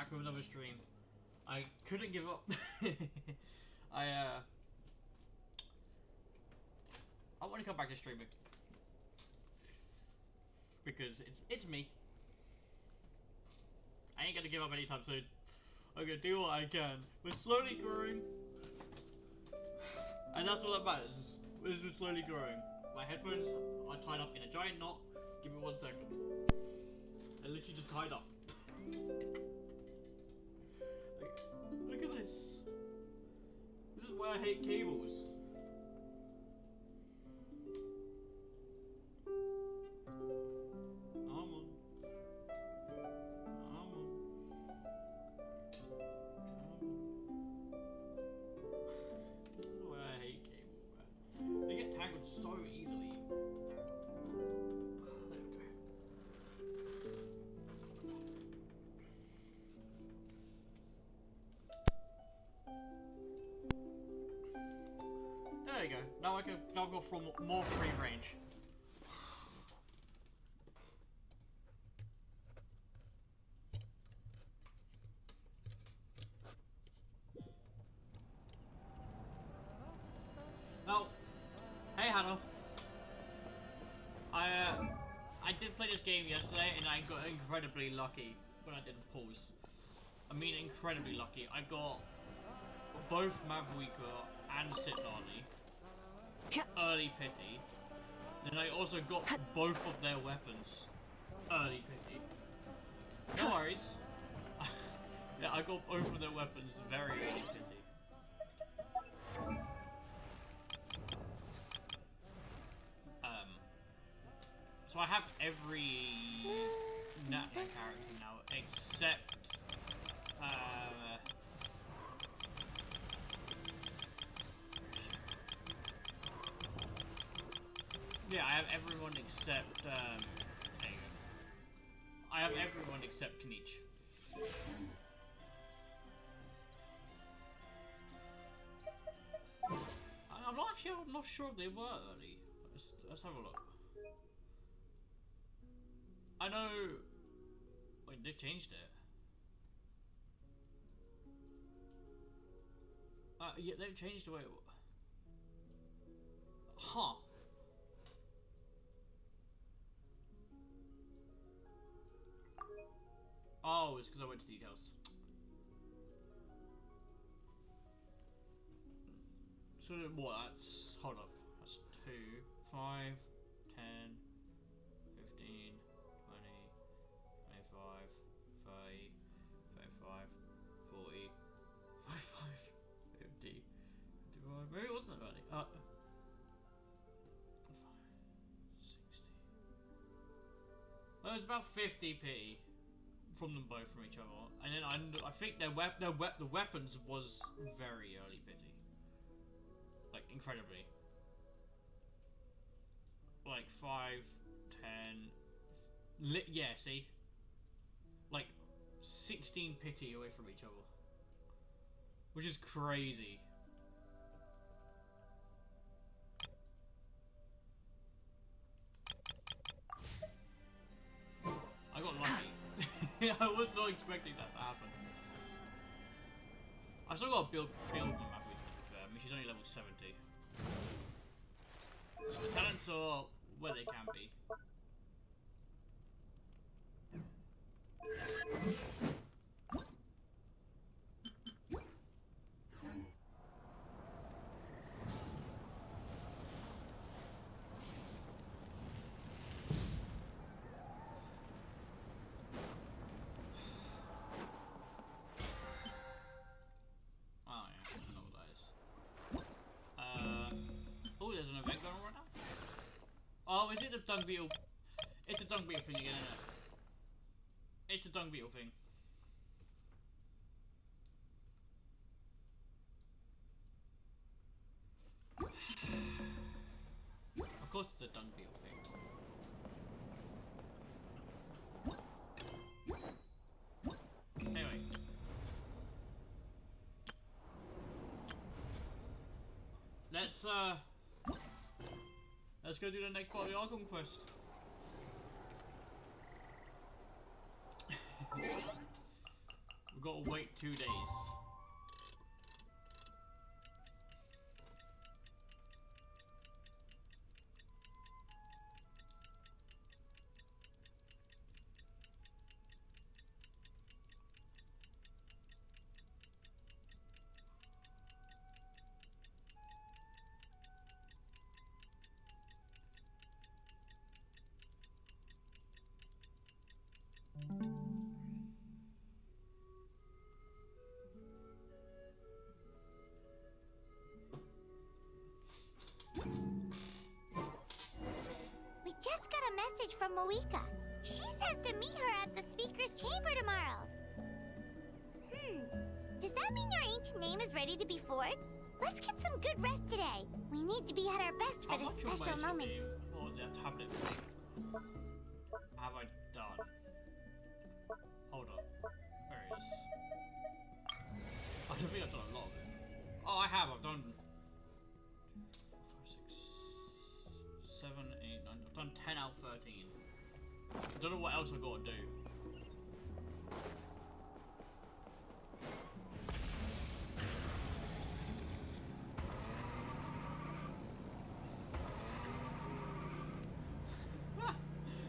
back with another stream. I couldn't give up. I want to come back to streaming because it's me. I ain't gonna give up anytime soon. I'm gonna do what I can. We're slowly growing, and that's what that matters. We're slowly growing. My headphones are tied up in a giant knot. Give me 1 second. I literally just tied up. Look at this. This is why I hate cables. So easily. There you go. Now I can go from more free range. Now, hey Hannah. I did play this game yesterday and I got incredibly lucky when I did pause. I mean incredibly lucky. I got both Mavuika and Sitlani early pity. Then I also got both of their weapons early pity. No worries. Yeah, I got both of their weapons very early pity. So I have every Natlan character now, except yeah, I have everyone except there you go. I have everyone except Kanich. I'm not sure if they were early. Let's have a look. I know. Wait, they changed it. Yeah, they've changed the way. Huh. Oh, it's because I went to details. So what? That's hold up. That's 2, 5, 10, 15. 20, 25, 30, 35, 40, 45, 50, 55. Maybe it wasn't that many. 60. Well, it was about 50p from them both from each other, and then I think the weapons was very early pity, like incredibly, like 5, 10. Yeah, see? Like 16 pity away from each other. Which is crazy. I got lucky. I was not expecting that to happen. I still got to build my map with I mean, she's only level 70. The talents are where they can be. Oh yeah, I know what that is. Oh, there's an event going on right now. Oh, is it the dung beetle? It's the dung beetle thing again, isn't it? It's the dung beetle thing. Of course it's the dung beetle thing. Anyway. Let's go do the next part of the Archon quest. We've got to wait 2 days. We just got a message from Moika. She says to meet her at the speaker's chamber tomorrow. Does that mean your ancient name is ready to be forged? Let's get some good rest today. We need to be at our best for this special moment. Or the tablet thing. Have I done? Hold on. There it is. I don't think I've done a lot of it. Oh, I have. I've done 5, 6, 7, 8, 9. I've done 10 out of 13. I don't know what else I've got to do.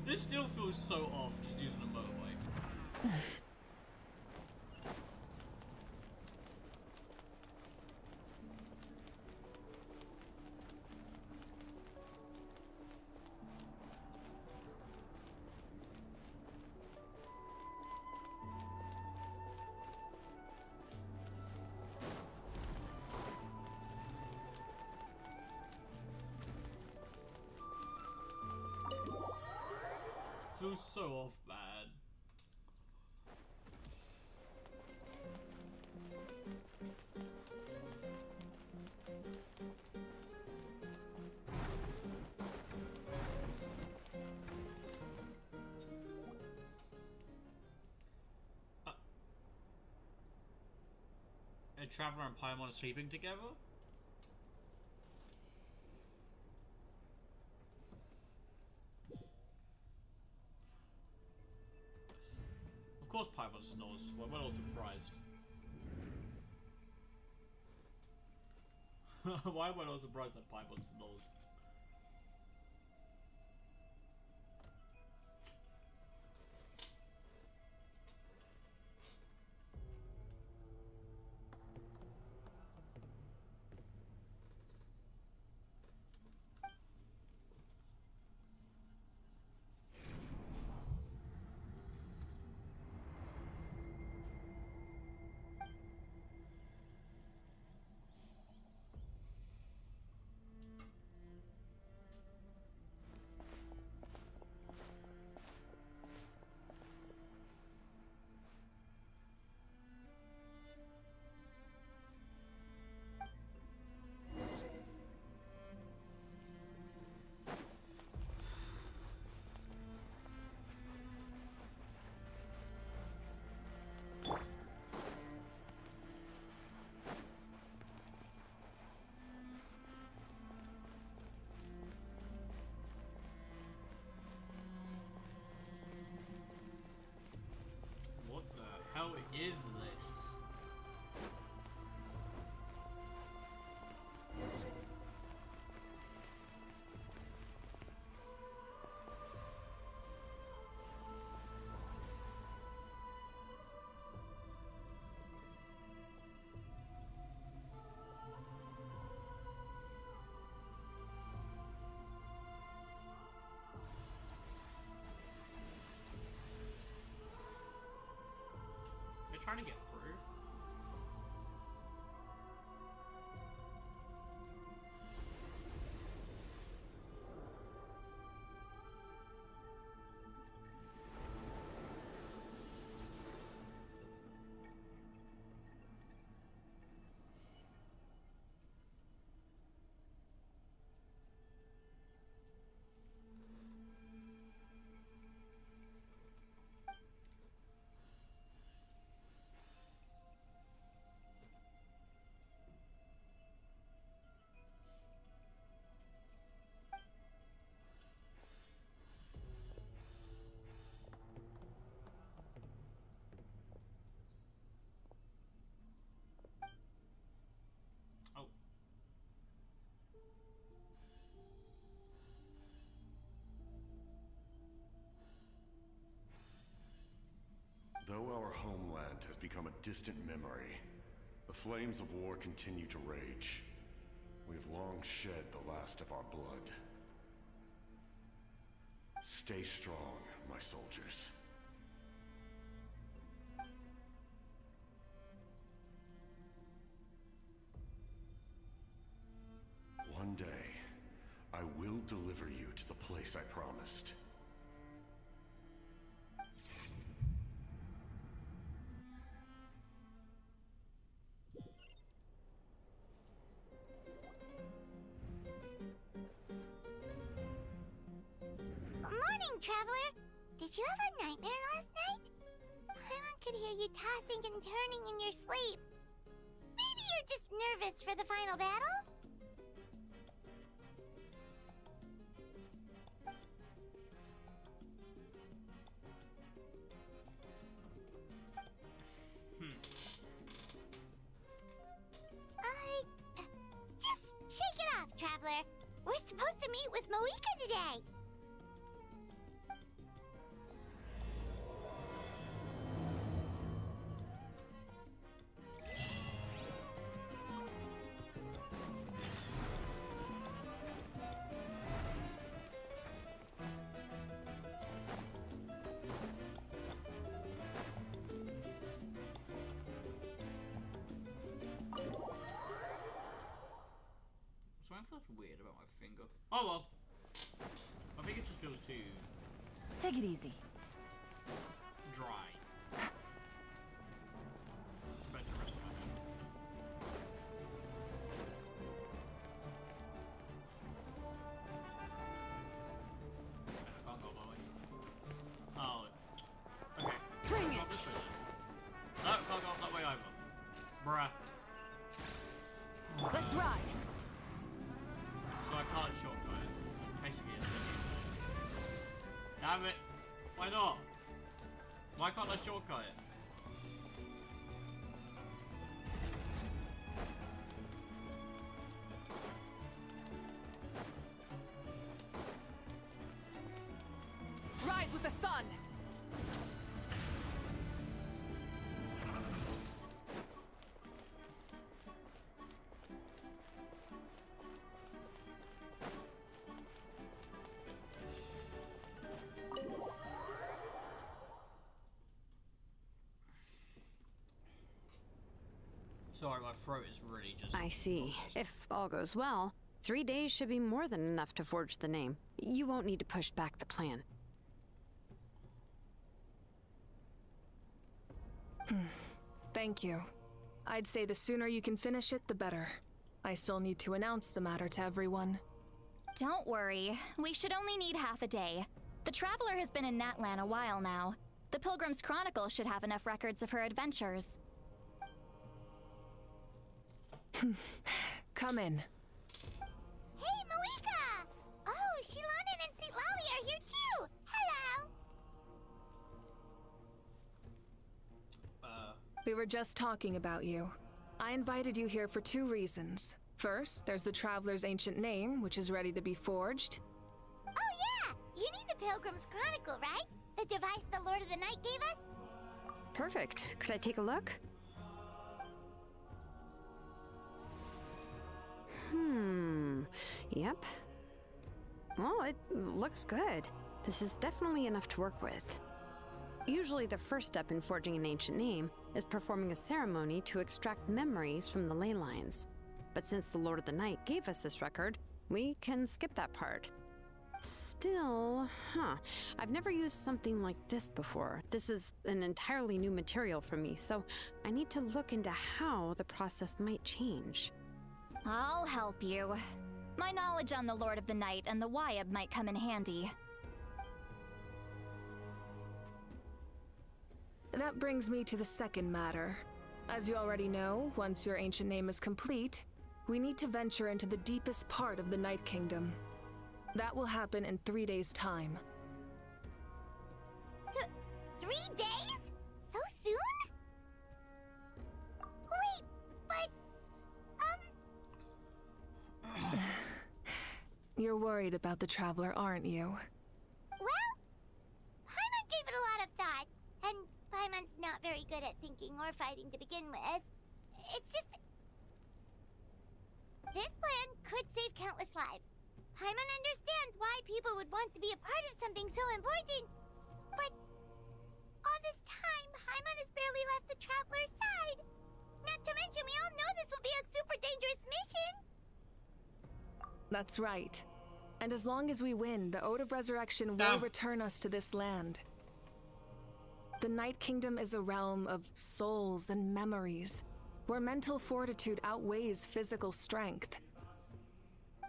This still feels so off just using a motorway. Feels so off, man. A traveler and Paimon sleeping together? Of course Paimon snores. We're well surprised. Why am I not surprised that Paimon snores? What the hell is this? They're trying to get through. though our homeland has become a distant memory, the flames of war continue to rage. We have long shed the last of our blood. Stay strong, my soldiers. One day, I will deliver you to the place I promised. Morning, traveler. Did you have a nightmare last night? Paimon could hear you tossing and turning in your sleep. Maybe you're just nervous for the final battle? Just shake it off, traveler. We're supposed to meet with Moika today. Something feels weird about my finger. Oh well. I think it just feels too Take it easy. dry. Compared to the rest of my hand. I can't go that way. Oh. Okay. Bring Go it. this way then. No, can't go up that way either. Bruh. Let's ride. So I can't shortcut it. Basically, it's damn it. Why not? Why can't I shortcut it? Rise with the sun. Sorry, my throat is really just... I see. If all goes well, 3 days should be more than enough to forge the name. You won't need to push back the plan. Thank you. I'd say the sooner you can finish it, the better. I still need to announce the matter to everyone. Don't worry. We should only need half a day. The Traveler has been in Natlan a while now. The Pilgrim's Chronicle should have enough records of her adventures. Come in. Hey, Moika! Oh, Shilonen and St. Lolly are here too! Hello! We were just talking about you. I invited you here for 2 reasons. First, there's the Traveler's ancient name, which is ready to be forged. Oh yeah! You need the Pilgrim's Chronicle, right? The device the Lord of the Night gave us? Perfect. Could I take a look? Yep. Well, it looks good. This is definitely enough to work with. Usually the first step in forging an ancient name is performing a ceremony to extract memories from the ley lines. But since the Lord of the Night gave us this record, we can skip that part. Still, I've never used something like this before. This is an entirely new material for me, so I need to look into how the process might change. I'll help you. My knowledge on the Lord of the Night and the Wyab might come in handy. That brings me to the second matter. As you already know, once your ancient name is complete, we need to venture into the deepest part of the Night Kingdom. That will happen in 3 days' time. 3 days? So soon? Wait, but... You're worried about the Traveler, aren't you? Well, Paimon gave it a lot of thought, and Paimon's not very good at thinking or fighting to begin with. It's just... This plan could save countless lives. Paimon understands why people would want to be a part of something so important. But all this time, Paimon has barely left the Traveler's side. Not to mention, we all know this will be a super dangerous mission. That's right. And as long as we win, the Ode of Resurrection will return us to this land. The Night Kingdom is a realm of souls and memories, where mental fortitude outweighs physical strength.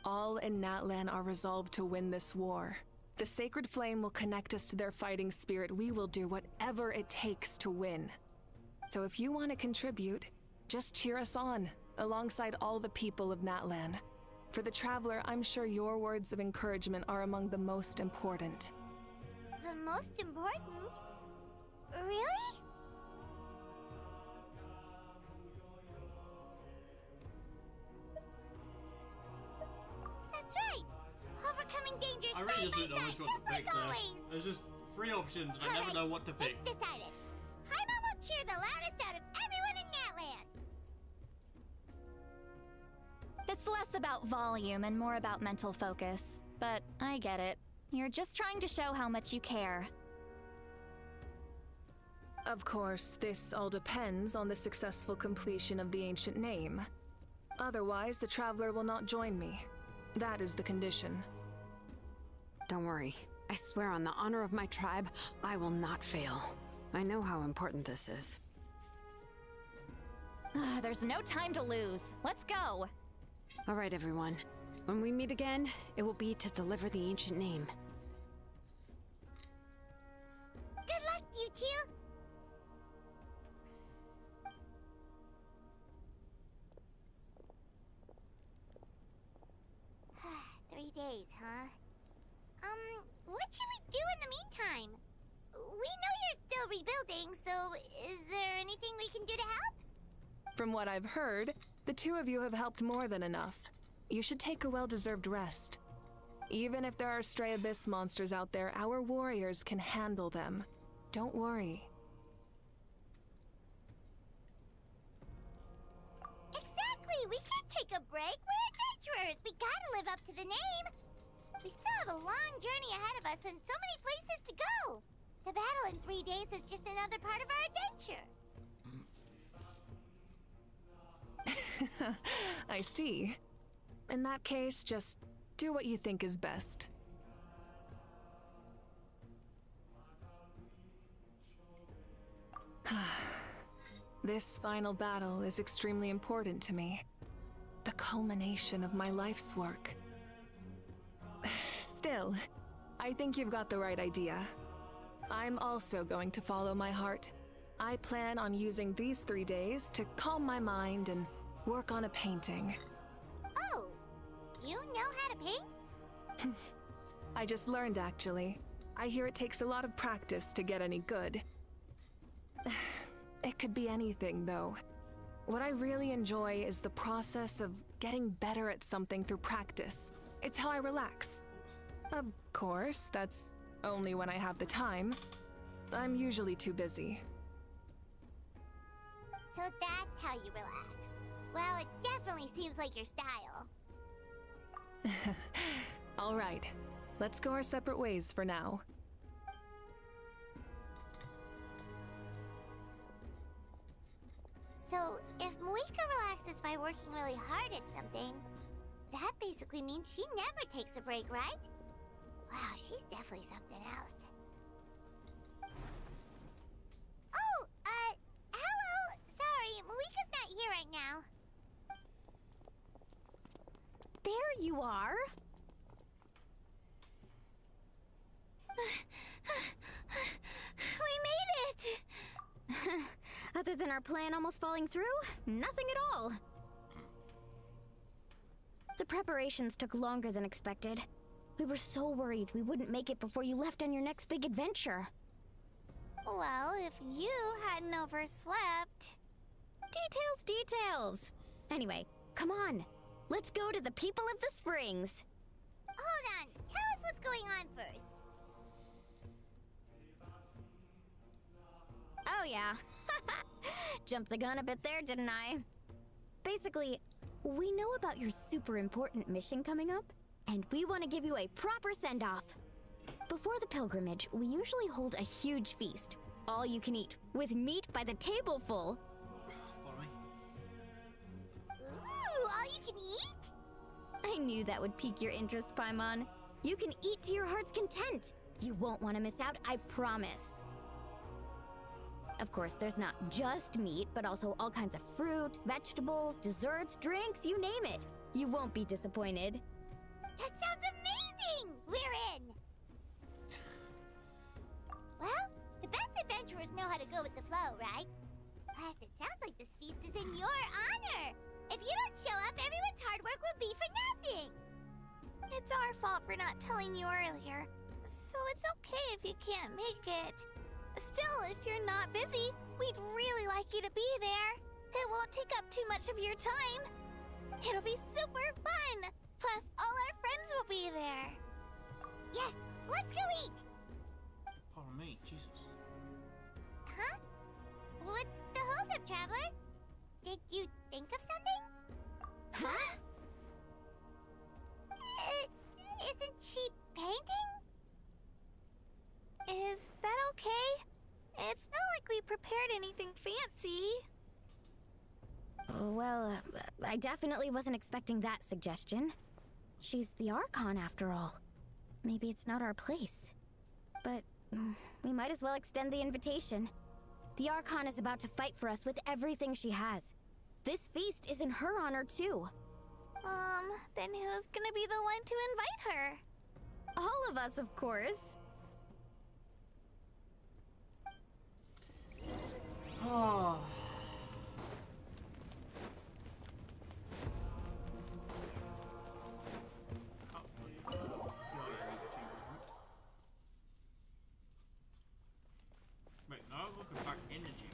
All in Natlan are resolved to win this war. The sacred flame will connect us to their fighting spirit. We will do whatever it takes to win. So if you want to contribute, just cheer us on, alongside all the people of Natlan. For the Traveler, I'm sure your words of encouragement are among the most important. The most important? Really? That's right! Overcoming dangers I really side just by don't know side, which one just to like pick there. always! There's just 3 options and I never Alright, know what to pick. It's decided. Paimon will cheer the loudest out of everyone in Natlan! It's less about volume and more about mental focus. But I get it. You're just trying to show how much you care. Of course, this all depends on the successful completion of the ancient name. Otherwise, the Traveler will not join me. That is the condition. Don't worry. I swear on the honor of my tribe, I will not fail. I know how important this is. There's no time to lose. Let's go. All right, everyone. When we meet again, it will be to deliver the ancient name. Good luck, you two! Three days, huh? What should we do in the meantime? We know you're still rebuilding, so is there anything we can do to help? From what I've heard, the two of you have helped more than enough. You should take a well-deserved rest. Even if there are stray abyss monsters out there, our warriors can handle them. Don't worry. Exactly! We can't take a break! We're adventurers! We gotta live up to the name! We still have a long journey ahead of us and so many places to go! The battle in 3 days is just another part of our adventure! I see. In that case, just do what you think is best. This final battle is extremely important to me. The culmination of my life's work. Still, I think you've got the right idea. I'm also going to follow my heart. I plan on using these 3 days to calm my mind and work on a painting. Oh, you know how to paint? I just learned, actually. I hear it takes a lot of practice to get any good. It could be anything, though. What I really enjoy is the process of getting better at something through practice. It's how I relax. Of course, that's only when I have the time. I'm usually too busy. So that's how you relax. Well, it definitely seems like your style. All right, let's go our separate ways for now. So, if Moika relaxes by working really hard at something, that basically means she never takes a break, right? Wow, she's definitely something else. Oh, hello! Sorry, Moika's not here right now. There you are. We made it! Other than our plan almost falling through, nothing at all. The preparations took longer than expected. We were so worried we wouldn't make it before you left on your next big adventure. Well, if you hadn't overslept... Details! Anyway, come on. Let's go to the people of the springs. Hold on, tell us what's going on first. Oh yeah. Jumped the gun a bit there, didn't I? Basically, we know about your super important mission coming up, and we want to give you a proper send-off. Before the pilgrimage, we usually hold a huge feast. All you can eat, with meat by the table full. Follow me. Ooh, all you can eat? I knew that would pique your interest, Paimon. You can eat to your heart's content. You won't want to miss out, I promise. Of course, there's not just meat, but also all kinds of fruit, vegetables, desserts, drinks, you name it. You won't be disappointed. That sounds amazing! We're in! Well, the best adventurers know how to go with the flow, right? Plus, it sounds like this feast is in your honor. If you don't show up, everyone's hard work will be for nothing. It's our fault for not telling you earlier, so it's okay if you can't make it. Still, if you're not busy, we'd really like you to be there. It won't take up too much of your time. It'll be super fun. Plus, all our friends will be there. Yes, let's go eat! Pardon me, Jesus. Huh? What's the holdup, Traveler? Did you think of something? Huh? Isn't she painting? Is that okay? It's not like we prepared anything fancy. Well, I definitely wasn't expecting that suggestion. She's the Archon, after all. Maybe it's not our place. But we might as well extend the invitation. The Archon is about to fight for us with everything she has. This feast is in her honor, too. Then who's gonna be the one to invite her? All of us, of course. Oh. Wait, no, looking back energy.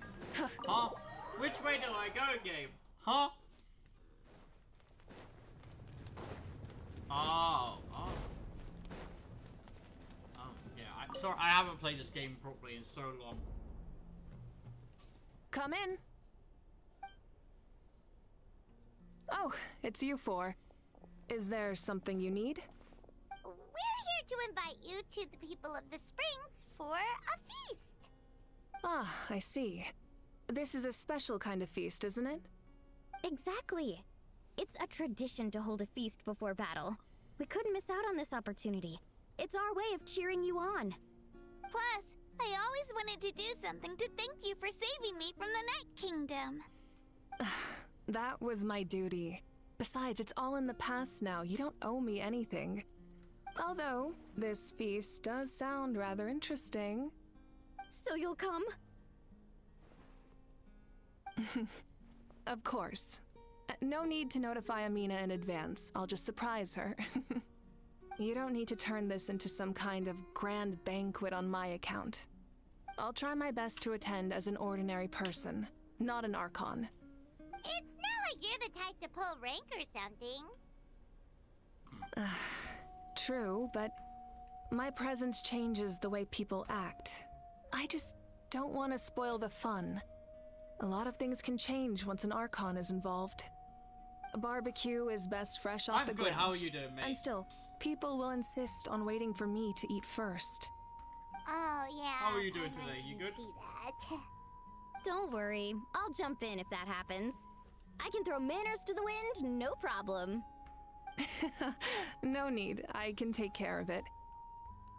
Huh? Which way do I go, game? Huh? Oh. Yeah, sorry, I haven't played this game properly in so long. Come in. Oh, it's you four. Is there something you need? We're here to invite you to the people of the Springs for a feast. Ah, I see. This is a special kind of feast, isn't it? Exactly. It's a tradition to hold a feast before battle. We couldn't miss out on this opportunity. It's our way of cheering you on. Plus, I always wanted to do something to thank you for saving me from the Night Kingdom. That was my duty. Besides, it's all in the past now. You don't owe me anything. Although, this feast does sound rather interesting. So you'll come? Of course. No need to notify Amina in advance. I'll just surprise her. You don't need to turn this into some kind of grand banquet on my account. I'll try my best to attend as an ordinary person, not an Archon. It's not like you're the type to pull rank or something. True, but my presence changes the way people act. I just don't want to spoil the fun. A lot of things can change once an Archon is involved. A barbecue is best fresh off the I'm good, grill. how are you doing, mate? And still, people will insist on waiting for me to eat first. Oh, yeah. How are you doing I today? You can good? see that. Don't worry. I'll jump in if that happens. I can throw manners to the wind, no problem. No need. I can take care of it.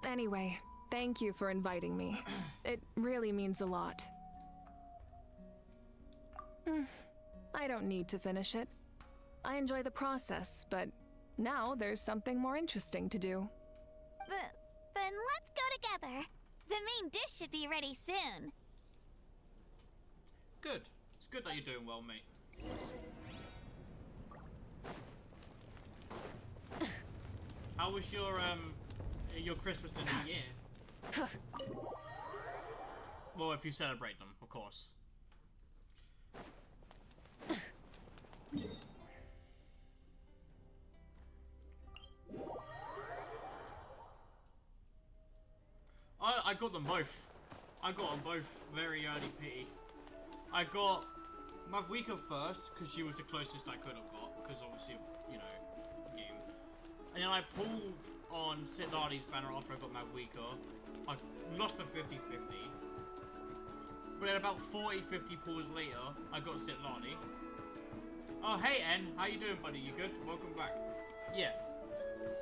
Anyway, thank you for inviting me. It really means a lot. I don't need to finish it. I enjoy the process, but now there's something more interesting to do. Then let's go together. The main dish should be ready soon. Good. It's good that you're doing well, mate. How was your Christmas and New Year? Well, if you celebrate them, of course. I got them both. I got them both very early, P. I got Mavwika first, because she was the closest I could have got, because obviously, you know, game. And then I pulled on Sitlani's banner after I got Mavwika. I lost the 50-50. But then about 40-50 pulls later, I got Sitlani. Oh, hey, En. How you doing, buddy? You good? Welcome back. Yeah.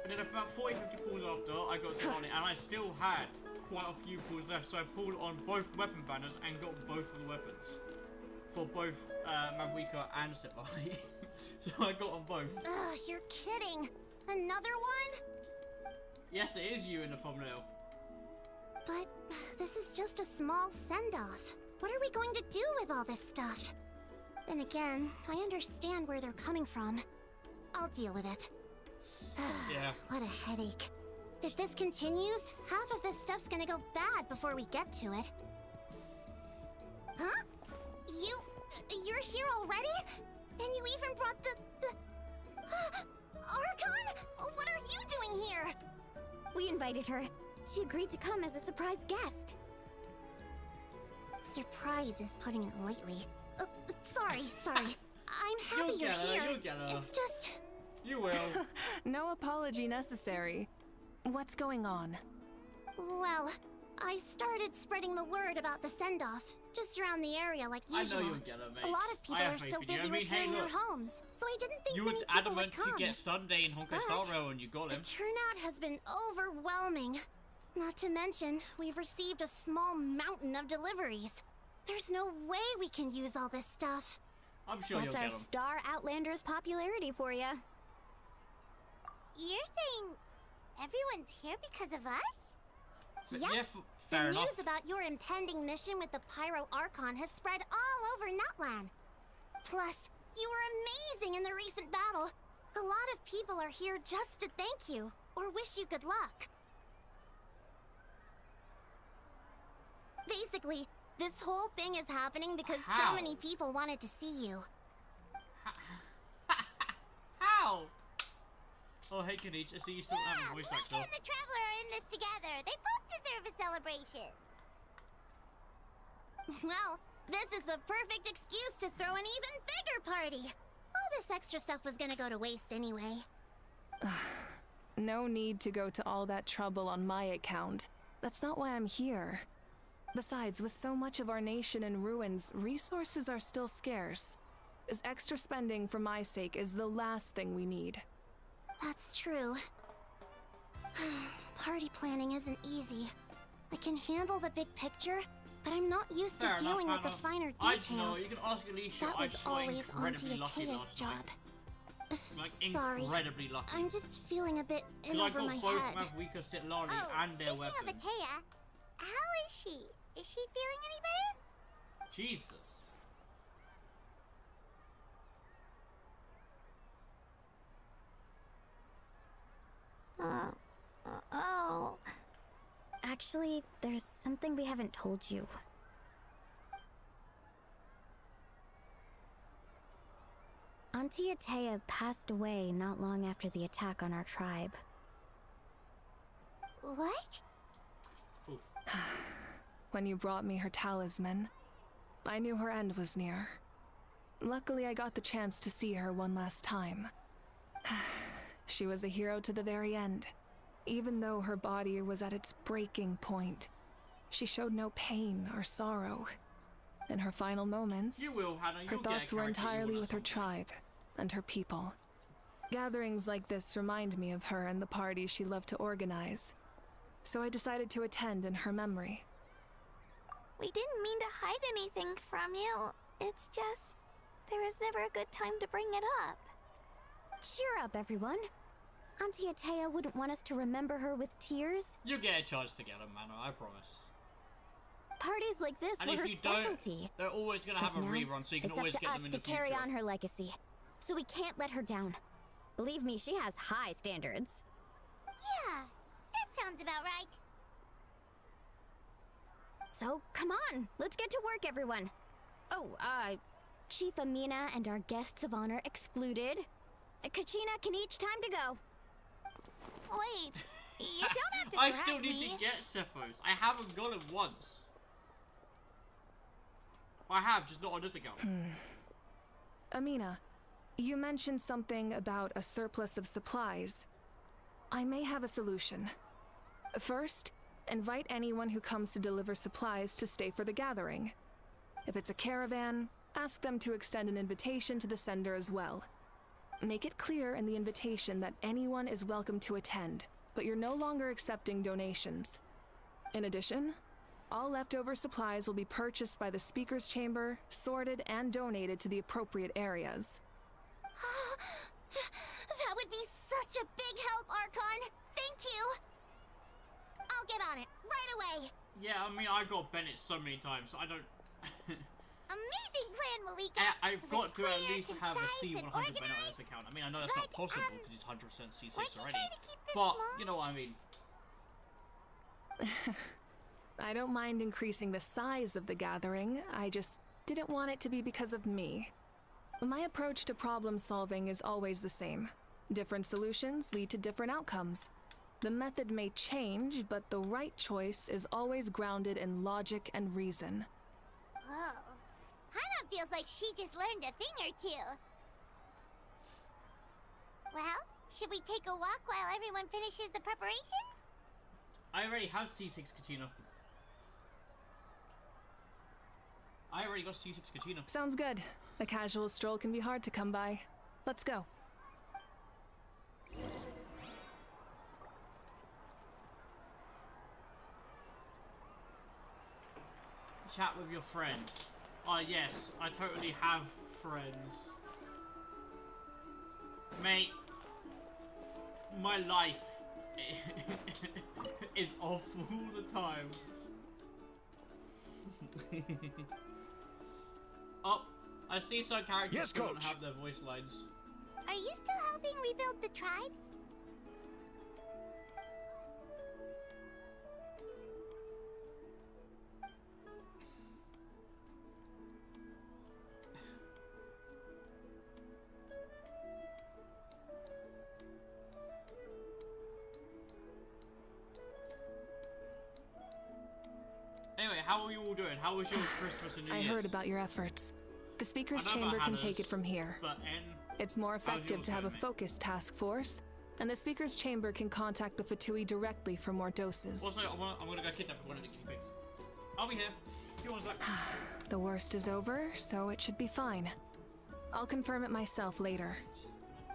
And then about 40-50 pulls after, I got Sitlani, and I still had quite a few pulls left, so I pulled on both weapon banners and got both of the weapons. For both Mavwika and Sitlani. So I got on both. Ugh, you're kidding. Another one? Yes, it is you in the thumbnail. But this is just a small send-off. What are we going to do with all this stuff? Then again, I understand where they're coming from. I'll deal with it. Yeah. What a headache. If this continues, half of this stuff's gonna go bad before we get to it. Huh? You're here already? And you even brought the Archon? What are you doing here? We invited her. She agreed to come as a surprise guest. Surprise is putting it lightly. Sorry. I'm happy you're here. You'll get her. It's just... You will. No apology necessary. What's going on? Well, I started spreading the word about the send-off, just around the area like usual. I know you'll get her, mate. A lot of people are still busy repairing their homes, so I didn't think you many were people would adamant come. to get Sunday in Honkai Star Rail and you got him. The turnout has been overwhelming. Not to mention, we've received a small mountain of deliveries. There's no way we can use all this stuff. I'm sure That's you'll our get him. Star Outlander's popularity for you. You're saying everyone's here because of us? Yep. Yeah, The fair enough. news about your impending mission with the Pyro Archon has spread all over Nutland. Plus, you were amazing in the recent battle. A lot of people are here just to thank you, or wish you good luck. Basically, this whole thing is happening because How? so many people wanted to see you. How? Oh, hey, Kanich. I see you still have a voice actor. Luke and the Traveler are in this together. They both deserve a celebration. Well, this is the perfect excuse to throw an even bigger party. All this extra stuff was gonna go to waste anyway. No need to go to all that trouble on my account. That's not why I'm here. Besides, with so much of our nation in ruins, resources are still scarce. This extra spending for my sake is the last thing we need. That's true. Party planning isn't easy. I can handle the big picture, but I'm not used to Fair enough, dealing with the Hannah. finer I details. know, you can ask Alicia. That I was just got always incredibly Auntie lucky Atea's last job. night. Like, Sorry. incredibly lucky. I'm just feeling a bit in Because I over got my both head. Mavwika, Sitlani, and their speaking weapons. of Atea, how is she? Is she feeling any better? Jesus. Oh. Actually, there's something we haven't told you. Auntie Atea passed away not long after the attack on our tribe. What? Oof. When you brought me her talisman, I knew her end was near. Luckily, I got the chance to see her one last time. She was a hero to the very end. Even though her body was at its breaking point, she showed no pain or sorrow. In her final moments, You will, Hannah. her You'll thoughts get a were character you entirely want with her or something. tribe and her people. Gatherings like this remind me of her and the parties she loved to organize. So I decided to attend in her memory. We didn't mean to hide anything from you. It's just, there was never a good time to bring it up. Cheer up, everyone. Auntie Atea wouldn't want us to remember her with tears. You'll get a chance to get them, Hannah. I promise. Parties like this And were her if you don't, specialty. they're always going to have But a now, rerun, so you can it's up always to get us them in to the carry future. on her legacy. So we can't let her down. Believe me, she has high standards. Yeah, that sounds about right. So, come on, let's get to work, everyone. Oh, Chief Amina and our guests of honor excluded. Kachina can each time to go. Wait, you don't have to I drag still need me. to get Cephos. I haven't got him once. I have, just not on this account. Amina, you mentioned something about a surplus of supplies. I may have a solution. First, invite anyone who comes to deliver supplies to stay for the gathering. If it's a caravan, ask them to extend an invitation to the sender as well. Make it clear in the invitation that anyone is welcome to attend, but you're no longer accepting donations. In addition, all leftover supplies will be purchased by the speaker's chamber, sorted, and donated to the appropriate areas. That would be such a big help, Archon. Thank you. I'll get on it right away. Yeah, I mean, I got Bennett so many times, so I don't... Amazing plan, Malika. I've It got was to at clear, least have a concise, C100 and Bennett on organized. this account. I mean, I know that's not But, possible because it's 100% C6 weren't you already. trying to keep this But, small? you know what I mean. I don't mind increasing the size of the gathering, I just didn't want it to be because of me. My approach to problem solving is always the same. Different solutions lead to different outcomes. The method may change, but the right choice is always grounded in logic and reason. Whoa. Hana feels like she just learned a thing or two. Well, should we take a walk while everyone finishes the preparations? I already have C6 Katina. I already got C6 Katina. Sounds good. A casual stroll can be hard to come by. Let's go. Chat with your friends. Oh yes, I totally have friends. Mate, my life is awful all the time. Oh, I see some characters Yes, who don't Coach. have their voice lines. Are you still helping rebuild the tribes? Anyway, how are you all doing? How was your Christmas and New I Year's? heard about your efforts. The speaker's I know about chamber can Hannah's, take it from here. But It's more yours effective to have a going, mate? focused task force, and the speaker's chamber can contact the Fatui directly for more doses. Also, I'm gonna go kidnap one of the guinea pigs. I'll be here. Give me one sec. The worst is over, so it should be fine. I'll confirm it myself later.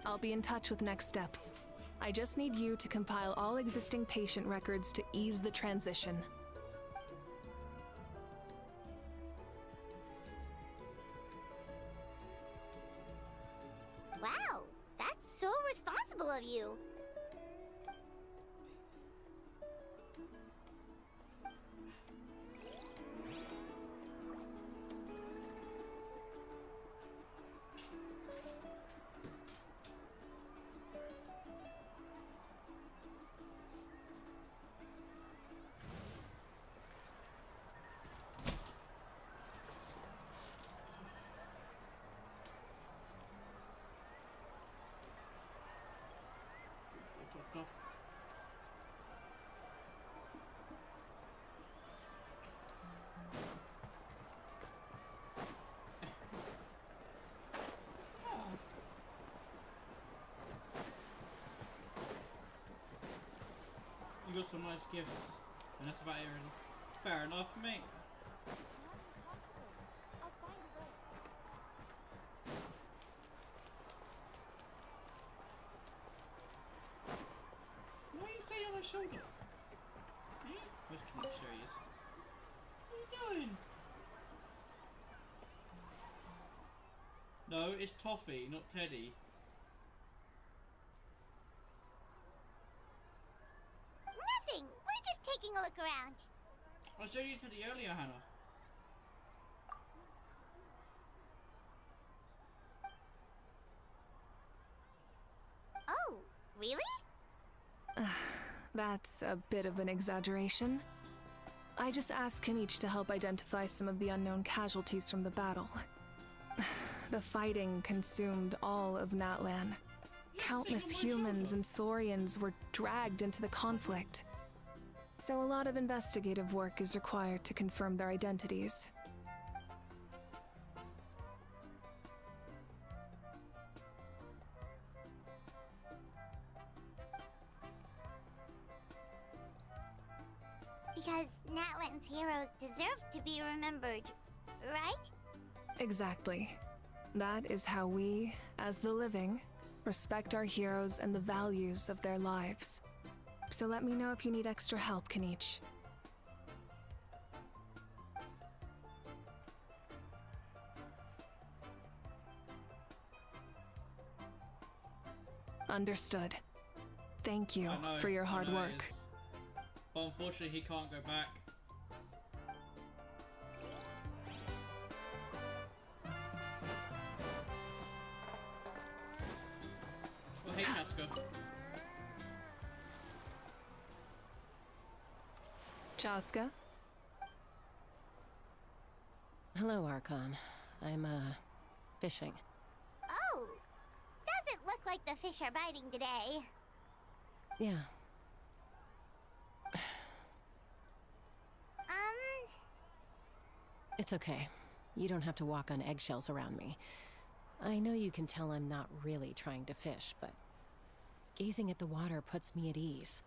I'll be in touch with next steps. I just need you to compile all existing patient records to ease the transition. Wow, that's so responsible of you. Stuff. You got some nice gifts, and that's about it. Really. Fair enough, mate. What are you saying on my shoulder? Where's Knight? There he is. What are you doing? No, it's Toffee, not Teddy. Nothing. We're just taking a look around. I showed you Teddy earlier, Hannah. Oh, really? That's a bit of an exaggeration. I just asked Kanich to help identify some of the unknown casualties from the battle. The fighting consumed all of Natlan. Countless humans and Saurians were dragged into the conflict. So a lot of investigative work is required to confirm their identities. Because Natlan's heroes deserve to be remembered, right? Exactly. That is how we, as the living, respect our heroes and the values of their lives. So let me know if you need extra help, Kaniche. Understood. Thank you for your hard work. But unfortunately, he can't go back. Well, hey, Casca. Chaska? Hello, Archon. I'm, fishing. Oh! Doesn't look like the fish are biting today. Yeah. It's okay. You don't have to walk on eggshells around me. I know you can tell I'm not really trying to fish, but gazing at the water puts me at ease.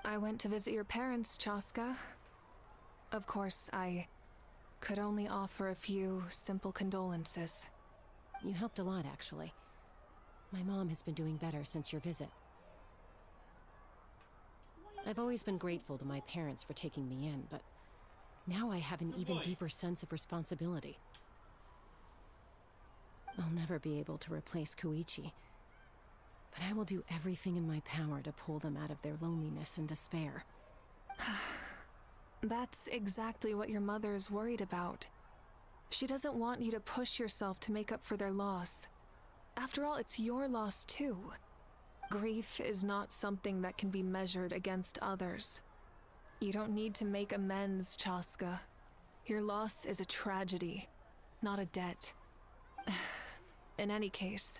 I went to visit your parents, Chaska. Of course, I could only offer a few simple condolences. You helped a lot, actually. My mom has been doing better since your visit. I've always been grateful to my parents for taking me in, but now I have an even deeper sense of responsibility. I'll never be able to replace Koichi, but I will do everything in my power to pull them out of their loneliness and despair. That's exactly what your mother is worried about. She doesn't want you to push yourself to make up for their loss. After all, it's your loss too. Grief is not something that can be measured against others. You don't need to make amends, Chaska. Your loss is a tragedy, not a debt. In any case,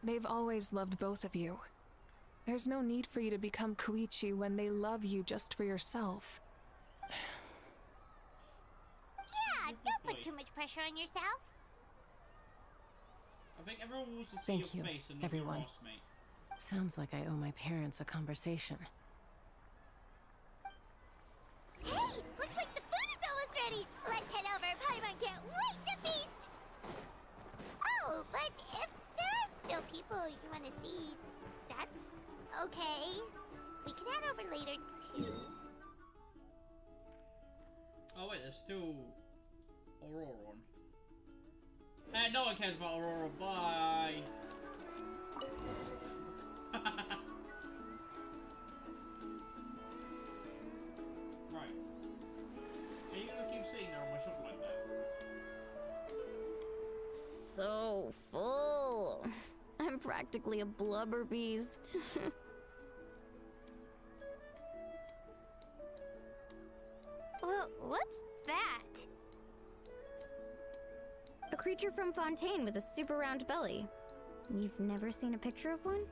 they've always loved both of you. There's no need for you to become Koichi when they love you just for yourself. Yeah, don't put too much pressure on yourself. I think everyone wants to see Thank your you, face and not everyone. your ass, mate. Sounds like I owe my parents a conversation. Hey, looks like the food is almost ready. Let's head over. Paimon can't wait to feast. Oh, but if there are still people you want to see, that's okay. We can head over later too. Oh wait, there's still Aurora on. No one cares about Aurora. Bye. Right. Are you gonna keep sitting there on my shop like that? So full. I'm practically a blubber beast. Well, what's that? A creature from Fontaine with a super round belly. You've never seen a picture of one?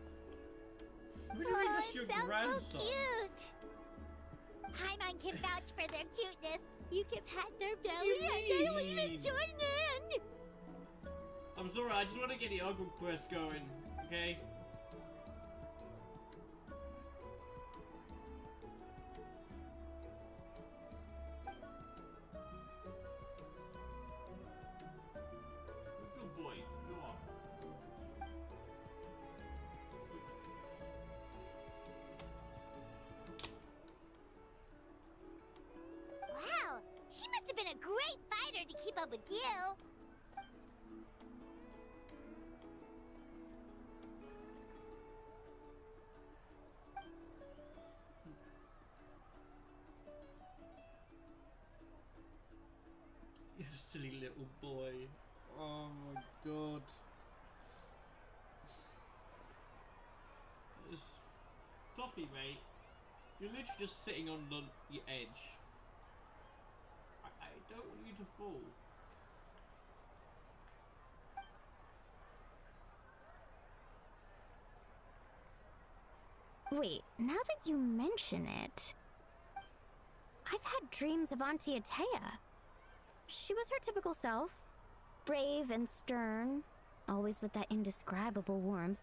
What do you mean that's your It sounds grandson? so cute. Paimon can vouch for their cuteness. You can pat their do belly you and they will mean? even join in. I'm sorry, I just want to get the Uggle quest going, okay? Good boy, you are. Wow, she must have been a great fighter to keep up with you. You silly little boy. Oh my god. It's Fluffy, mate. You're literally just sitting on the edge. I don't want you to fall. Wait, now that you mention it, I've had dreams of Auntie Atea. She was her typical self, brave and stern, always with that indescribable warmth.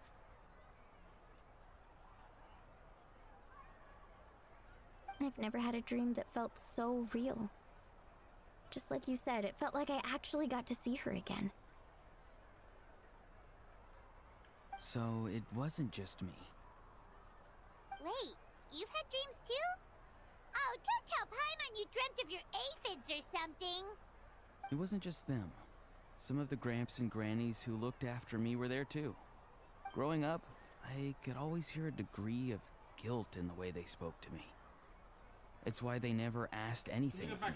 I've never had a dream that felt so real. Just like you said, it felt like I actually got to see her again. So it wasn't just me. Wait, you've had dreams too? Oh, don't tell Paimon you dreamt of your aphids or something. It wasn't just them. Some of the Gramps and Grannies who looked after me were there too. Growing up, I could always hear a degree of guilt in the way they spoke to me. It's why they never asked anything of me.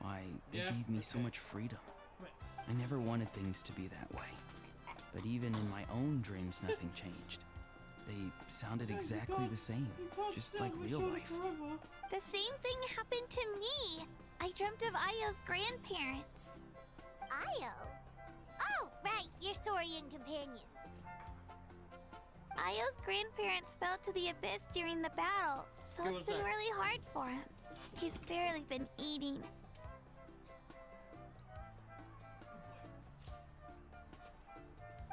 Why they gave me so much freedom. I never wanted things to be that way. But even in my own dreams, nothing changed. They sounded exactly the same, just like real life. The same thing happened to me. I dreamt of Ayo's grandparents. Ayo? Oh, right, your Saurian companion. Ayo's grandparents fell to the abyss during the battle, so it's been really hard for him. He's barely been eating.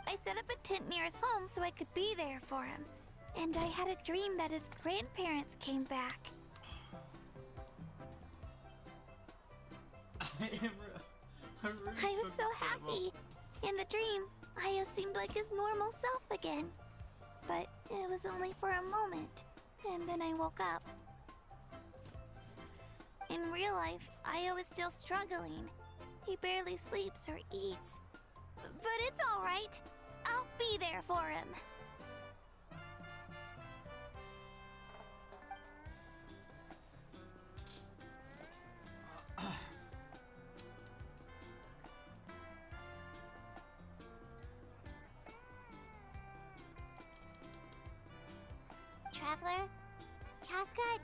I set up a tent near his home so I could be there for him. And I had a dream that his grandparents came back. I was so happy. In the dream, Ayo seemed like his normal self again. But it was only for a moment, and then I woke up. In real life, Ayo is still struggling. He barely sleeps or eats. But it's all right. I'll be there for him. Traveler? Chaska?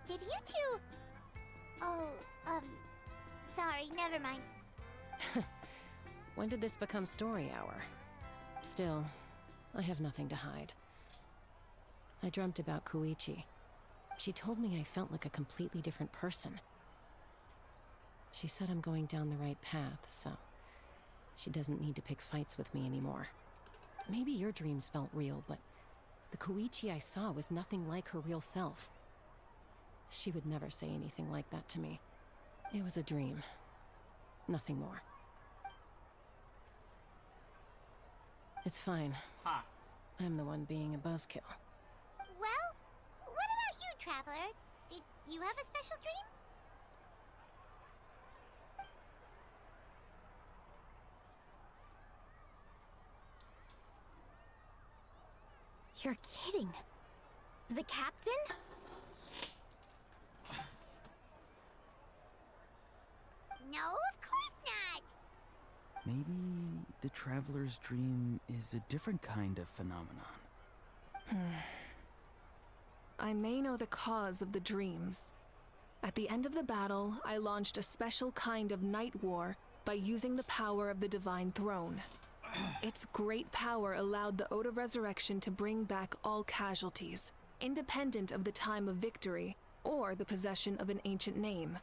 Did you two... Oh, sorry, never mind. When did this become story hour? Still, I have nothing to hide. I dreamt about Koichi. She told me I felt like a completely different person. She said I'm going down the right path, so she doesn't need to pick fights with me anymore. Maybe your dreams felt real, but the Koichi I saw was nothing like her real self. She would never say anything like that to me. It was a dream. Nothing more. It's fine. I'm the one being a buzzkill. Well, what about you, Traveler? Did you have a special dream? You're kidding. The captain? No, of course not. Maybe the Traveler's dream is a different kind of phenomenon. I may know the cause of the dreams. At the end of the battle, I launched a special kind of night war by using the power of the Divine Throne. Its great power allowed the Ode of Resurrection to bring back all casualties, independent of the time of victory or the possession of an ancient name.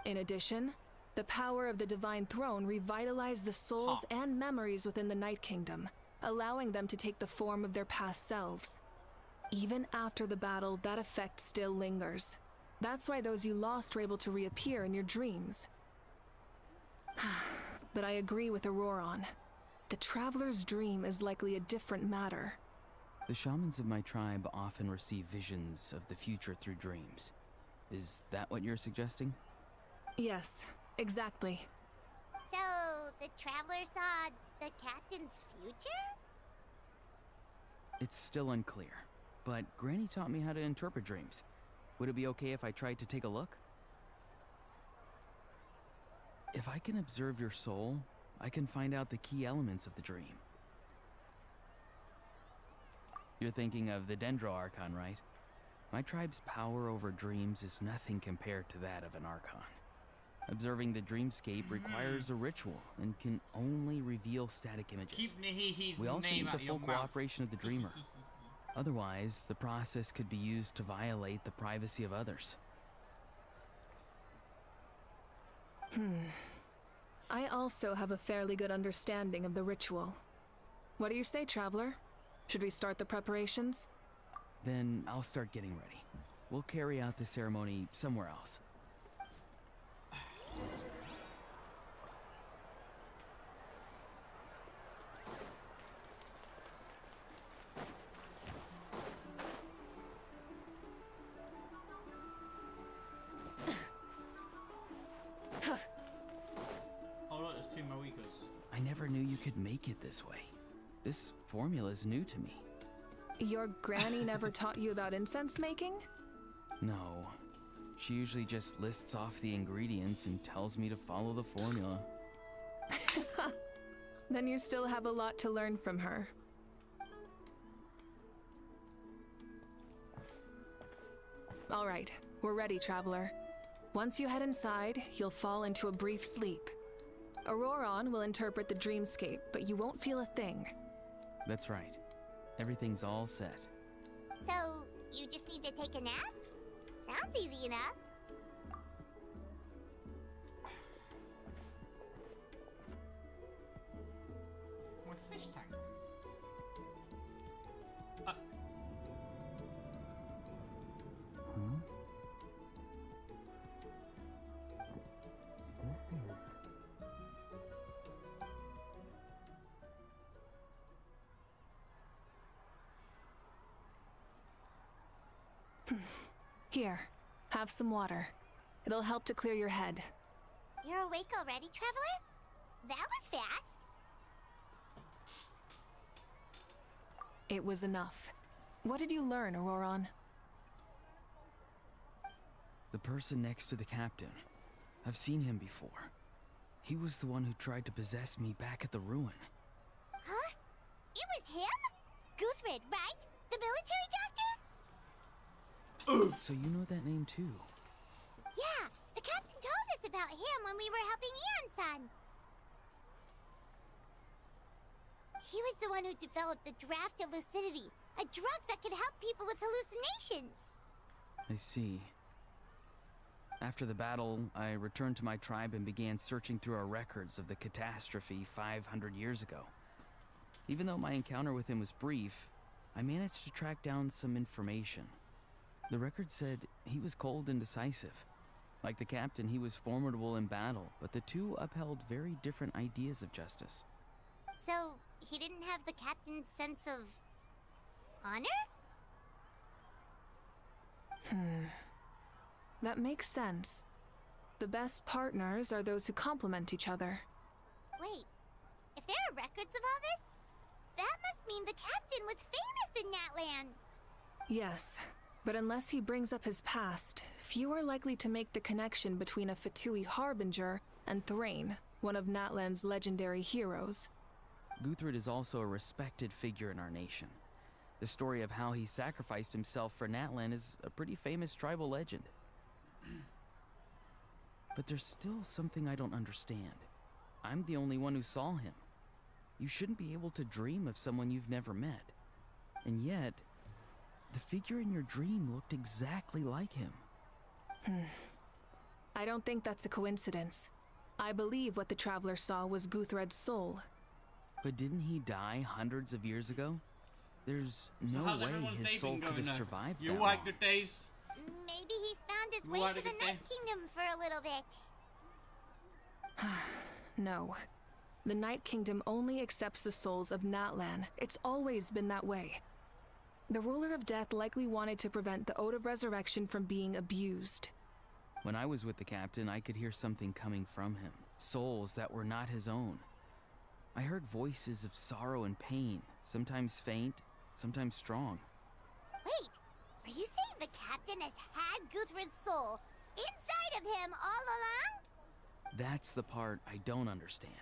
In addition, the power of the Divine Throne revitalized the souls and memories within the Night Kingdom, allowing them to take the form of their past selves. Even after the battle, that effect still lingers. That's why those you lost were able to reappear in your dreams. But I agree with Auroron. The Traveler's dream is likely a different matter. The shamans of my tribe often receive visions of the future through dreams. Is that what you're suggesting? Yes, exactly. So, the Traveler saw the captain's future? It's still unclear, but Granny taught me how to interpret dreams. Would it be okay if I tried to take a look? If I can observe your soul, I can find out the key elements of the dream. You're thinking of the Dendro Archon, right? My tribe's power over dreams is nothing compared to that of an Archon. Observing the dreamscape requires a ritual and can only reveal static images. Keep Nihihi's We also name need out the of full your mouth. cooperation of the dreamer. Otherwise, the process could be used to violate the privacy of others. I also have a fairly good understanding of the ritual. What do you say, Traveler? Should we start the preparations? Then I'll start getting ready. We'll carry out the ceremony somewhere else. Oh look, there's 2 Moikos. I never knew you could make it this way. This formula is new to me. Your granny never taught you about incense making? No. She usually just lists off the ingredients and tells me to follow the formula. Then you still have a lot to learn from her. All right, we're ready, traveler. Once you head inside, you'll fall into a brief sleep. Auroron will interpret the dreamscape, but you won't feel a thing. That's right. Everything's all set. So, you just need to take a nap? Sounds easy enough. My fish tank. Here, have some water. It'll help to clear your head. You're awake already, traveler? That was fast. It was enough. What did you learn, Auroron? The person next to the captain. I've seen him before. He was the one who tried to possess me back at the ruin. Huh? It was him? Guthred, right? The military doctor? So you know that name too? Yeah, the captain told us about him when we were helping Eon-san. He was the one who developed the draft of lucidity, a drug that could help people with hallucinations. I see. After the battle, I returned to my tribe and began searching through our records of the catastrophe 500 years ago. Even though my encounter with him was brief, I managed to track down some information. The record said he was cold and decisive. Like the captain, he was formidable in battle, but the two upheld very different ideas of justice. So, he didn't have the captain's sense of... honor? That makes sense. The best partners are those who complement each other. Wait, if there are records of all this, that must mean the captain was famous in that land. Yes, but unless he brings up his past, few are likely to make the connection between a Fatui harbinger and Thrain, one of Natlan's legendary heroes. Guthred is also a respected figure in our nation. The story of how he sacrificed himself for Natlan is a pretty famous tribal legend. But there's still something I don't understand. I'm the only one who saw him. You shouldn't be able to dream of someone you've never met. And yet, the figure in your dream looked exactly like him. I don't think that's a coincidence. I believe what the traveler saw was Guthred's soul. But didn't he die hundreds of years ago? There's no How's way everyone's his day soul been could going have now? survived You that like long. the days? Maybe he found his You way wanna to the get Night there? Kingdom for a little bit. No. The Night Kingdom only accepts the souls of Natlan. It's always been that way. The Ruler of Death likely wanted to prevent the Ode of Resurrection from being abused. When I was with the captain, I could hear something coming from him. Souls that were not his own. I heard voices of sorrow and pain, sometimes faint, sometimes strong. Wait, are you saying the captain has had Guthred's soul inside of him all along? That's the part I don't understand.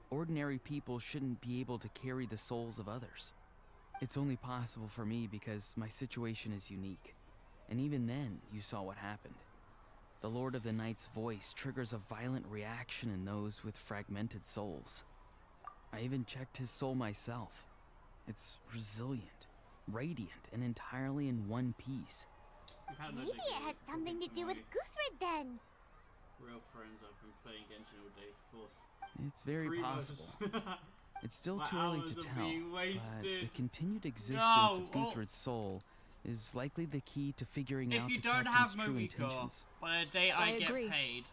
Ordinary people shouldn't be able to carry the souls of others. It's only possible for me because my situation is unique. And even then, you saw what happened. The Lord of the Night's voice triggers a violent reaction in those with fragmented souls. I even checked his soul myself. It's resilient, radiant, and entirely in one piece. Maybe it had something to do with Guthred then. Real friends, I've been playing Genshin all day for It's very 3 months. possible. It's still My too early hours to are tell, being but the wasted. continued existence No! of Guthred's soul is likely the key to figuring If out you the don't captain's have true Momiko intentions. by the day I get agree. paid,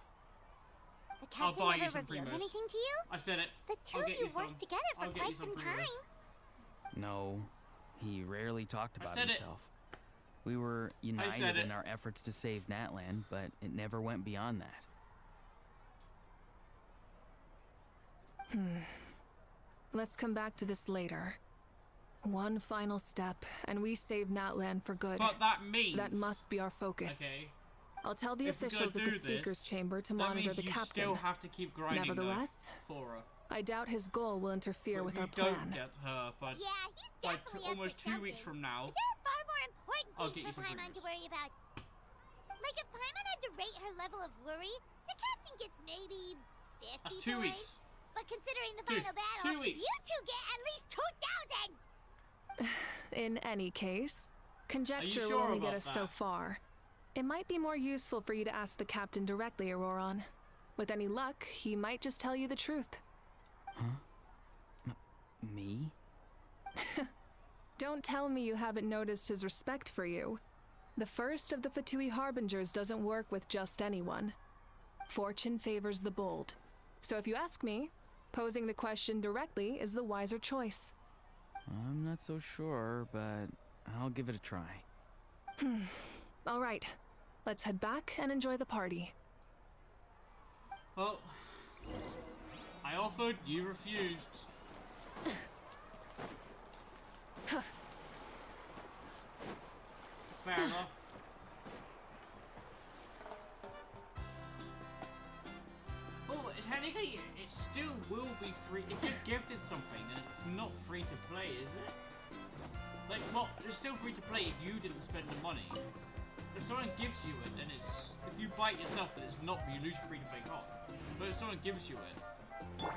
The I'll captain buy you never some revealed Primos. anything to you? I said it. The two I'll of get you you worked some. together for I'll get quite you some some Primos. time. No, he rarely talked about said it. himself. We were said united it. in our efforts to save Natlan, but it never went beyond that. Let's come back to this later. One final step, and we save Natlan for good. But that means That must be our focus. Okay. I'll tell the If we're gonna officials at the do speaker's this, chamber to that monitor means the you captain. still have to keep grinding. Nevertheless, though, for her. I doubt his goal will interfere But with if our you don't plan. get her by, Yeah, he's by definitely almost up to 2 weeks something. from now. But there are far more important I'll things get you for some Paimon to Primos. worry about. Like if Paimon had to rate her level of worry, the captain gets maybe 50 That's 2 points. weeks. But considering the Dude, final battle, 2 weeks. you two get at least 2,000! In any case, conjecture will sure only get about us so that? far. It might be more useful for you to ask the captain directly, Auroron. With any luck, he might just tell you the truth. Me? Don't tell me you haven't noticed his respect for you. The first of the Fatui Harbingers doesn't work with just anyone. Fortune favors the bold. So if you ask me, posing the question directly is the wiser choice. I'm not so sure, but I'll give it a try. All right, let's head back and enjoy the party. Well, I offered, you refused. Fair enough. Oh, technically, it still will be free. If you're gifted something, then it's not free to play, is it? Like, well, it's still free to play if you didn't spend the money. If someone gives you it, then it's... If you buy it yourself, then it's not, you lose your free to play card. But if someone gives you it...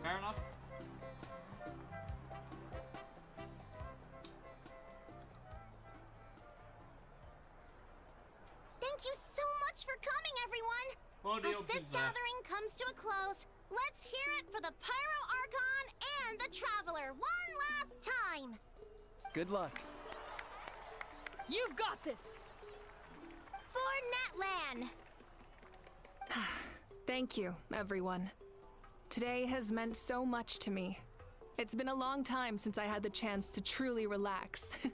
Fair enough. Thank you so much for coming, everyone! What are the As this options there? gathering comes to a close, let's hear it for the Pyro Archon and the Traveler one last time! Good luck. You've got this! For Natlan! Thank you, everyone. Today has meant so much to me. It's been a long time since I had the chance to truly relax. Yeah,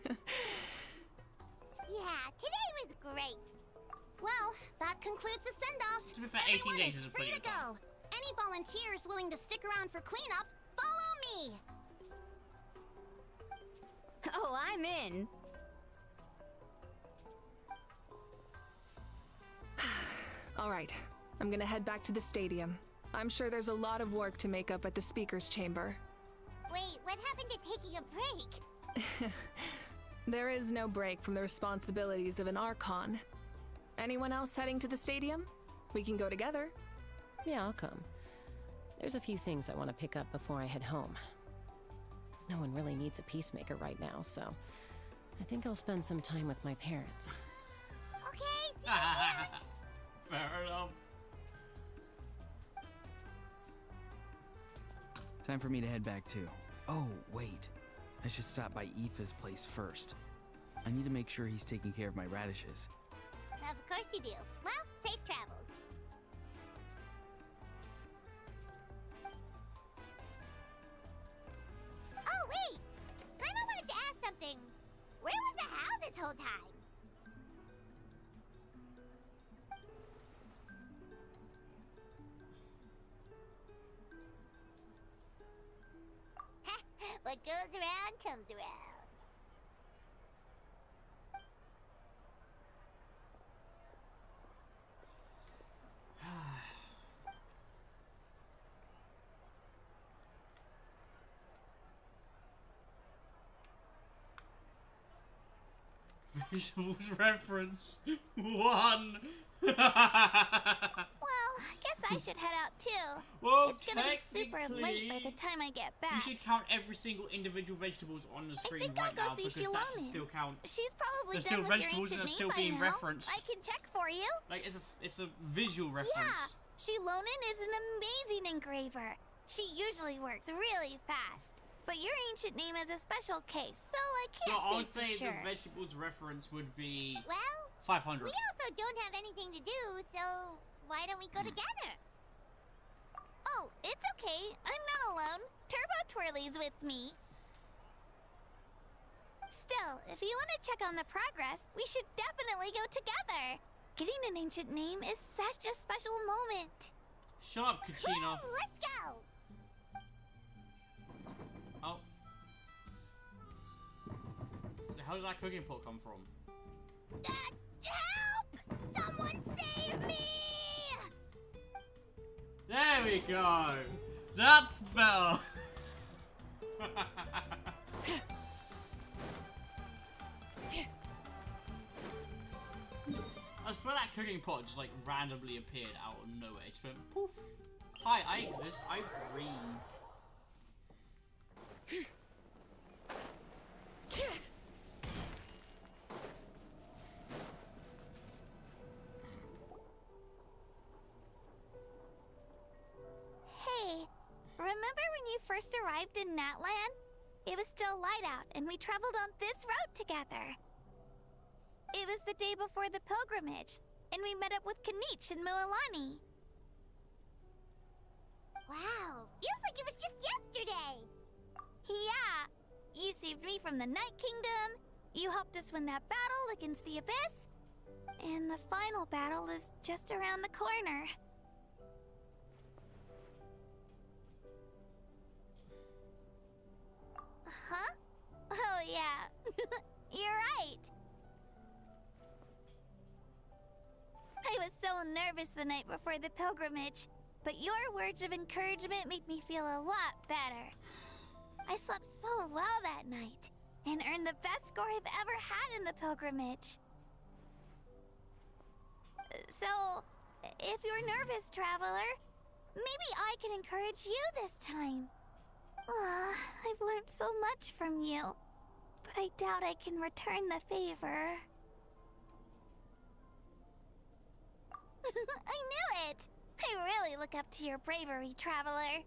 today was great. Well, that concludes the send-off. To be fair, 18 Everyone days is is a free pretty to go. Any volunteers willing to stick around for cleanup, follow me! Oh, I'm in. All right, I'm gonna head back to the stadium. I'm sure there's a lot of work to make up at the speaker's chamber. Wait, what happened to taking a break? There is no break from the responsibilities of an Archon. Anyone else heading to the stadium? We can go together. Yeah, I'll come. There's a few things I want to pick up before I head home. No one really needs a peacemaker right now, so I think I'll spend some time with my parents. Okay, see you soon! Fair enough. Time for me to head back too. Oh, wait. I should stop by Aoife's place first. I need to make sure he's taking care of my radishes. Of course you do. Well, safe travels. Oh, wait! Paimon wanted to ask something. Where was the How this whole time? What goes around comes around. Vegetables reference. One. Well, I guess I should head out too. Well, It's gonna be super late by the time I get You back. should count every single individual vegetables on the screen think right I'll go now see because that should Shiloni. still count. She's probably There's done still with your vegetables ancient and name still by being now. referenced. I can check for you. Like it's a visual reference. Yeah, Shilonin is an amazing engraver. She usually works really fast. But your ancient name is a special case, so I So can't I would say say for sure. the vegetables reference would be Well, 500. we also don't have anything to do, so why don't we go together? Oh, it's okay. I'm not alone. Turbo Twirly's with me. Still, if you want to check on the progress, we should definitely go together. Getting an ancient name is such a special moment. Shut up, Kachina. Woo, let's go! Oh. The hell did that cooking pot come from? Help! Someone save me! There we go. That's better. I swear that cooking pot just like randomly appeared out of nowhere. It just went poof. Hi, I exist. I breathe. Hey, remember when you first arrived in Natland? It was still light out, and we traveled on this road together. It was the day before the pilgrimage, and we met up with Kanich and Mualani. Wow, feels like it was just yesterday. Yeah, you saved me from the Night Kingdom, you helped us win that battle against the Abyss, and the final battle is just around the corner. Huh? Oh yeah, you're right. I was so nervous the night before the pilgrimage, but your words of encouragement made me feel a lot better. I slept so well that night, and earned the best score I've ever had in the pilgrimage. So, if you're nervous, traveler, maybe I can encourage you this time. I've learned so much from you, but I doubt I can return the favor. I knew it! I really look up to your bravery, traveler.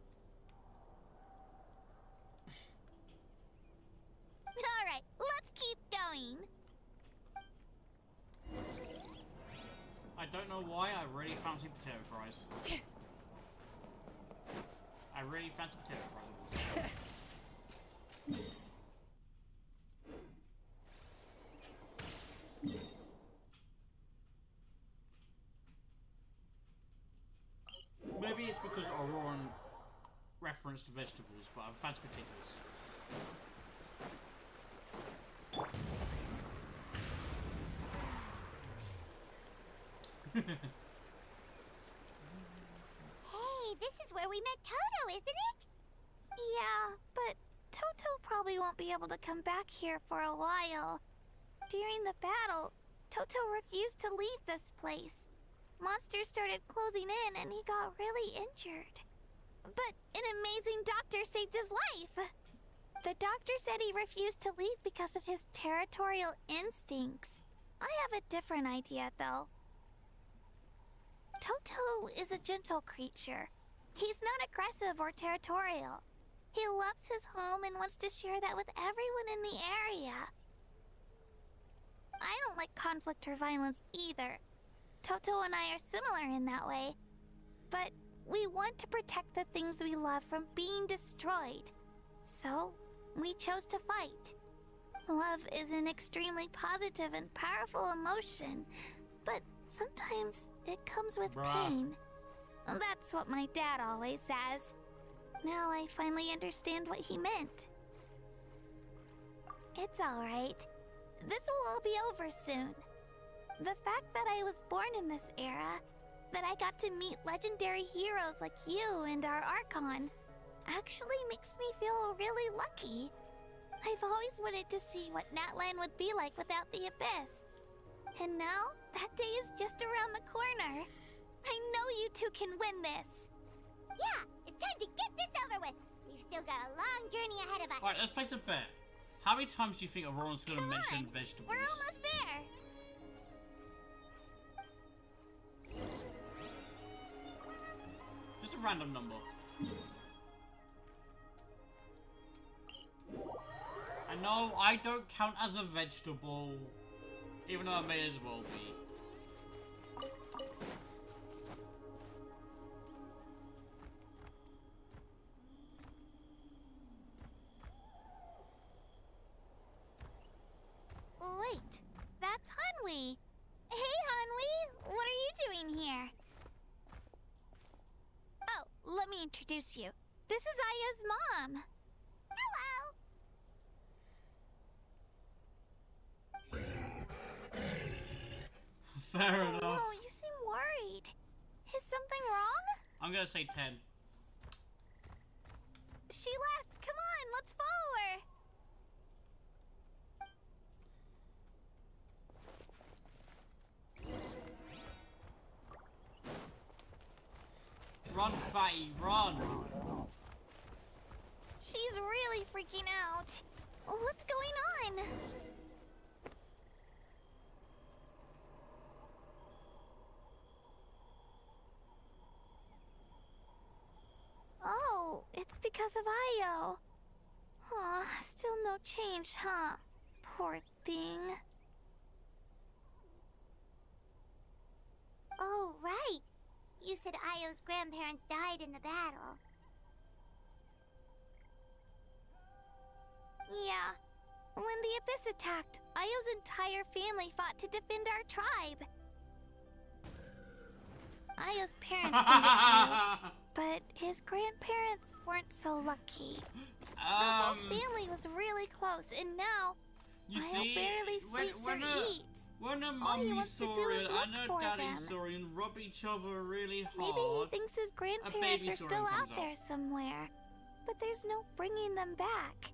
Alright, let's keep going. I don't know why, I really fancy potato fries. I really fancy potato fries. Maybe it's because Auroran referenced vegetables, but I fancy potatoes. Hey, this is where we met Toto, isn't it? Yeah, but Toto probably won't be able to come back here for a while. During the battle, Toto refused to leave this place. Monsters started closing in and he got really injured. But an amazing doctor saved his life! The doctor said he refused to leave because of his territorial instincts. I have a different idea, though. Toto is a gentle creature. He's not aggressive or territorial. He loves his home and wants to share that with everyone in the area. I don't like conflict or violence either. Toto and I are similar in that way. But we want to protect the things we love from being destroyed. So, we chose to fight. Love is an extremely positive and powerful emotion, but sometimes it comes with pain. That's what my dad always says. Now I finally understand what he meant. It's alright. This will all be over soon. The fact that I was born in this era, that I got to meet legendary heroes like you and our Archon, actually makes me feel really lucky. I've always wanted to see what Natlan would be like without the Abyss. And now, that day is just around the corner. I know you two can win this. Yeah, it's time to get this over with. We've still got a long journey ahead of us. Alright, let's place a bet. How many times do you think Auroran's gonna mention vegetables? We're almost there. Just a random number. No, I don't count as a vegetable. Even though I may as well be. Wait, that's Hanwi. Hey, Hanwi, what are you doing here? Oh, let me introduce you. This is Aya's mom. Hello. Fair enough. No, you seem worried. Is something wrong? I'm gonna say 10. She left. Come on, let's follow her. Run, fatty, run! She's really freaking out. What's going on? Oh, it's because of Io. Aw, still no change, huh? Poor thing. Oh, right. You said Io's grandparents died in the battle. Yeah. When the Abyss attacked, Io's entire family fought to defend our tribe. Io's parents made it through, but his grandparents weren't so lucky. The whole family was really close, and now You Io see, barely sleeps or eats. When a All he mummy wants to saw do is it look and a for daddy them. saw it and rub each other really hard. Maybe he thinks his grandparents are baby still Soren out comes there somewhere, but there's no bringing them back.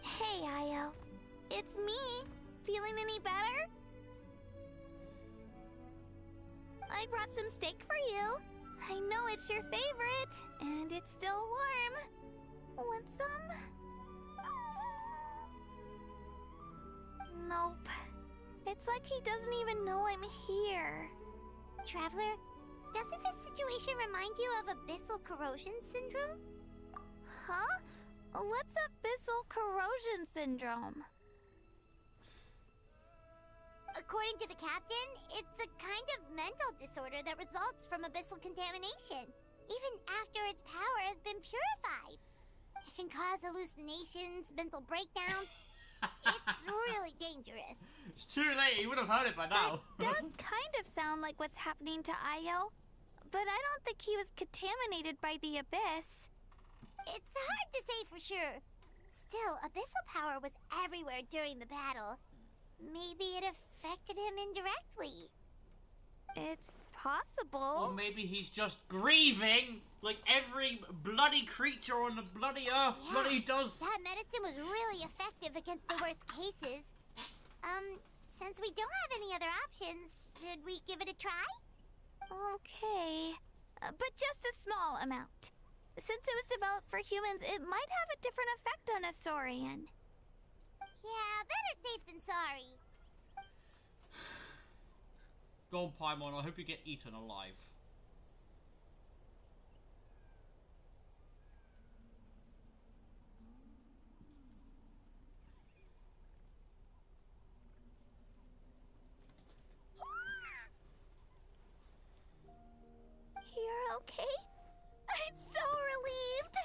Hey, Io. It's me. Feeling any better? I brought some steak for you. I know it's your favorite, and it's still warm. Want some? Nope. It's like he doesn't even know I'm here. Traveler, doesn't this situation remind you of abyssal corrosion syndrome? Huh? What's abyssal corrosion syndrome? According to the captain, it's a kind of mental disorder that results from abyssal contamination, even after its power has been purified. It can cause hallucinations, mental breakdowns. It's really dangerous. It's too late, he would have heard it by now. That does kind of sound like what's happening to Io, but I don't think he was contaminated by the Abyss. It's hard to say for sure. Still, abyssal power was everywhere during the battle. Maybe it affected him indirectly. It's possible. Or maybe he's just grieving, like every bloody creature on the bloody earth bloody does. That medicine was really effective against the worst cases. Since we don't have any other options, should we give it a try? Okay. But just a small amount. Since it was developed for humans, it might have a different effect on a Saurian. Yeah, better safe than sorry. Go on, Paimon, I hope you get eaten alive. You're okay? I'm so relieved!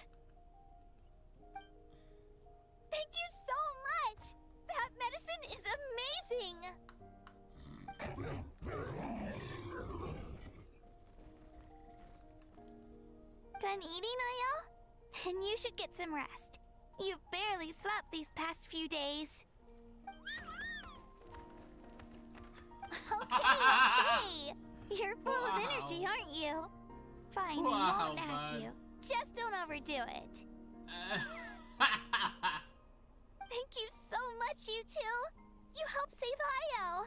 Thank you so much! That medicine is amazing! Done eating, Io? Then you should get some rest. You've barely slept these past few days. Okay. You're full of energy, aren't you? Fine, I won't nag you. Just don't overdo it. Thank you so much, you two. You helped save Io.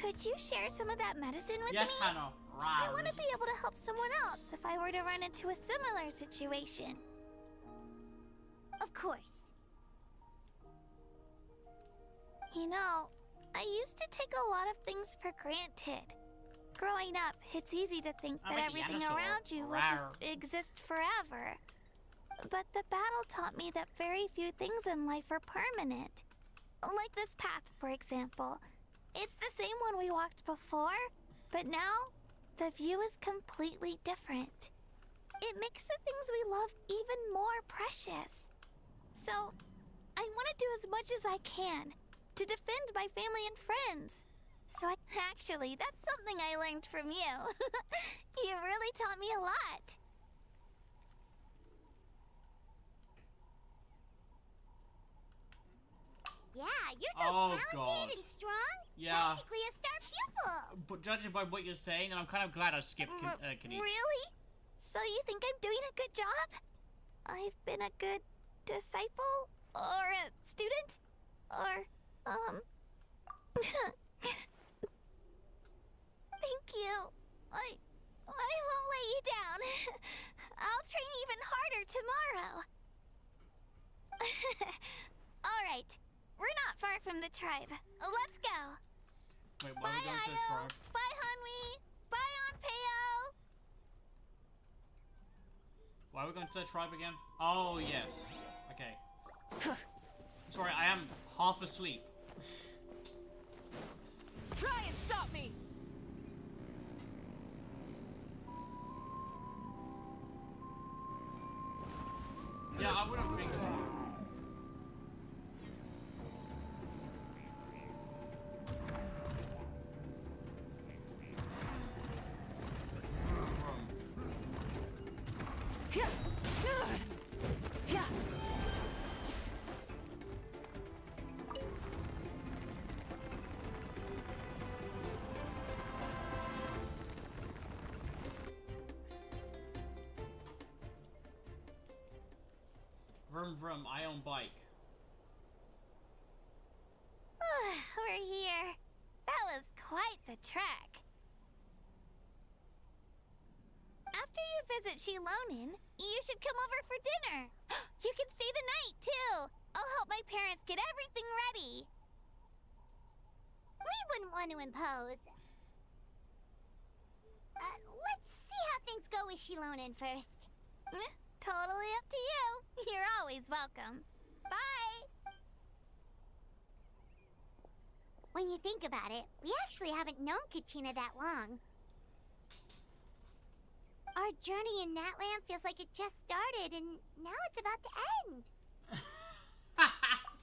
Could you share some of that medicine with Yes, me? Hannah. I want to be able to help someone else if I were to run into a similar situation. Of course. You know, I used to take a lot of things for granted. Growing up, it's easy to think I'm that a everything dinosaur. around you will Rawr. just exist forever. But the battle taught me that very few things in life are permanent. Like this path, for example. It's the same one we walked before, but now the view is completely different. It makes the things we love even more precious. So, I want to do as much as I can to defend my family and friends. Actually, that's something I learned from you. You really taught me a lot. Yeah, you're so talented God. and strong. Yeah. Practically a star pupil. But judging by what you're saying, I'm kind of glad I skipped Kenny. Really? So you think I'm doing a good job? I've been a good disciple? Or a student? Or, Thank you. I won't let you down. I'll train even harder tomorrow. All right. We're not far from the tribe. Let's go. Wait, why are we Bye, going to the Io. tribe? Bye, Hanwi. Bye, Onpeo. Why are we going to the tribe again? Oh, yes. Okay. Sorry, I am half asleep. Try and stop me! Yeah, I would have think so. Vroom vroom, I own bike. We're here. That was quite the trek. After you visit Shilonin, you should come over for dinner. You can stay the night, too. I'll help my parents get everything ready. We wouldn't want to impose. Let's see how things go with Shilonin first. Totally up to you. You're always welcome. Bye. When you think about it, we actually haven't known Kachina that long. Our journey in Natland feels like it just started, and now it's about to end.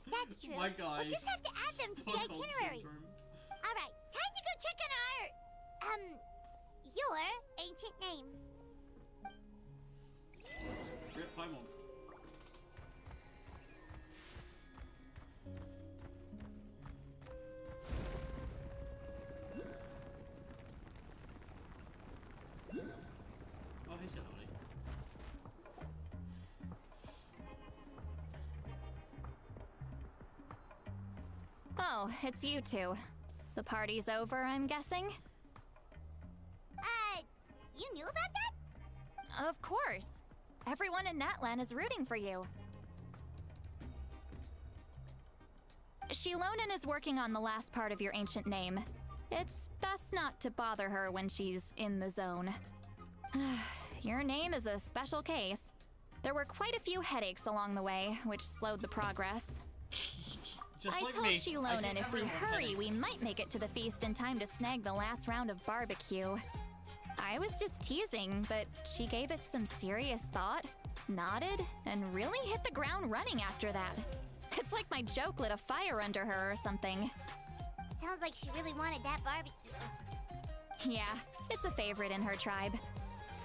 That's true. My guys. We'll just have to add them to the itinerary. All right, time to go check on our, your ancient name. Great Paimon. Oh, hey, Charlie. Oh, it's you two. The party's over, I'm guessing? You knew about that? Of course. Everyone in Natlan is rooting for you. Shilonin is working on the last part of your ancient name. It's best not to bother her when she's in the zone. Your name is a special case. There were quite a few headaches along the way, which slowed the progress. Just I like told me. Shilonin if we everyone hurry, headaches. we might make it to the feast in time to snag the last round of barbecue. I was just teasing, but she gave it some serious thought, nodded, and really hit the ground running after that. It's like my joke lit a fire under her or something. Sounds like she really wanted that barbecue. Yeah, it's a favorite in her tribe.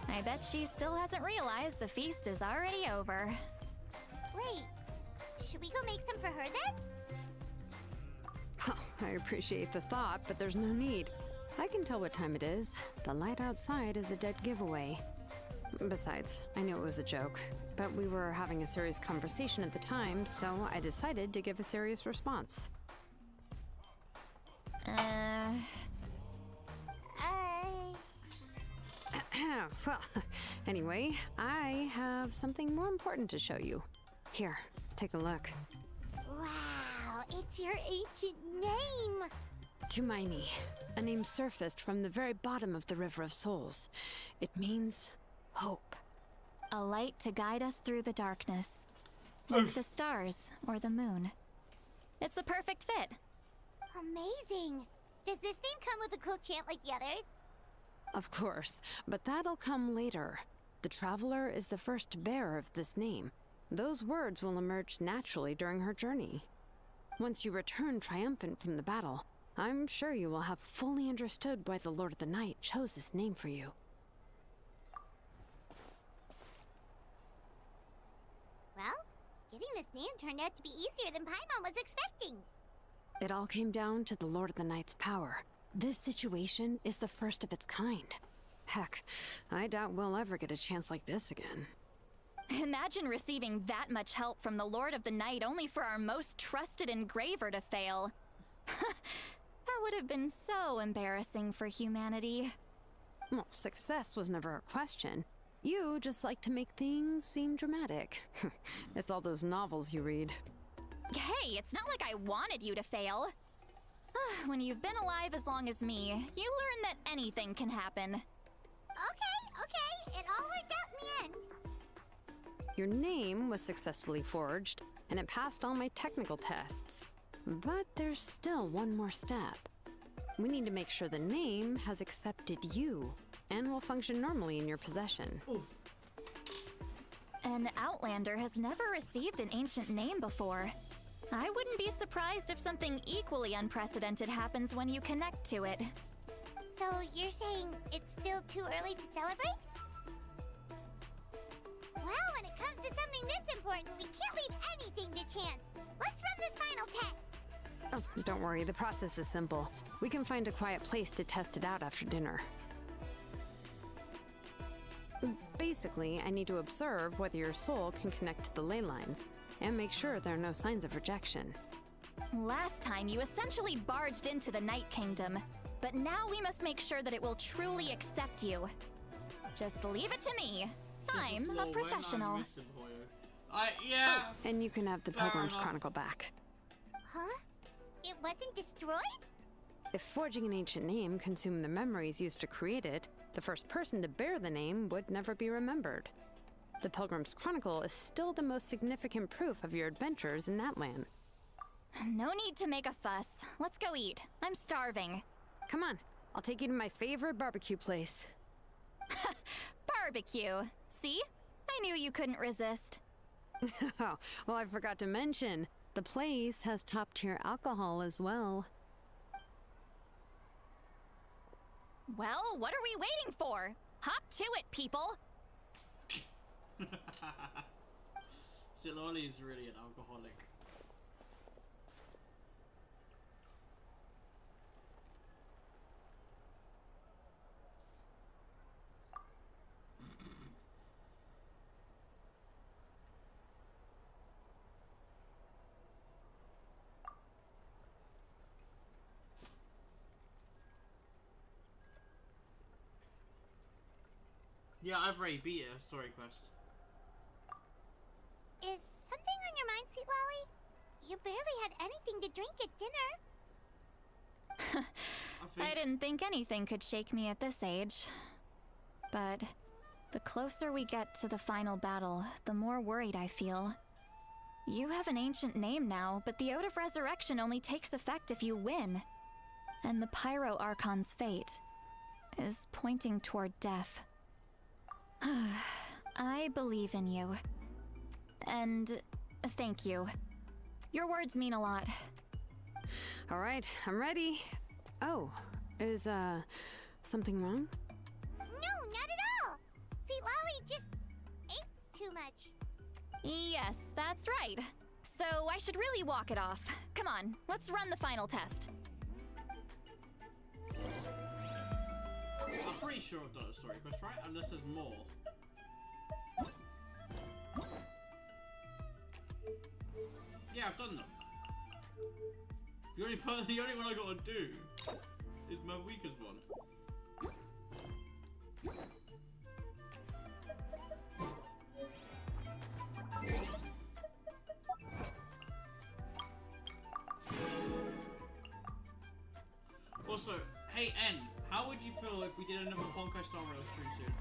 I bet she still hasn't realized the feast is already over. Wait, should we go make some for her then? I appreciate the thought, but there's no need. I can tell what time it is. The light outside is a dead giveaway. Besides, I knew it was a joke, but we were having a serious conversation at the time, so I decided to give a serious response. Well, anyway, I have something more important to show you. Here, take a look. Wow, It's your ancient name! Tumaini, a name surfaced from the very bottom of the River of Souls. It means hope. A light to guide us through the darkness. Like the stars or the moon. It's a perfect fit. Amazing! Does this name come with a cool chant like the others? Of course, but that'll come later. The Traveler is the first bearer of this name. Those words will emerge naturally during her journey. Once you return triumphant from the battle, I'm sure you will have fully understood why the Lord of the Night chose this name for you. Well, getting this name turned out to be easier than Paimon was expecting. It all came down to the Lord of the Night's power. This situation is the first of its kind. Heck, I doubt we'll ever get a chance like this again. Imagine receiving that much help from the Lord of the Night only for our most trusted engraver to fail. That would have been so embarrassing for humanity. Well, success was never a question. You just like to make things seem dramatic. It's all those novels you read. Hey, it's not like I wanted you to fail. When you've been alive as long as me, you learn that anything can happen. Okay. It all worked out in the end. Your name was successfully forged, and it passed all my technical tests. But there's still one more step. We need to make sure the name has accepted you, and will function normally in your possession. Oof. An Outlander has never received an ancient name before. I wouldn't be surprised if something equally unprecedented happens when you connect to it. So you're saying it's still too early to celebrate? Well, when it comes to something this important, we can't leave anything to chance. Let's run this final test. Oh, don't worry, the process is simple. We can find a quiet place to test it out after dinner. Basically, I need to observe whether your soul can connect to the ley lines, and make sure there are no signs of rejection. Last time, you essentially barged into the Night Kingdom, but now we must make sure that it will truly accept you. Just leave it to me. I'm a professional. Yeah. Oh, and you can have the Fair Pilgrim's enough. Chronicle back. Huh? It wasn't destroyed? If forging an ancient name consumed the memories used to create it, the first person to bear the name would never be remembered. The Pilgrim's Chronicle is still the most significant proof of your adventures in that land. No need to make a fuss. Let's go eat. I'm starving. Come on, I'll take you to my favorite barbecue place. Barbecue. See? I knew you couldn't resist. Oh, well, I forgot to mention, the place has top-tier alcohol as well. Well, what are we waiting for? Hop to it, people! Zilali is really an alcoholic. Yeah, I've already beat a story quest. Is something on your mind, Sweet Lolly? You barely had anything to drink at dinner. I didn't think anything could shake me at this age. But the closer we get to the final battle, the more worried I feel. You have an ancient name now, but the Ode of Resurrection only takes effect if you win. And the Pyro Archon's fate is pointing toward death. I believe in you. And thank you. Your words mean a lot. All right, I'm ready. Oh, is, something wrong? No, not at all! Sweet Lolly just ate too much. Yes, that's right. So I should really walk it off. Come on, let's run the final test. I'm pretty sure I've done a story quest, right? Unless there's more. Yeah, I've done them. The only one I gotta do is Marika's one. Hey, N, how would you feel if we did another Honkai Star Rail stream soon?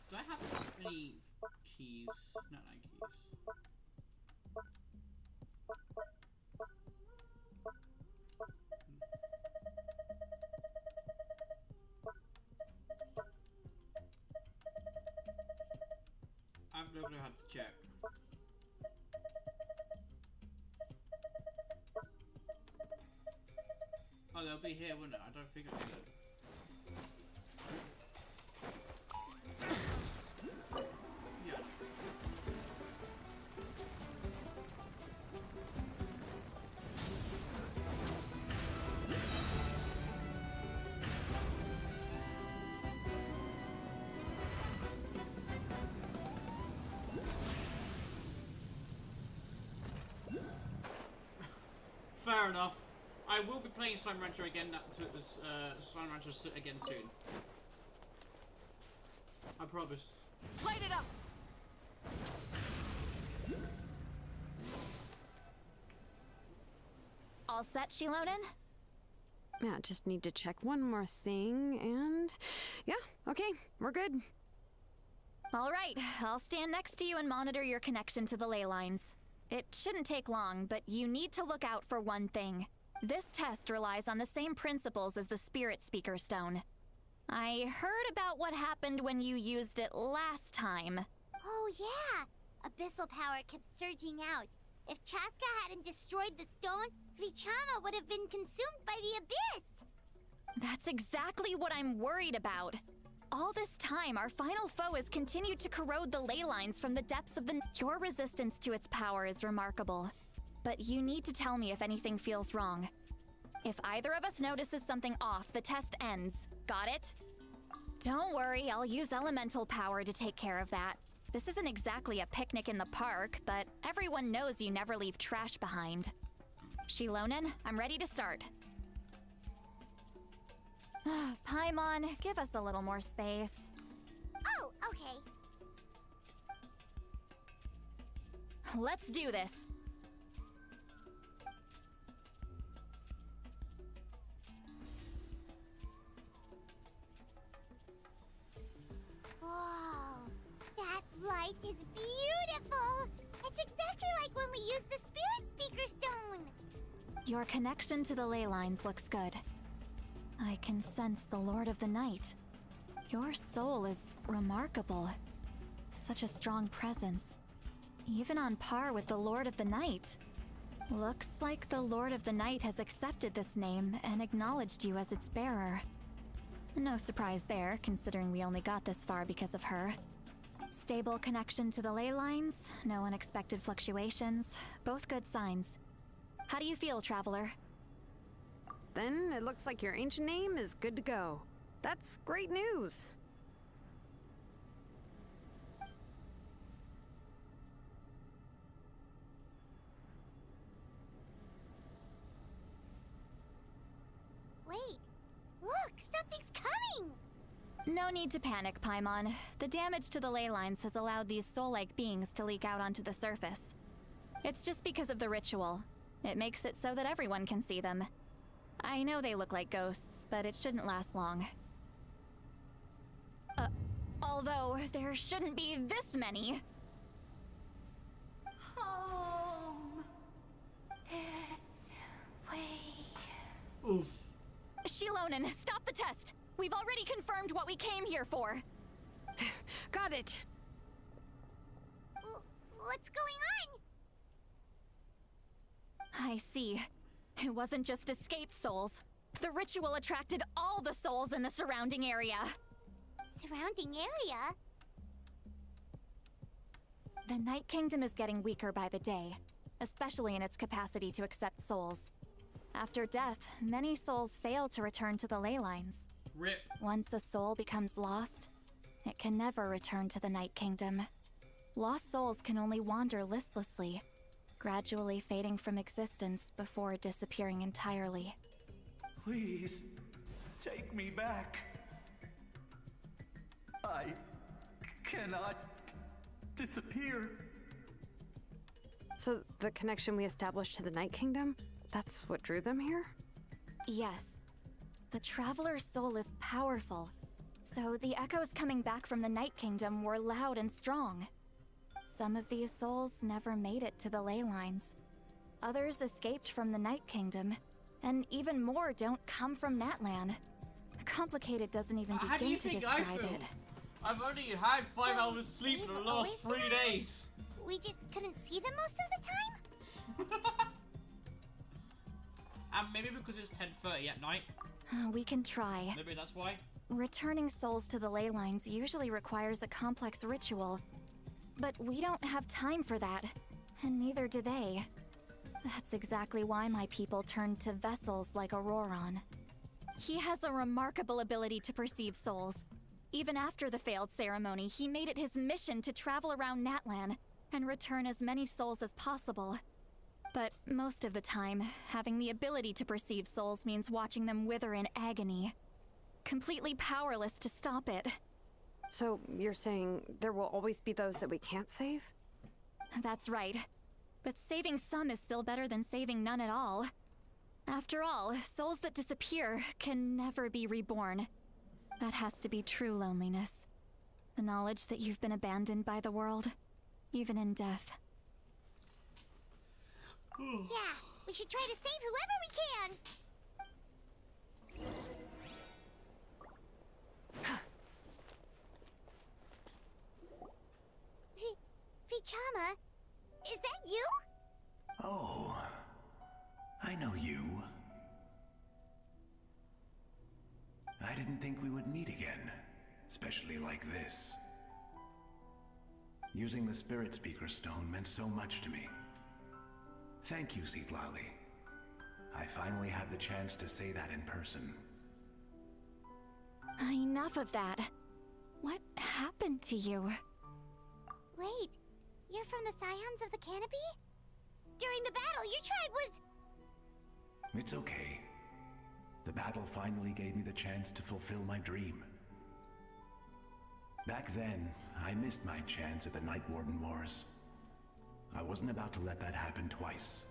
Do I have any keys? No, no keys. I've no clue how to check. Oh, they'll be here, wouldn't it? I don't think I'll do that. Yeah. Fair enough. I will be playing Slime Rancher again. Slime Rancher again soon. I promise. Light it up! All set, Shilonen? Yeah, just need to check one more thing, and yeah, okay, we're good. All right, I'll stand next to you and monitor your connection to the ley lines. It shouldn't take long, but you need to look out for one thing. This test relies on the same principles as the Spirit Speaker Stone. I heard about what happened when you used it last time. Oh yeah! Abyssal power kept surging out. If Chaska hadn't destroyed the stone, Vichama would have been consumed by the abyss! That's exactly what I'm worried about. All this time, our final foe has continued to corrode the ley lines from the depths of the... Your resistance to its power is remarkable. But you need to tell me if anything feels wrong. If either of us notices something off, the test ends. Got it? Don't worry, I'll use elemental power to take care of that. This isn't exactly a picnic in the park, but everyone knows you never leave trash behind. Shilonen, I'm ready to start. Paimon, give us a little more space. Oh, okay. Let's do this. Whoa, that light is beautiful! It's exactly like when we used the Spirit Speaker Stone! Your connection to the ley lines looks good. I can sense the Lord of the Night. Your soul is remarkable. Such a strong presence. Even on par with the Lord of the Night. Looks like the Lord of the Night has accepted this name and acknowledged you as its bearer. No surprise there, considering we only got this far because of her. Stable connection to the ley lines, no unexpected fluctuations, both good signs. How do you feel, Traveler? Then it looks like your ancient name is good to go. That's great news. Wait, look, something's coming! No need to panic, Paimon. The damage to the ley lines has allowed these soul-like beings to leak out onto the surface. It's just because of the ritual. It makes it so that everyone can see them. I know they look like ghosts, but it shouldn't last long. Although there shouldn't be this many. Home. This way. Oof. Shilonen, stop the test! We've already confirmed what we came here for. Got it. What's going on? I see. It wasn't just escaped souls. The ritual attracted all the souls in the surrounding area. Surrounding area? The Night Kingdom is getting weaker by the day, especially in its capacity to accept souls. After death, many souls fail to return to the ley lines. Rip. Once a soul becomes lost, it can never return to the Night Kingdom. Lost souls can only wander listlessly, gradually fading from existence before disappearing entirely. Please, take me back. I cannot disappear. So the connection we established to the Night Kingdom, that's what drew them here? Yes. The Traveler's soul is powerful, so the echoes coming back from the Night Kingdom were loud and strong. Some of these souls never made it to the ley lines. Others escaped from the Night Kingdom, and even more don't come from Natlan. Complicated doesn't even How do begin you to think I describe feel? it. I've only had 5 So, hours sleep they've for the always last been 3 around? days. We just couldn't see them most of the time? And maybe because it's 10:30 at night. We can try. Maybe that's why. Returning souls to the ley lines usually requires a complex ritual. But we don't have time for that, and neither do they. That's exactly why my people turned to vessels like Auroron. He has a remarkable ability to perceive souls. Even after the failed ceremony, he made it his mission to travel around Natlan and return as many souls as possible. But most of the time, having the ability to perceive souls means watching them wither in agony. Completely powerless to stop it. So you're saying there will always be those that we can't save? That's right. But saving some is still better than saving none at all. After all, souls that disappear can never be reborn. That has to be true loneliness. The knowledge that you've been abandoned by the world, even in death. Yeah, we should try to save whoever we can! Vichama, is that you? Oh, I know you. I didn't think we would meet again, especially like this. Using the Spirit Speaker Stone meant so much to me. Thank you, Citlali. I finally have the chance to say that in person. Enough of that. What happened to you? Wait, you're from the Scions of the Canopy? During the battle, your tribe was... It's okay. The battle finally gave me the chance to fulfill my dream. Back then, I missed my chance at the Night Warden Wars. I wasn't about to let that happen twice.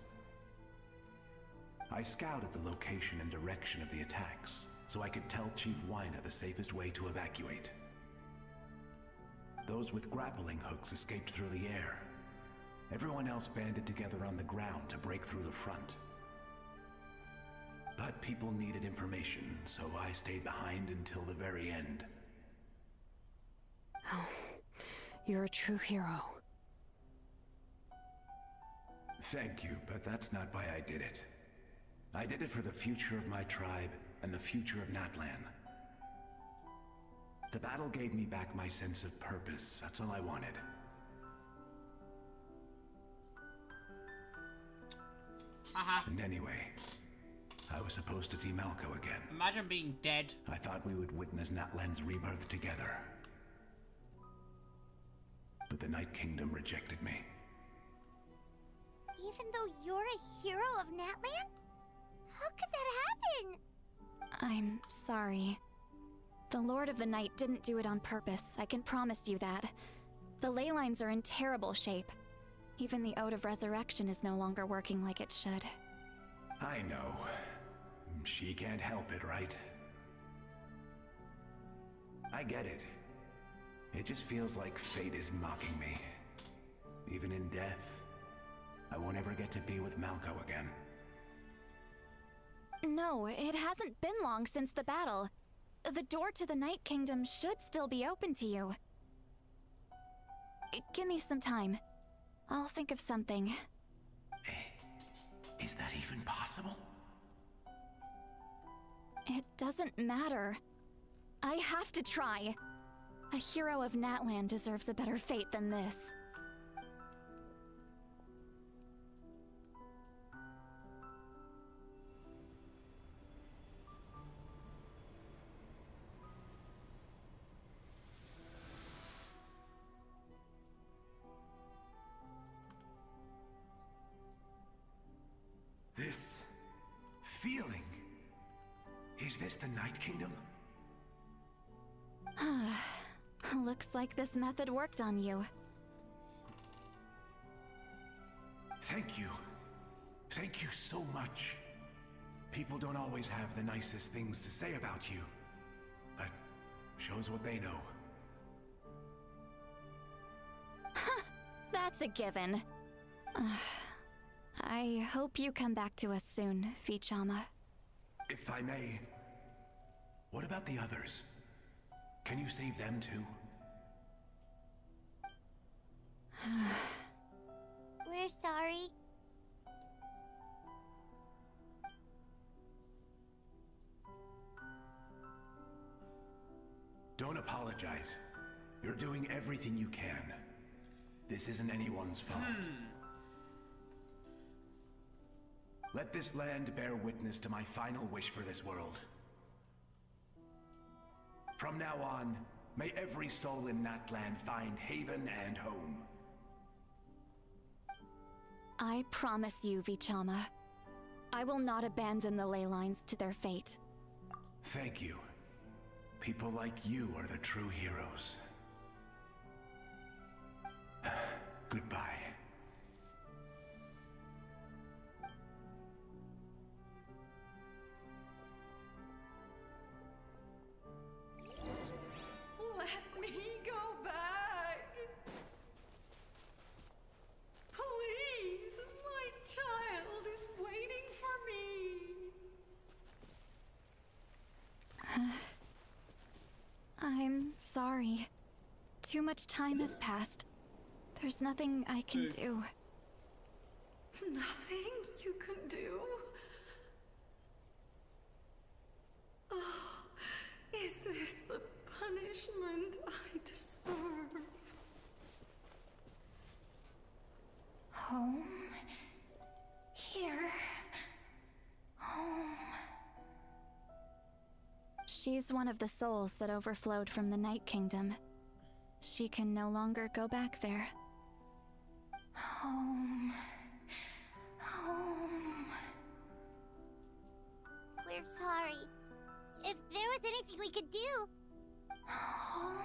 I scouted the location and direction of the attacks, so I could tell Chief Wyna the safest way to evacuate. Those with grappling hooks escaped through the air. Everyone else banded together on the ground to break through the front. But people needed information, so I stayed behind until the very end. Oh, you're a true hero. Thank you, but that's not why I did it. I did it for the future of my tribe and the future of Natlan. The battle gave me back my sense of purpose. That's all I wanted. And anyway, I was supposed to see Malco again. Imagine being dead. I thought we would witness Natlan's rebirth together. But the Night Kingdom rejected me. Even though you're a hero of Natlan? How could that happen? I'm sorry. The Lord of the Night didn't do it on purpose, I can promise you that. The ley lines are in terrible shape. Even the Ode of Resurrection is no longer working like it should. I know. She can't help it, right? I get it. It just feels like fate is mocking me. Even in death, I won't ever get to be with Malco again. No, it hasn't been long since the battle. The door to the Night Kingdom should still be open to you. Give me some time. I'll think of something. Is that even possible? It doesn't matter. I have to try. A hero of Natlan deserves a better fate than this. Is this the Night Kingdom? Looks like this method worked on you. Thank you. Thank you so much. People don't always have the nicest things to say about you, but shows what they know. That's a given. I hope you come back to us soon, Vichama. If I may, what about the others? Can you save them too? We're sorry. Don't apologize. You're doing everything you can. This isn't anyone's fault. Let this land bear witness to my final wish for this world. From now on, may every soul in Natland find haven and home. I promise you, Vichama. I will not abandon the ley lines to their fate. Thank you. People like you are the true heroes. Goodbye. Let me go back. Please, my child is waiting for me. I'm sorry. Too much time has passed. There's nothing I can do. Nothing you can do? Oh, is this the punishment I deserve? Home? Here? Home? She's one of the souls that overflowed from the Night Kingdom. She can no longer go back there. Home. Home. We're sorry. If there was anything we could do. Home.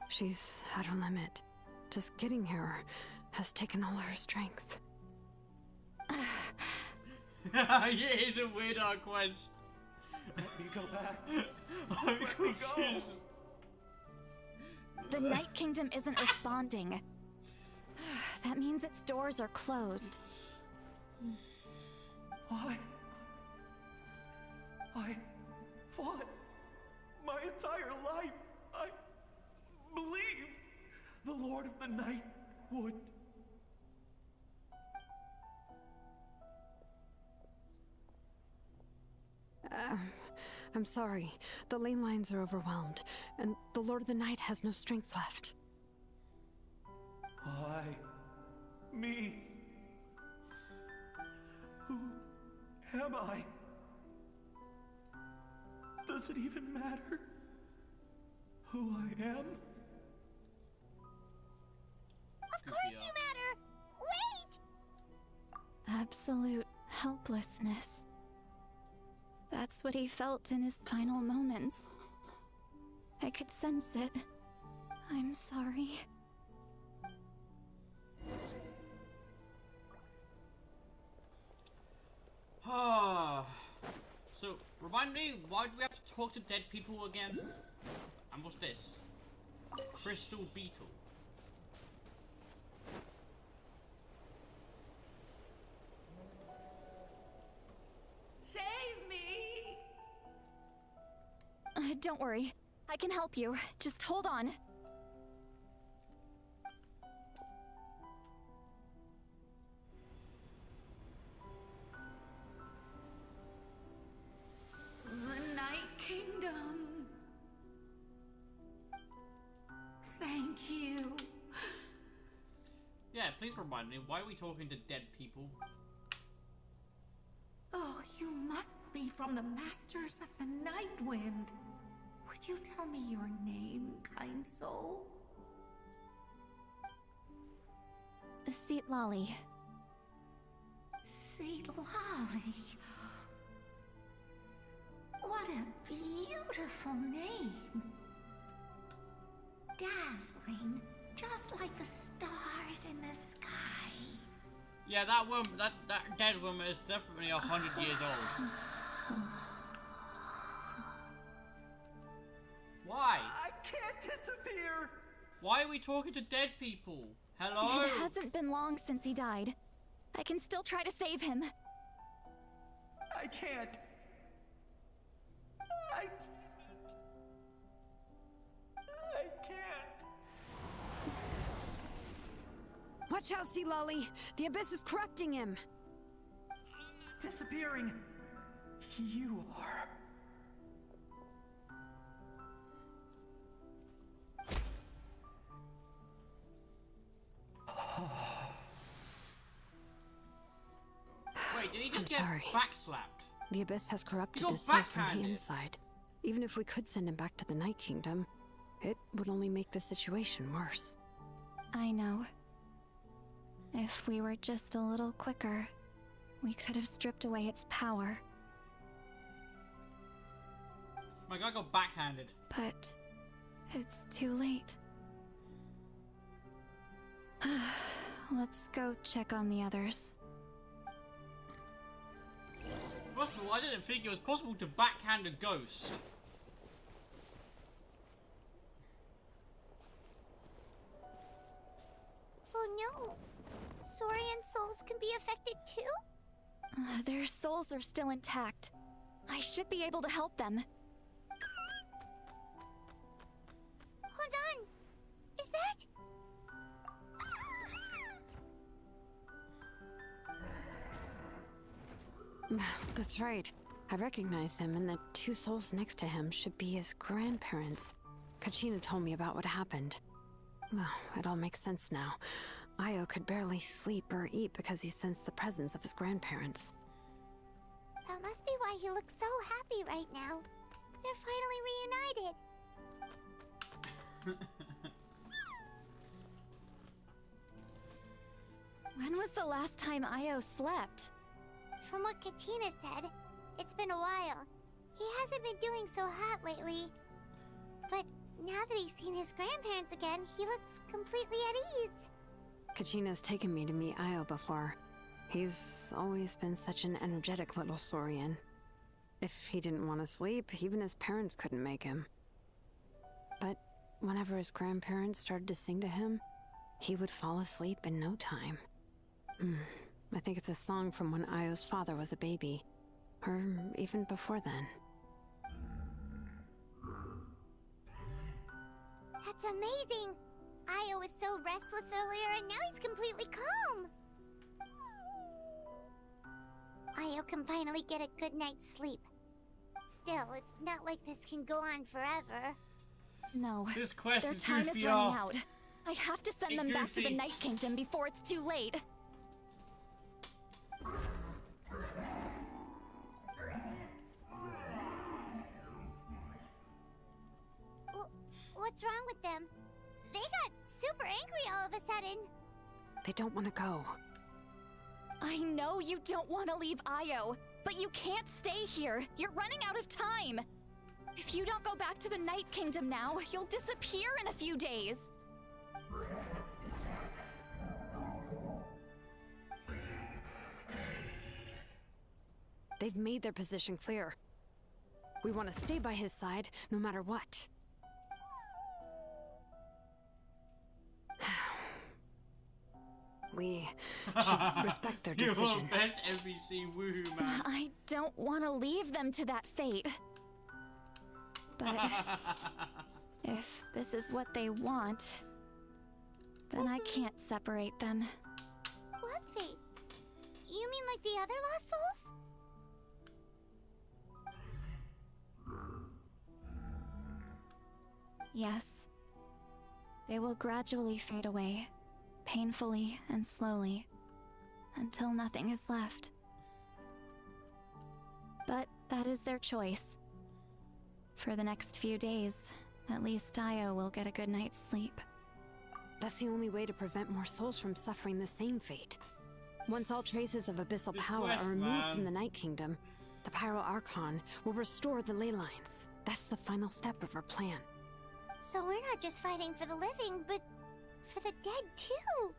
She's at her limit. Just getting here has taken all her strength. Yeah, it's a weird quest. Let me go back. I'm confused. The Night Kingdom isn't responding. That means its doors are closed. Why? I fought my entire life. I believed the Lord of the Night would. I'm sorry. The ley lines are overwhelmed, and the Lord of the Night has no strength left. Why? Me? Who am I? Does it even matter who I am? Of course you matter! Wait! Absolute helplessness. That's what he felt in his final moments. I could sense it. I'm sorry. So, remind me, why do we have to talk to dead people again? And what's this? Crystal Beetle. Save me! Don't worry. I can help you. Just hold on. The Night Kingdom. Thank you. Yeah, please remind me, why are we talking to dead people? Oh, you must be from from the Masters of the Night Wind. Would you tell me your name, kind soul? Seat Lolly. Seat Lolly. What a beautiful name. Dazzling, just like the stars in the sky. Yeah, that woman, that dead woman is definitely 100 years old. Why? I can't disappear! Why are we talking to dead people? Hello? It hasn't been long since he died. I can still try to save him. I can't. I can't. Watch out, Sea Lolly! The Abyss is corrupting him! Disappearing. You are. Wait, did he just I'm get sorry. backslapped? The Abyss has corrupted got his soul from the backhanded. inside. Even if we could send him back to the Night Kingdom, it would only make the situation worse. I know. If we were just a little quicker, we could have stripped away its power. My guy got backhanded. But it's too late. Let's go check on the others. First of all, I didn't think it was possible to backhand a ghost. Oh no! Saurian souls can be affected too? Their souls are still intact. I should be able to help them. Hold on! Is that? That's right. I recognize him, and the two souls next to him should be his grandparents. Kachina told me about what happened. Well, it all makes sense now. Io could barely sleep or eat because he sensed the presence of his grandparents. That must be why he looks so happy right now. They're finally reunited. When was the last time Io slept? From what Kachina said, it's been a while. He hasn't been doing so hot lately. But now that he's seen his grandparents again, he looks completely at ease. Kachina's taken me to meet Io before. He's always been such an energetic little Saurian. If he didn't want to sleep, even his parents couldn't make him. But whenever his grandparents started to sing to him, he would fall asleep in no time. I think it's a song from when Io's father was a baby. Or even before then. That's amazing! Io was so restless earlier and now he's completely calm! Io can finally get a good night's sleep. Still, it's not like this can go on forever. No. This quest Their is time goofy is running off. out. I have to send Hey, them back to the Goofy. Night Kingdom before it's too late. What's wrong with them? They got super angry all of a sudden. They don't want to go. I know you don't want to leave Io, but you can't stay here. You're running out of time. If you don't go back to the Night Kingdom now, you'll disappear in a few days. They've made their position clear. We want to stay by his side, no matter what. We should respect their decision. You're best NPC, woohoo man. I don't want to leave them to that fate. But if this is what they want, then I can't separate them. What fate? You mean like the other lost souls? Yes. They will gradually fade away, painfully and slowly, until nothing is left. But That is their choice. For the next few days, at least Io will get a good night's sleep. That's the only way to prevent more souls from suffering the same fate. Once all traces of abyssal power are removed from the Night Kingdom, the Pyro Archon will restore the ley lines. That's the final step of our plan. So we're not just fighting for the living, but for the dead too.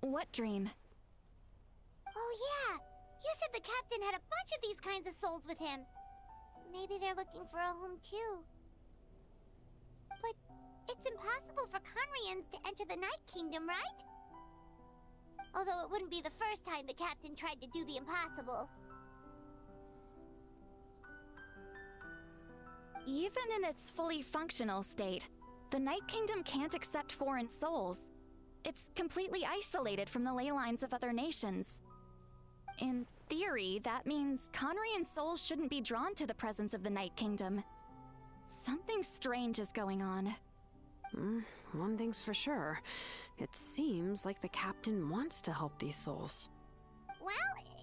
What dream? Oh yeah, you said the captain had a bunch of these kinds of souls with him. Maybe they're looking for a home too. But it's impossible for Conrians to enter the Night Kingdom, right? Although it wouldn't be the first time the captain tried to do the impossible. Even in its fully functional state, the Night Kingdom can't accept foreign souls. It's completely isolated from the ley lines of other nations. In theory, that means Conrian souls shouldn't be drawn to the presence of the Night Kingdom. Something strange is going on. One thing's for sure. It seems like the captain wants to help these souls. Well,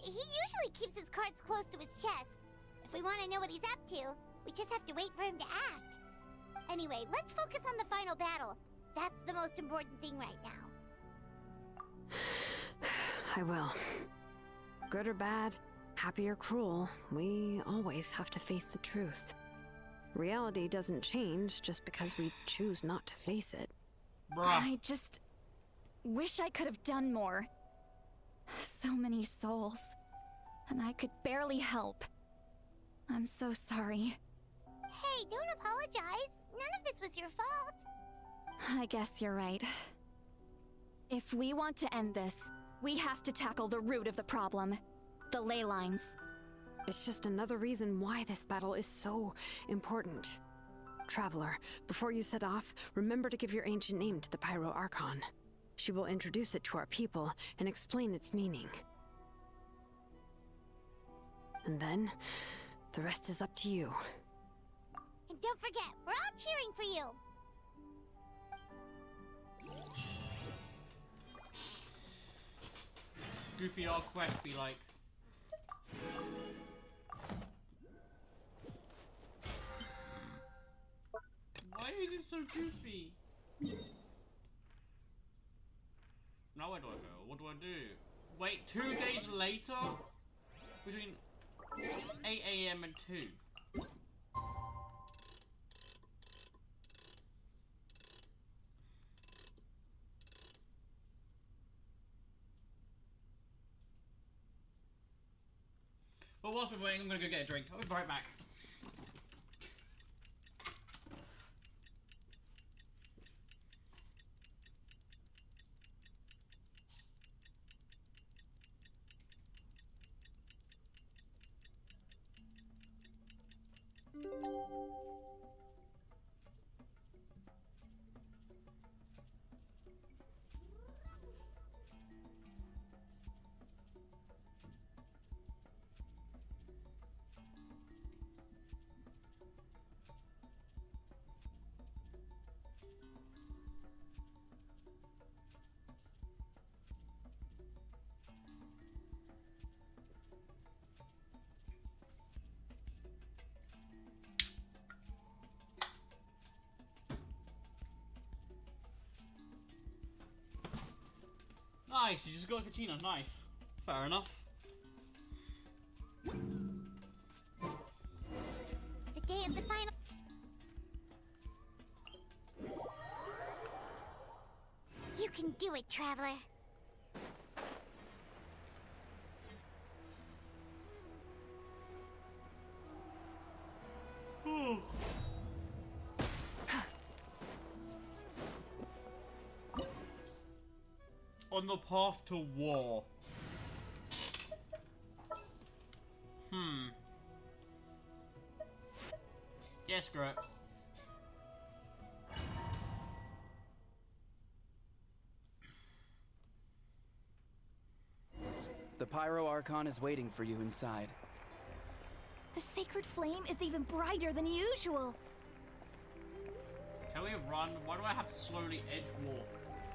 he usually keeps his cards close to his chest. If we want to know what he's up to, we just have to wait for him to act. Anyway, let's focus on the final battle. That's the most important thing right now. I will. Good or bad, happy or cruel, we always have to face the truth. Reality doesn't change just because we choose not to face it. Bruh. I just wish I could have done more. So many souls, and I could barely help. I'm so sorry. Hey, don't apologize. None of this was your fault. I guess you're right. If we want to end this, we have to tackle the root of the problem. The ley lines. It's just another reason why this battle is so important. Traveler, before you set off, remember to give your ancient name to the Pyro Archon. She will introduce it to our people and explain its meaning. And then, the rest is up to you. And don't forget, we're all cheering for you. Goofy our quest be like. Why is it so goofy? Now where do I go? What do I do? Wait, 2 days later? Between 8 AM and 2. But whilst we're waiting, I'm gonna go get a drink. I'll be right back. Nice, you just got a Kachina, nice. Fair enough. The day of the final... You can do it, Traveler. On the path to war. Yes, Gret. The Pyro Archon is waiting for you inside. The sacred flame is even brighter than usual. Can we run? Why do I have to slowly edge walk?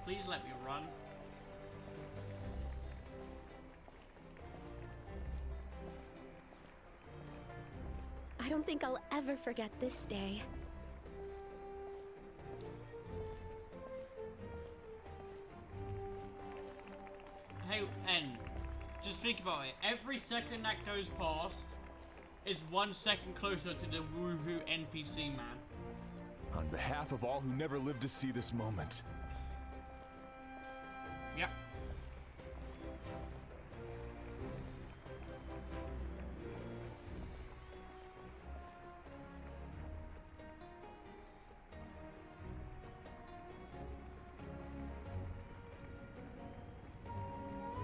Please let me run. don't think I'll ever forget this day. Hey, N, just think about it. Every second that goes past is 1 second closer to the woohoo NPC, man. On behalf of all who never lived to see this moment. Yep.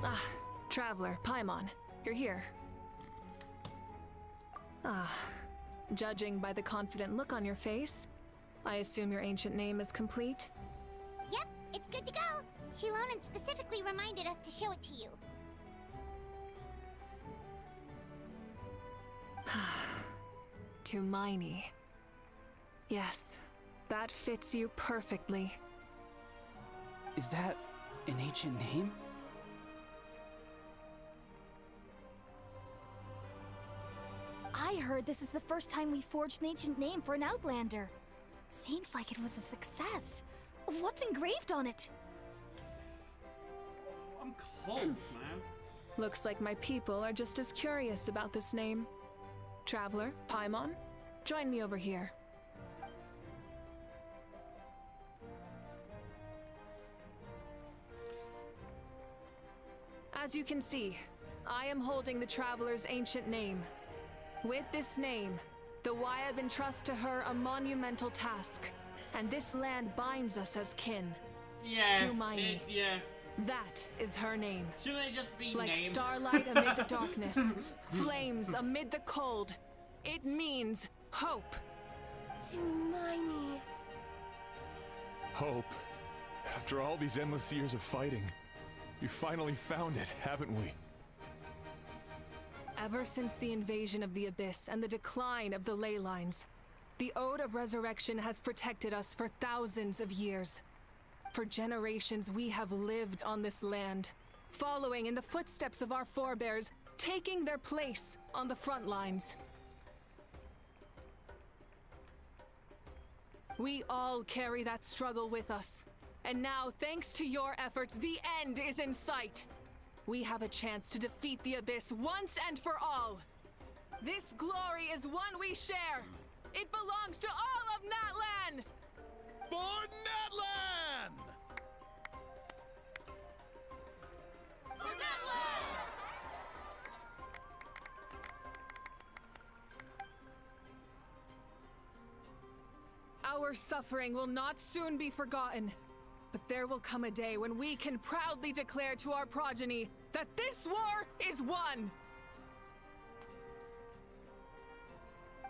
Ah, Traveler, Paimon, you're here. Ah, judging by the confident look on your face, I assume your ancient name is complete? Yep, it's good to go. Shilonan specifically reminded us to show it to you. To Miney. Yes, that fits you perfectly. Is that an ancient name? I heard this is the first time we forged an ancient name for an Outlander. Seems like it was a success. What's engraved on it? I'm cold, man. Looks like my people are just as curious about this name. Traveler, Paimon, join me over here. As you can see, I am holding the Traveler's ancient name. With this name, the Wyab entrust to her a monumental task, and this land binds us as kin. Yeah. To Miney. Yeah. That is her name. Shouldn't it just be like name? starlight amid the darkness, flames amid the cold. It means hope. To Miney. Hope. After all these endless years of fighting, we finally found it, haven't we? Ever since the invasion of the Abyss and the decline of the ley lines, the Ode of Resurrection has protected us for thousands of years. For generations, we have lived on this land, following in the footsteps of our forebears, taking their place on the front lines. We all carry that struggle with us. And now, thanks to your efforts, the end is in sight. We have a chance to defeat the Abyss once and for all. This glory is one we share. It belongs to all of Natlan! For Natlan! For Natlan! Our suffering will not soon be forgotten. But there will come a day when we can proudly declare to our progeny that this war is won!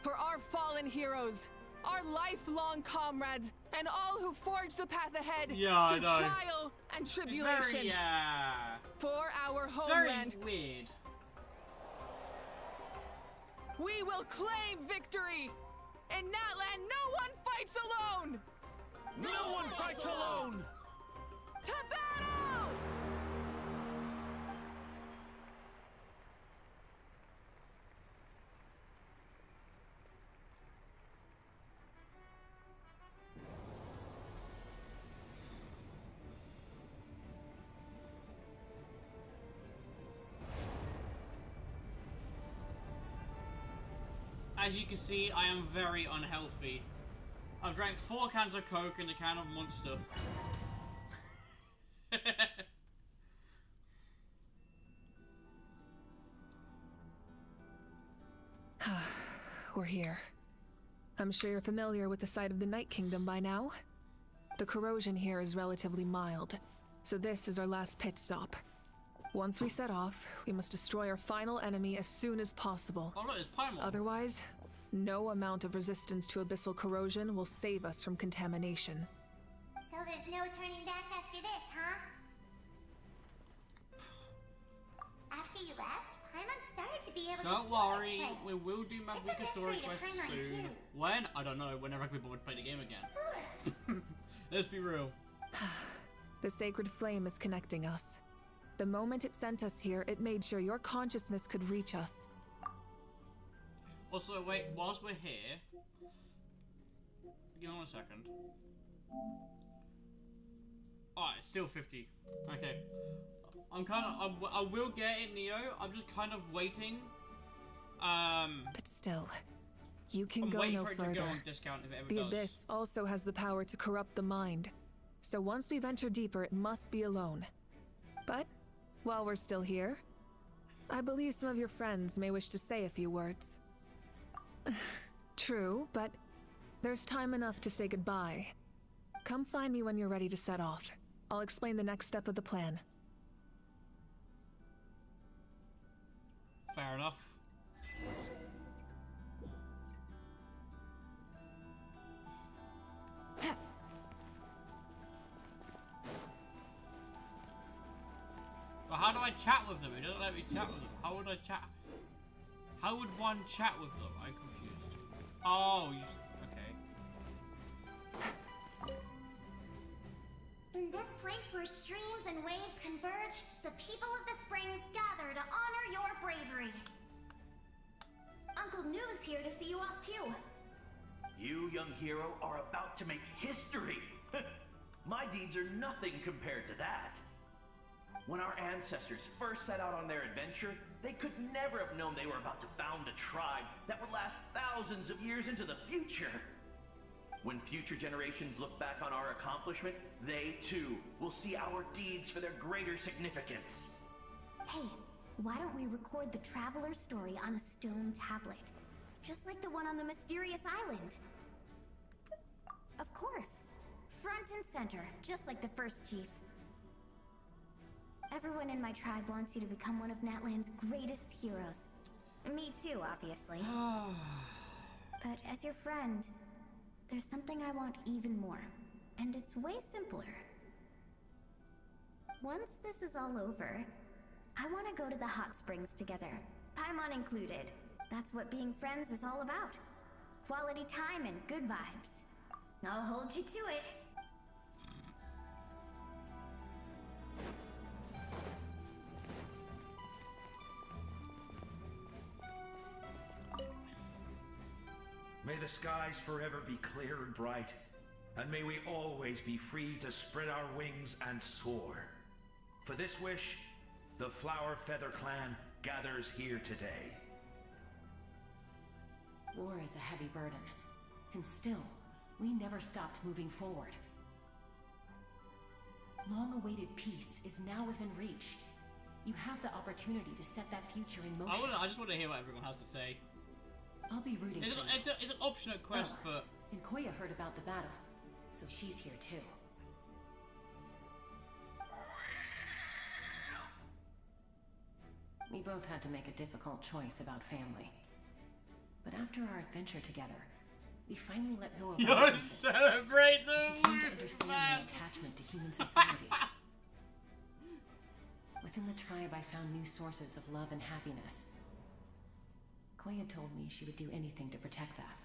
For our fallen heroes, our lifelong comrades, and all who forge the path ahead through trial and tribulation. It's very, for our homeland. Very weird. We will claim victory! In Natlan, no one fights alone! No one fights alone! To battle! As you can see, I am very unhealthy. I've drank 4 cans of Coke and a can of Monster. We're here. I'm sure you're familiar with the site of the Night Kingdom by now. The corrosion here is relatively mild, so this is our last pit stop. Once we set off, we must destroy our final enemy as soon as possible. Oh look, it's Paimon. Otherwise, no amount of resistance to abyssal corrosion will save us from contamination. So there's no turning back after this, huh? After you left, Paimon started to be able to Don't see worry, this place. we will do It's a Maverick story mystery to quest Paimon, soon. too. When? I don't know, whenever people would play the game again. Let's be real. The sacred flame is connecting us. The moment it sent us here, it made sure your consciousness could reach us. Also, wait, whilst we're here, give me 1 second. Alright, still 50. Okay. I will get it, Neo. I'm just kind of waiting. But still, you can I'm go waiting no for it to further. go on discount if it ever The does. Abyss also has the power to corrupt the mind. So once we venture deeper, it must be alone. But while we're still here, I believe some of your friends may wish to say a few words. True, but there's time enough to say goodbye. Come find me when you're ready to set off. I'll explain the next step of the plan. Fair enough. But how do I chat with them? It doesn't let me chat with them. How would I chat? How would one chat with them? I'm confused. Oh, you okay. In this place where streams and waves converge, the people of the springs gather to honor your bravery. Uncle Noo's here to see you off too. You, young hero, are about to make history. My deeds are nothing compared to that. When our ancestors first set out on their adventure, they could never have known they were about to found a tribe that would last thousands of years into the future. When future generations look back on our accomplishment, they too will see our deeds for their greater significance. Hey, why don't we record the traveler's story on a stone tablet? Just like the one on the mysterious island. Of course. Front and center, just like the first chief. Everyone in my tribe wants you to become one of Natlan's greatest heroes. Me too, obviously. But as your friend, there's something I want even more. And it's way simpler. Once this is all over, I want to go to the hot springs together. Paimon included. That's what being friends is all about. Quality time and good vibes. I'll hold you to it. May the skies forever be clear and bright, and may we always be free to spread our wings and soar. For this wish, the Flower Feather Clan gathers here today. War is a heavy burden, and still, we never stopped moving forward. Long-awaited peace is now within reach. You have the opportunity to set that future in motion. I just want to hear what everyone has to say. I'll be rooting for you. It's an optional quest, but... And Koya heard about the battle, so she's here too. We both had to make a difficult choice about family. But after our adventure together, we finally let go of our differences. Celebrate the She came to understand my attachment to human society. Within the tribe, I found new sources of love and happiness. Koya told me she would do anything to protect that.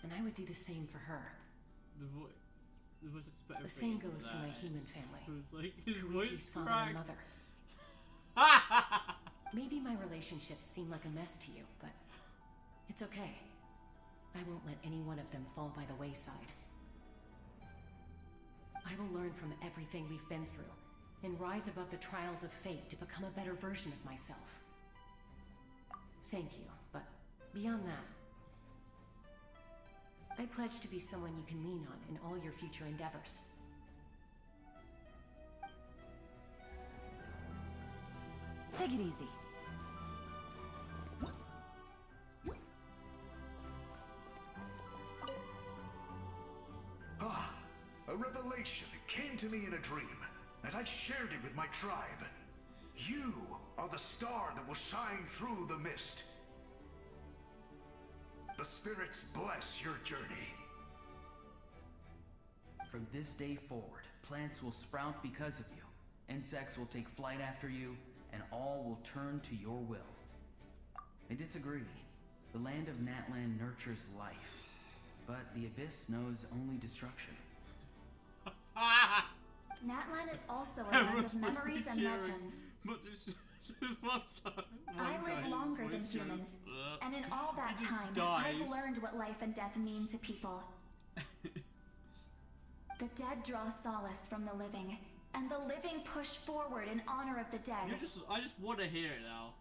And I would do the same for her. The same goes for my human family. Koichi's father and mother. Maybe my relationships seem like a mess to you, but it's okay. I won't let any one of them fall by the wayside. I will learn from everything we've been through and rise above the trials of fate to become a better version of myself. Thank you, but beyond that, I pledge to be someone you can lean on in all your future endeavors. Take it easy. A revelation came to me in a dream, and I shared it with my tribe. You are the star that will shine through the mist. The spirits bless your journey. From this day forward, plants will sprout because of you, insects will take flight after you, and all will turn to your will. I disagree. The land of Natlan nurtures life, but the Abyss knows only destruction. Natlan is also a land of memories and legends. I live longer than than humans. And in all that time, I've learned what life and death mean to people. The dead draw solace from the living, and the living push forward in honor of the dead. I just want to hear it now.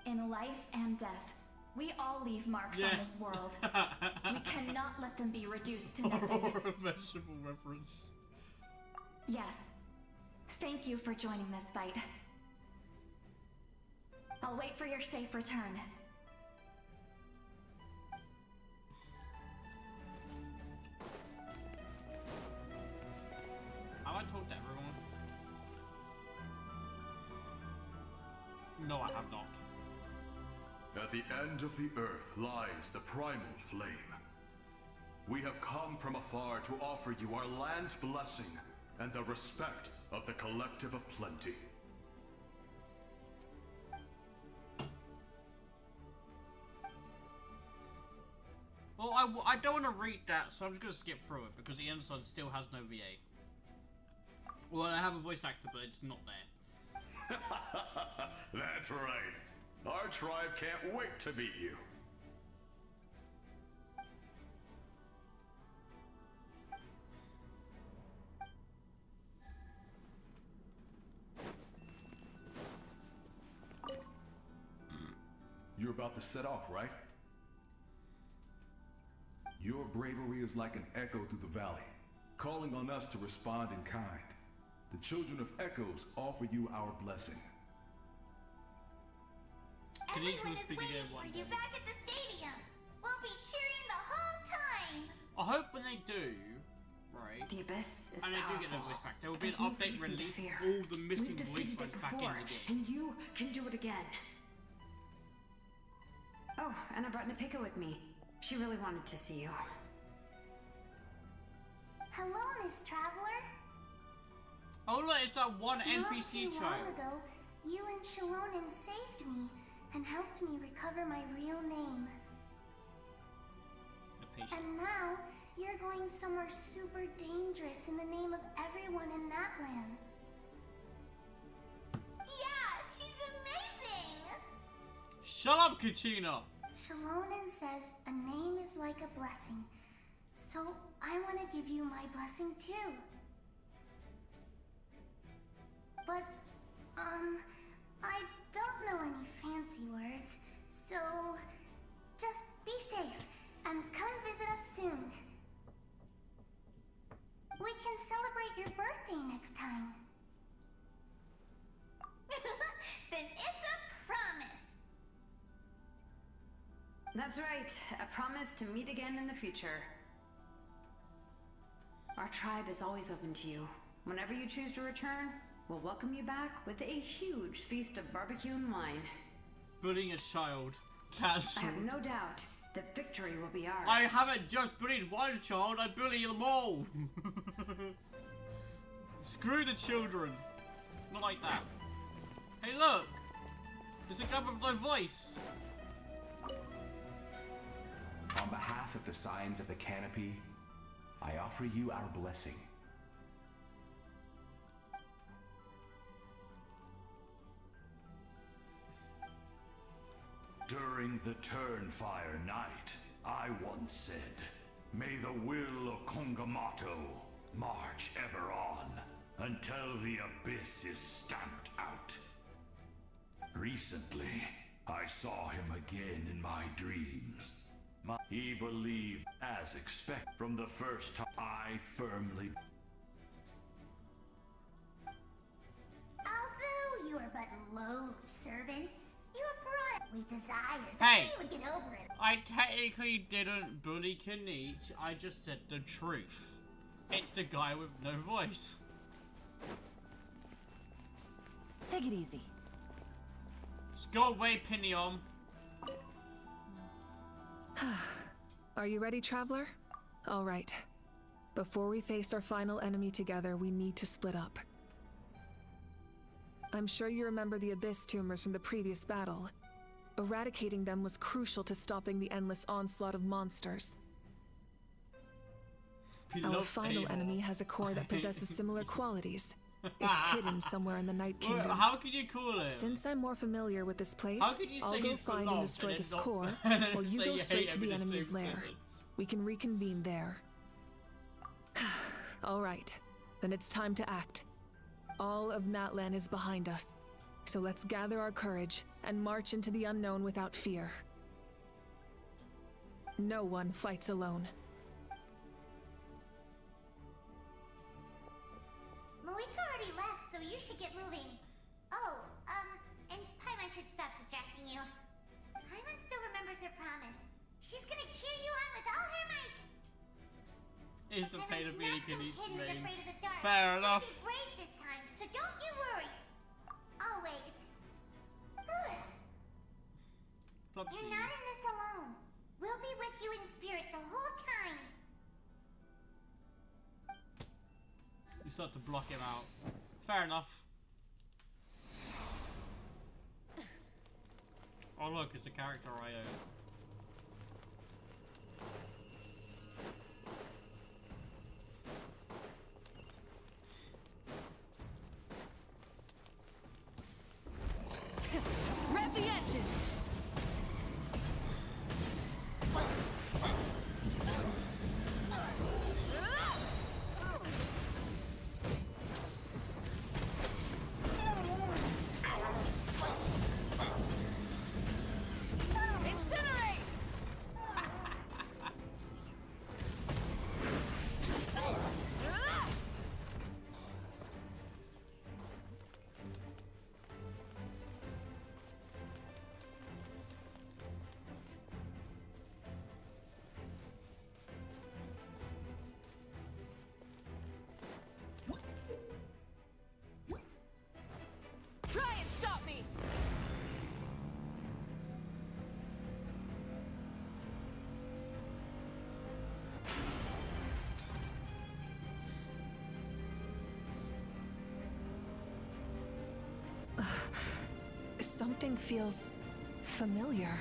In life and death, we all leave marks on this world. We cannot let them be reduced to nothing. A vegetable reference. Yes. Thank you for joining this fight. I'll wait for your safe return. Have I told everyone? No, I have not. At the end of the earth lies the primal flame. We have come from afar to offer you our land's blessing and the respect of the Collective of Plenty. Well, I don't want to read that, so I'm just going to skip through it because the Ensign still has no VA. Well, I have a voice actor, but it's not there. That's right. Our tribe can't wait to meet you. You're about to set off, right? Your bravery is like an echo through the valley, calling on us to respond in kind. The children of Echoes offer you our blessing. Everyone is waiting for you back at the stadium. We'll be cheering the whole time. I hope when they do, right? The Abyss is and they do get their voice back, there will be an update release all the missing voice lines back in the game. And you can do it again. Oh, and I brought Napika with me. She really wanted to see you. Hello, Miss Traveler. Oh look, it's that one NPC Not too long ago, you and Shalonen saved me and helped me recover my real name. And now, you're going somewhere super dangerous in the name of everyone in that land. Yeah, she's amazing! Shut up, Kachina! Shalonen says a name is like a blessing, so I want to give you my blessing too. But, I don't know any fancy words, so just be safe and come visit us soon. We can celebrate your birthday next time. Then it's a promise. That's right. A promise to meet again in the future. Our tribe is always open to you. Whenever you choose to return, we'll welcome you back with a huge feast of barbecue and wine. Bullying a child. Cancel. I have no doubt that victory will be ours. I haven't just bullied one child, I bully them all! Screw the children. Not like that. Hey look! There's a guy with no voice. On behalf of the Signs of the Canopy, I offer you our blessing. During the Turnfire Night, I once said, may the will of Kongamato march ever on until the Abyss is stamped out. Recently, I saw him again in my dreams. He believed, as expected, from the first time I firmly... Although you are but lowly servants, you have brought we desired Hey, we would get over it. I technically didn't bully Kinich, I just said the truth. It's the guy with no voice. Take it easy. Just go away, Pinion. Are you ready, Traveler? All right. Before we face our final enemy together, we need to split up. I'm sure you remember the Abyss tumors from the previous battle. Eradicating them was crucial to stopping the endless onslaught of monsters. Our final enemy has a core that possesses similar qualities. It's hidden somewhere in the Night Well, Kingdom. how can you call it? Since I'm more familiar with this place, How can you I'll say go he's got find and love destroy and this then not- core, and then while you say go you straight hate to the him in the enemy's same lair. sentence? We can reconvene there. All right, then it's time to act. All of Natlan is behind us, so let's gather our courage and march into the unknown without fear. No one fights alone. Malika already left, so you should get moving. Oh, and Paimon should stop distracting you. Paimon still remembers her promise. She's gonna cheer you on with all her might. Is the pain of being Paimon's not can eat some kid who's rain. afraid of the dark. Fair She's enough. gonna be brave this time, so don't you worry. Always. You're not in this alone. We'll be with you in spirit the whole time. You start to block him out. Fair enough. Oh look, it's the character I own. Rev the engines! Incinerate! Try and stop me! Something feels familiar.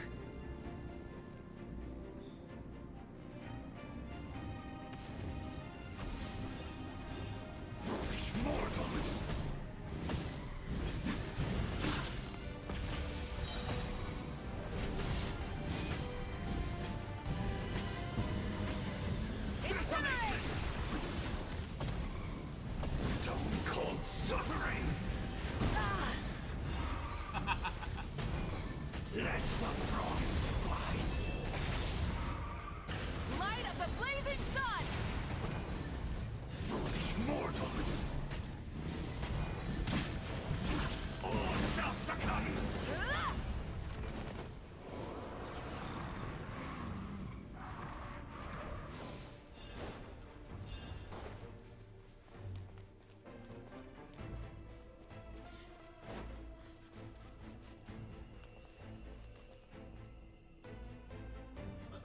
Stone cold suffering! Let the frost bite! Light of the blazing sun! Foolish mortals! All shall succumb!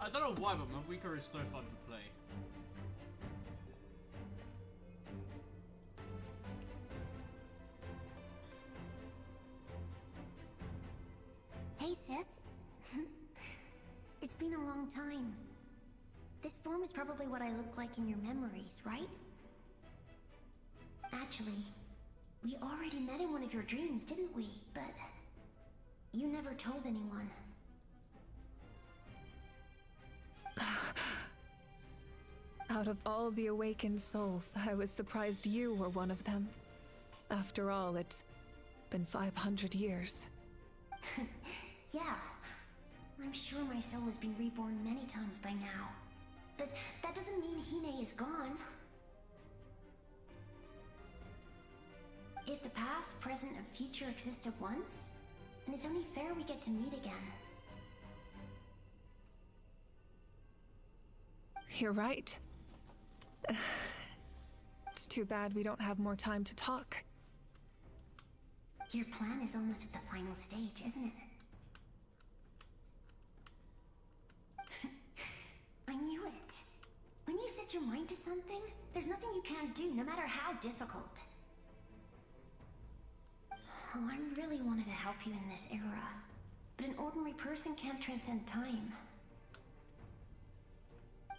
I don't know why, but Mavika is so fun to play. Hey, sis. It's been a long time. This form is probably what I look like in your memories, right? Actually, we already met in one of your dreams, didn't we? But you never told anyone. Out of all the awakened souls, I was surprised you were one of them. After all, it's been 500 years. Yeah. I'm sure my soul has been reborn many times by now. But that doesn't mean Hine is gone. If the past, present, and future exist at once, then it's only fair we get to meet again. You're right. It's too bad we don't have more time to talk. Your plan is almost at the final stage, isn't it? I knew it. When you set your mind to something, there's nothing you can't do, no matter how difficult. Oh, I really wanted to help you in this era. But an ordinary person can't transcend time.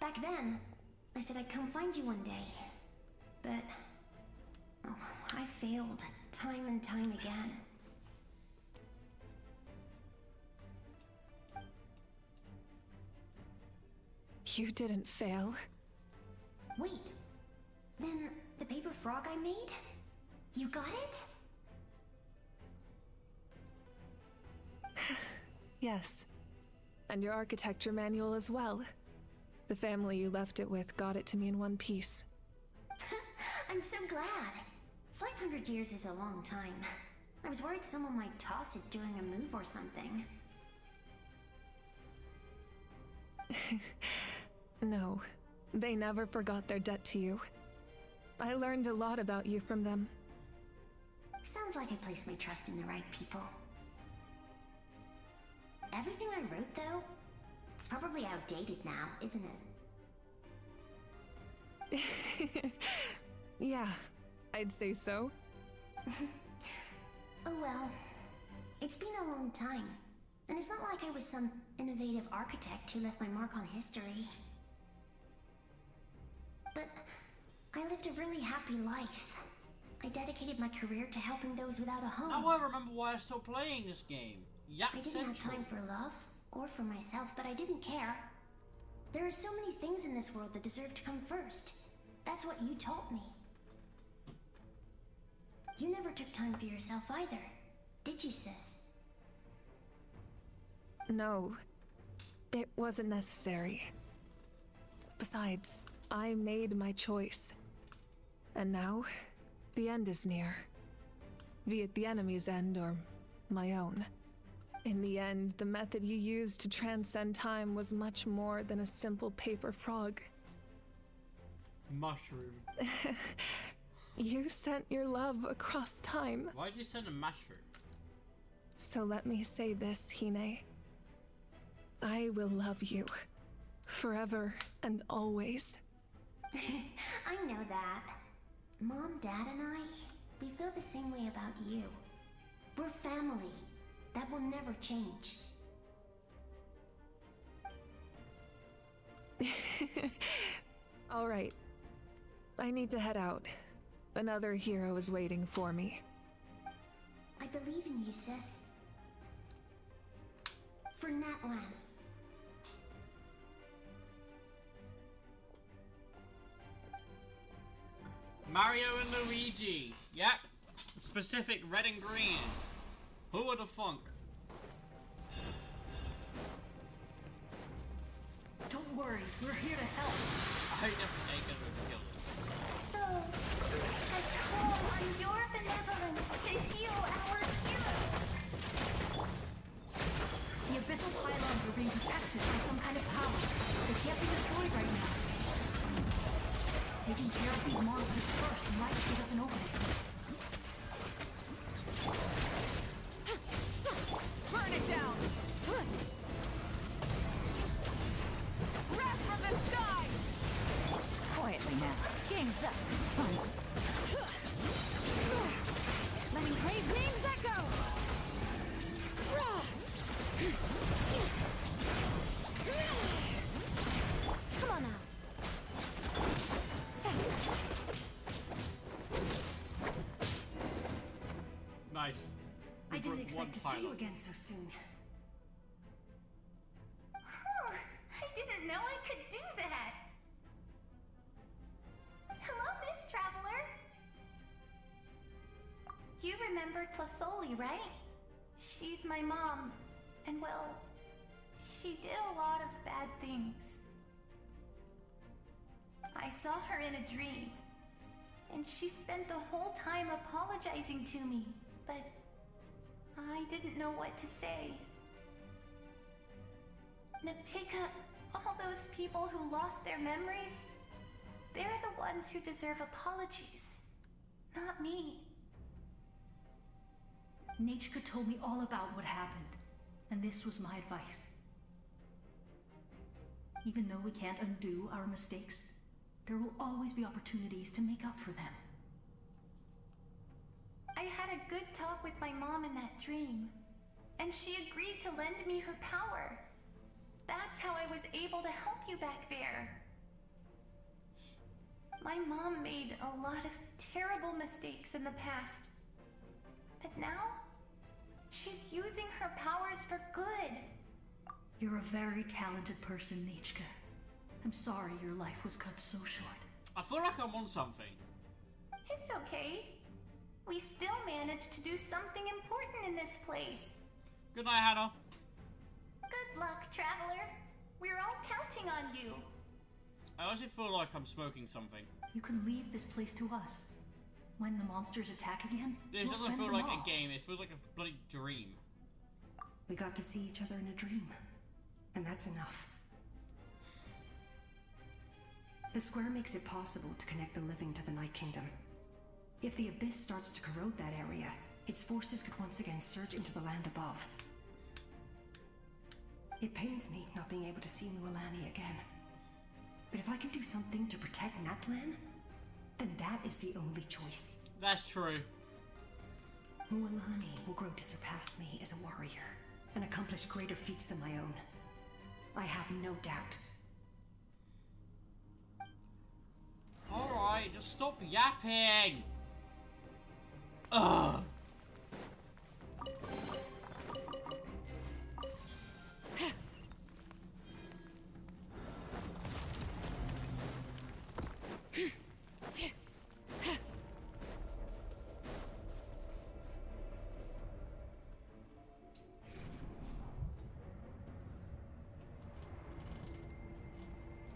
Back then, I said I'd come find you one day. But... oh, I failed time and time again. You didn't fail. Wait, then the paper frog I made? You got it? Yes. And your architecture manual as well. The family you left it with got it to me in one piece. I'm so glad. 500 years is a long time. I was worried someone might toss it during a move or something. No, they never forgot their debt to you. I learned a lot about you from them. Sounds like I placed my trust in the right people. Everything I wrote, though, it's probably outdated now, isn't it? Yeah, I'd say so. Oh well. It's been a long time. And it's not like I was some innovative architect who left my mark on history. But I lived a really happy life. I dedicated my career to helping those without a home. Now I remember why I'm still playing this game. Yeah, I didn't have time for love, or for myself, but I didn't care. There are so many things in this world that deserve to come first. That's what you taught me. You never took time for yourself either, did you, sis? No, it wasn't necessary. Besides, I made my choice. And now, the end is near. Be it the enemy's end or my own. In the end, the method you used to transcend time was much more than a simple paper frog. Mushroom. You sent your love across time. Why'd you send a mushroom? So let me say this, Hine. I will love you. Forever and always. I know that. Mom, Dad, and I, we feel the same way about you. We're family. That will never change. All right. I need to head out. Another hero is waiting for me. I believe in you, sis. For Natlan. Mario and Luigi. Yep. Specific red and green. Who would have thunk? Don't worry, we're here to help. I never take it with kill it. So, I call on your benevolence to heal our hero. The abyssal pylons are being protected by some kind of power. They can't be destroyed right now. Taking care of these monsters first might see us an opening. Burn it down! Wrath from the sky! Quietly now. Game's up. Letting brave names echo! Come on out. Nice. I didn't expect to see you again so soon. I didn't know I could do that. Hello, Miss Traveler. You remember Tlasoli, right? She's my mom. And well, she did a lot of bad things. I saw her in a dream. And she spent the whole time apologizing to me. But I didn't know what to say. Napika, all those people who lost their memories, they're the ones who deserve apologies, not me. Nachika told me all about what happened, and this was my advice. Even though we can't undo our mistakes, there will always be opportunities to make up for them. I had a good talk with my mom in that dream, and she agreed to lend me her power. That's how I was able to help you back there. My mom made a lot of terrible mistakes in the past. But now, she's using her powers for good. You're a very talented person, Nichka. I'm sorry your life was cut so short. I feel like I'm on something. It's okay. We still managed to do something important in this place. Good night, Hannah. Good luck, traveler. We're all counting on you. I honestly feel like I'm smoking something. You can leave this place to us. When the monsters attack again, This we'll doesn't fend feel them like off. a game, it feels like a bloody dream. We got to see each other in a dream, and that's enough. The square makes it possible to connect the living to the Night Kingdom. If the abyss starts to corrode that area, its forces could once again surge into the land above. It pains me not being able to see Mualani again. But if I can do something to protect Natlan, then that is the only choice. That's true. Mualani will grow to surpass me as a warrior and accomplish greater feats than my own. I have no doubt. Alright, just stop yapping! Ugh!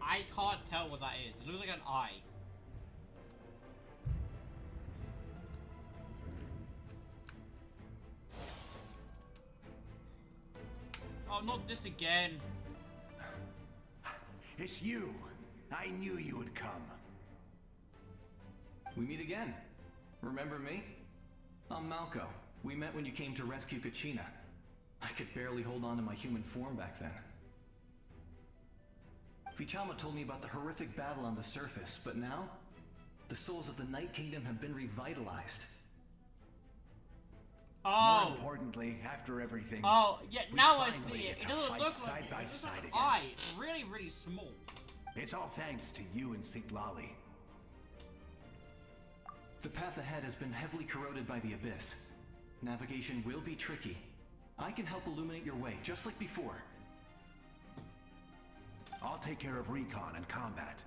I can't tell what that is. It looks like an eye. Oh, not this again. It's you. I knew you would come. We meet again. Remember me? I'm Malco. We met when you came to rescue Kachina. I could barely hold on to my human form back then. Vichama told me about the horrific battle on the surface, but now, the souls of the Night Kingdom have been revitalized. Oh. More importantly, after everything. Oh, yeah, now I finally see get it. It to doesn't fight look side like it. by It looks side like an again. eye. It's really, really small. It's all thanks to you and Siglali. The path ahead has been heavily corroded by the abyss. Navigation will be tricky. I can help illuminate your way, just like before. I'll take care of recon and combat.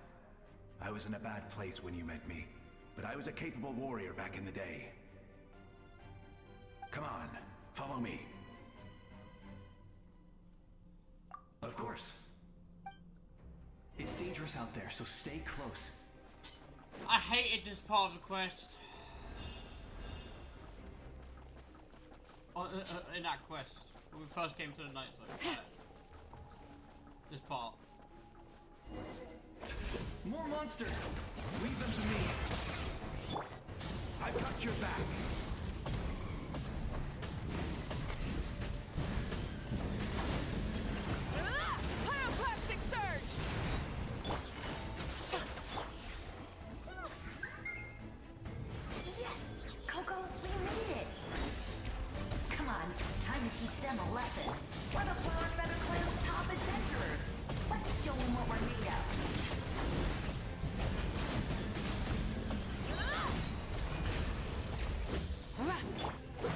I was in a bad place when you met me, but I was a capable warrior back in the day. Come on, follow me. Of course. It's dangerous out there, so stay close. I hated this part of the quest. In that quest, when we first came to the night zone. This part. More monsters! Leave them to me. I've got your back. Pyroclastic surge! Yes! Coco, we made it! Come on, time to teach them a lesson. We're the Flower Feather Clan's top adventurers. Let's show them what we're made of.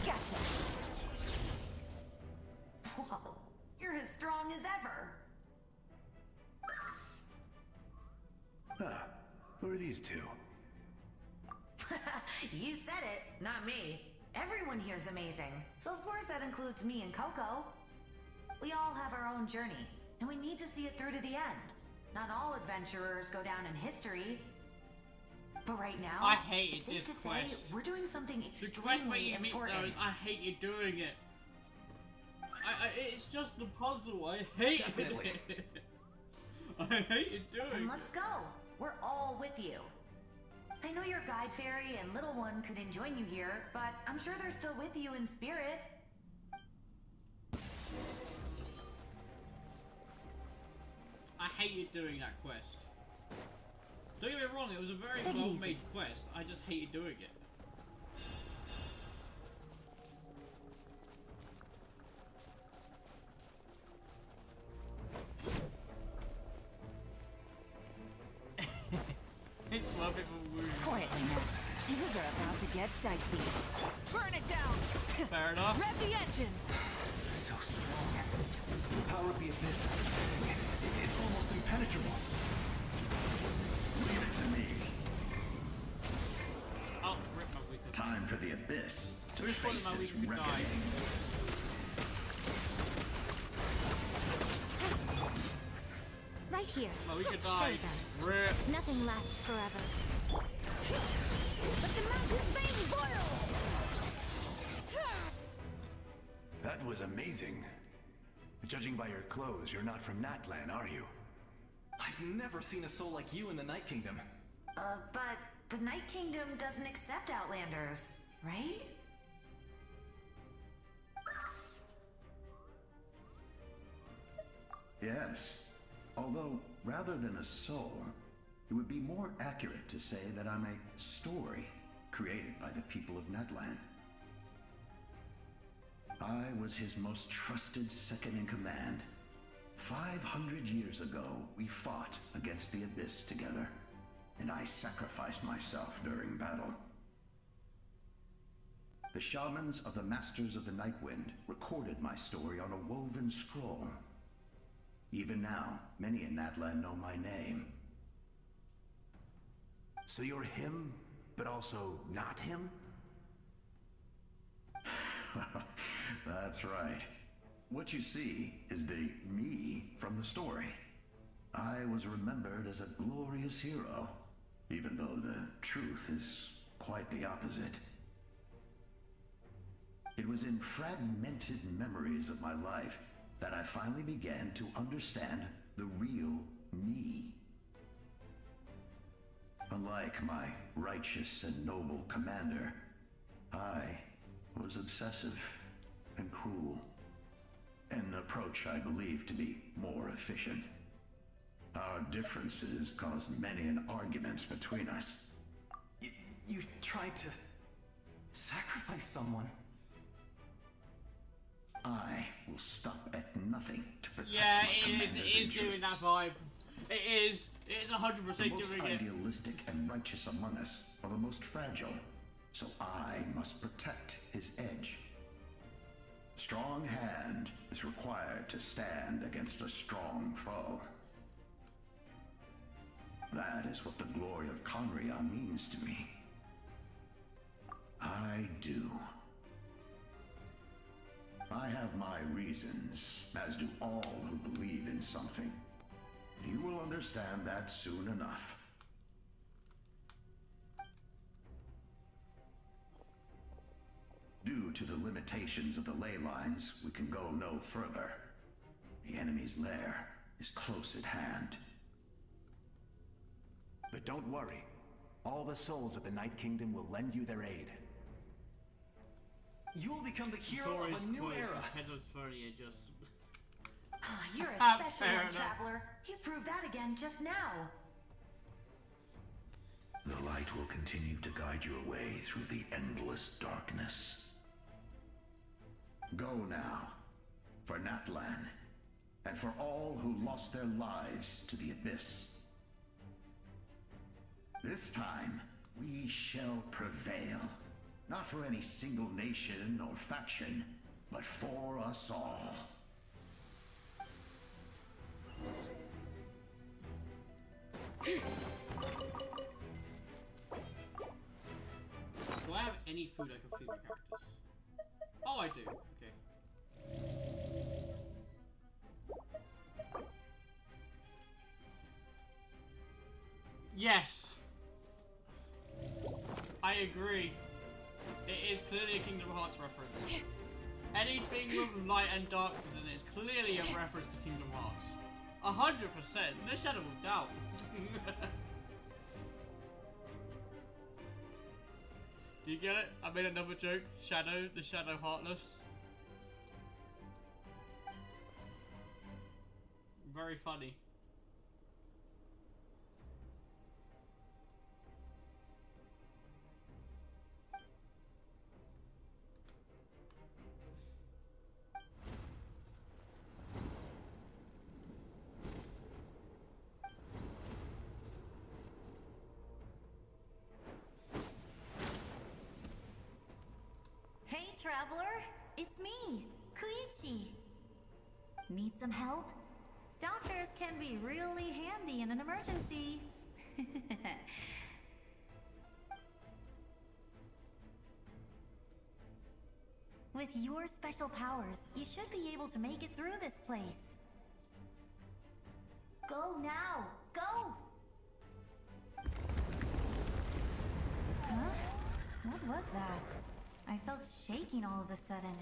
Gotcha! Whoa, you're as strong as ever! Who are these two? You said it, not me. Everyone here's amazing. So of course that includes me and Coco. We all have our own journey, and we need to see it through to the end. Not all adventurers go down in history. But right now, I hated it's safe to this say quest. we're doing something The quest extremely where you meet important. those, I hated doing it. It's just the puzzle. I hated Definitely. it. I hated doing Then it. let's go. We're all with you. I know your guide fairy and little one couldn't join you here, but I'm sure they're still with you in spirit. I hated doing that quest. Don't get me wrong, it was a very Take it well easy. made quest. I just hated doing it. It's worth get dicey. Burn it down! Fair enough. Rev the engines! So strong. The power of the abyss is protecting it. It's almost impenetrable. Leave it to me. Oh, rip my weakness. Time for the abyss to Who's face pulling my its weakness reckoning. Right here. Oh, we could Show die. them. Rip. Nothing lasts forever. Let the mountain's veins boil! That was amazing. Judging by your clothes, you're not from Natlan, are you? I've never seen a soul like you in the Night Kingdom. But the Night Kingdom doesn't accept Outlanders, right? Yes. Although, rather than a soul, it would be more accurate to say that I'm a story created by the people of Natlan. I was his most trusted second-in-command. 500 years ago, we fought against the Abyss together, and I sacrificed myself during battle. The shamans of the Masters of the Nightwind recorded my story on a woven scroll. Even now, many in Natlan know my name. So you're him, but also not him? That's right. What you see is the me from the story. I was remembered as a glorious hero, even though the truth is quite the opposite. It was in fragmented memories of my life that I finally began to understand the real me. Unlike my righteous and noble commander, I was obsessive and cruel. An approach I believe to be more efficient. Our differences caused many an arguments between us. You tried to sacrifice someone. I will stop at nothing to protect Yeah, my commander's it is doing interests. that vibe. It is 100% The most doing it. idealistic and righteous among us are the most fragile, so I must protect his edge. Strong hand is required to stand against a strong foe. That is what the glory of Conria means to me. I do. I have my reasons, as do all who believe in something. You will understand that soon enough. Due to the limitations of the ley lines, we can go no further. The enemy's lair is close at hand. But don't worry. All the souls of the Night Kingdom will lend you their aid. You will become the hero of a new era. You're a Fair special one, enough. Traveler. You proved that again just now. The light will continue to guide your way through the endless darkness. Go now, for Natlan, and for all who lost their lives to the Abyss. This time, we shall prevail. Not for any single nation or faction, but for us all. Do I have any food I can feed my characters? Oh, I do. Okay. Yes. I agree. It is clearly a Kingdom Hearts reference. Anything with light and darkness in it is clearly a reference to Kingdom Hearts. 100%. No shadow of doubt. Do you get it? I made another joke. Shadow, the Shadow Heartless. Very funny. traveler. It's me, Koichi. Need some help? Doctors can be really handy in an emergency. With your special powers, you should be able to make it through this place. Go now! Go! Huh? What was that? I felt shaking all of a sudden.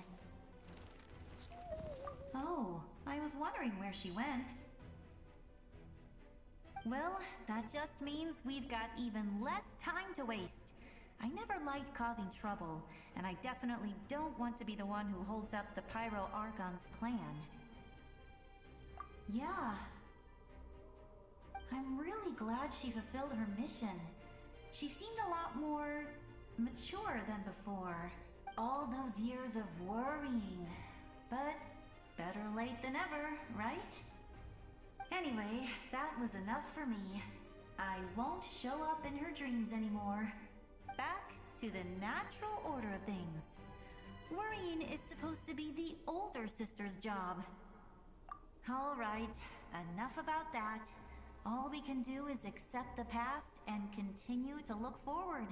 Oh, I was wondering where she went. Well, that just means we've got even less time to waste. I never liked causing trouble, and I definitely don't want to be the one who holds up the Pyro Archon's plan. Yeah. I'm really glad she fulfilled her mission. She seemed a lot more mature than before. All those years of worrying. But better late than ever, right? Anyway, that was enough for me. I won't show up in her dreams anymore. Back to the natural order of things. Worrying is supposed to be the older sister's job. All right, enough about that. All we can do is accept the past and continue to look forward.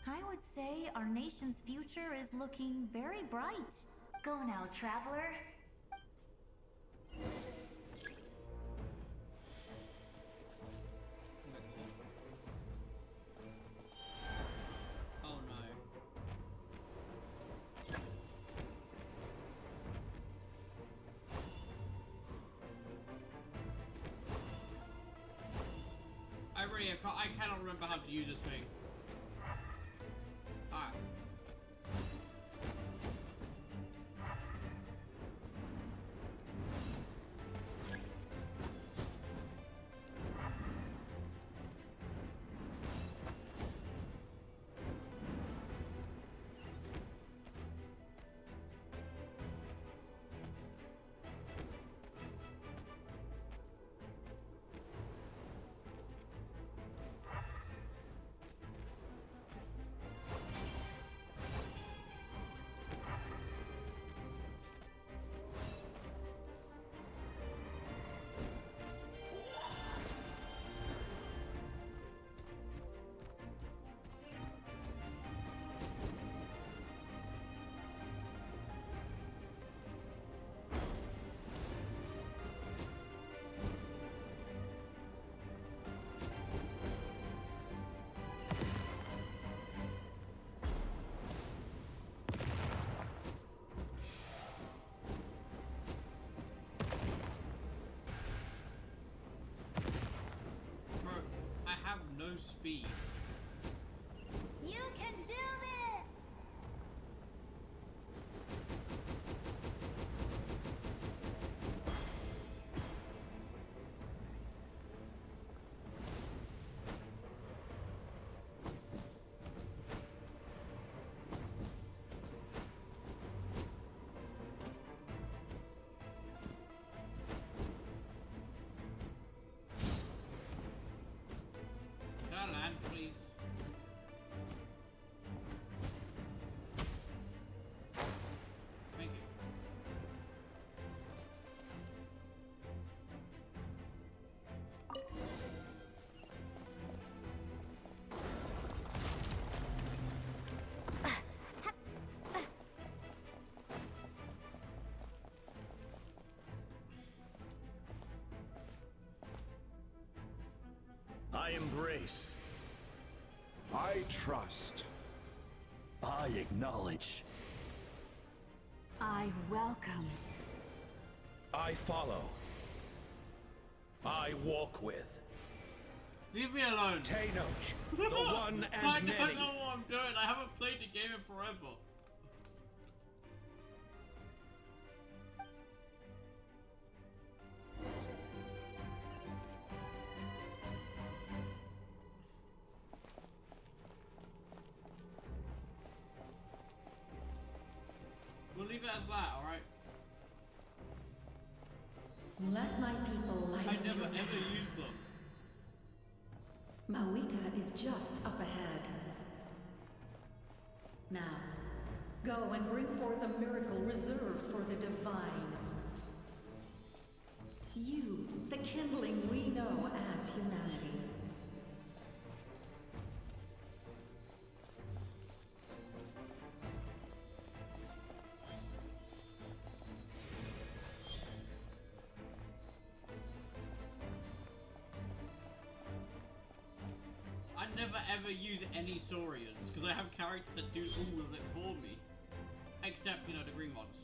I would say our nation's future is looking very bright. Go now, traveler. Oh no. I cannot remember how to use this thing. Alright. No speed. You can do this! Land, please. Thank you. I embrace. I trust. I acknowledge. I welcome. I follow. I walk with. Leave me alone. Tenoch, the one and I many. don't know what I'm doing. I haven't played the game in forever. We'll leave it as that, alright? Let my people light I up never your ever path. used them. Mawika is just up ahead. Now, Go and bring forth a miracle reserved for the divine. You, the kindling we know as humanity. I never ever use any Saurians because I have characters that do all of it for me. Except, you know, the green ones.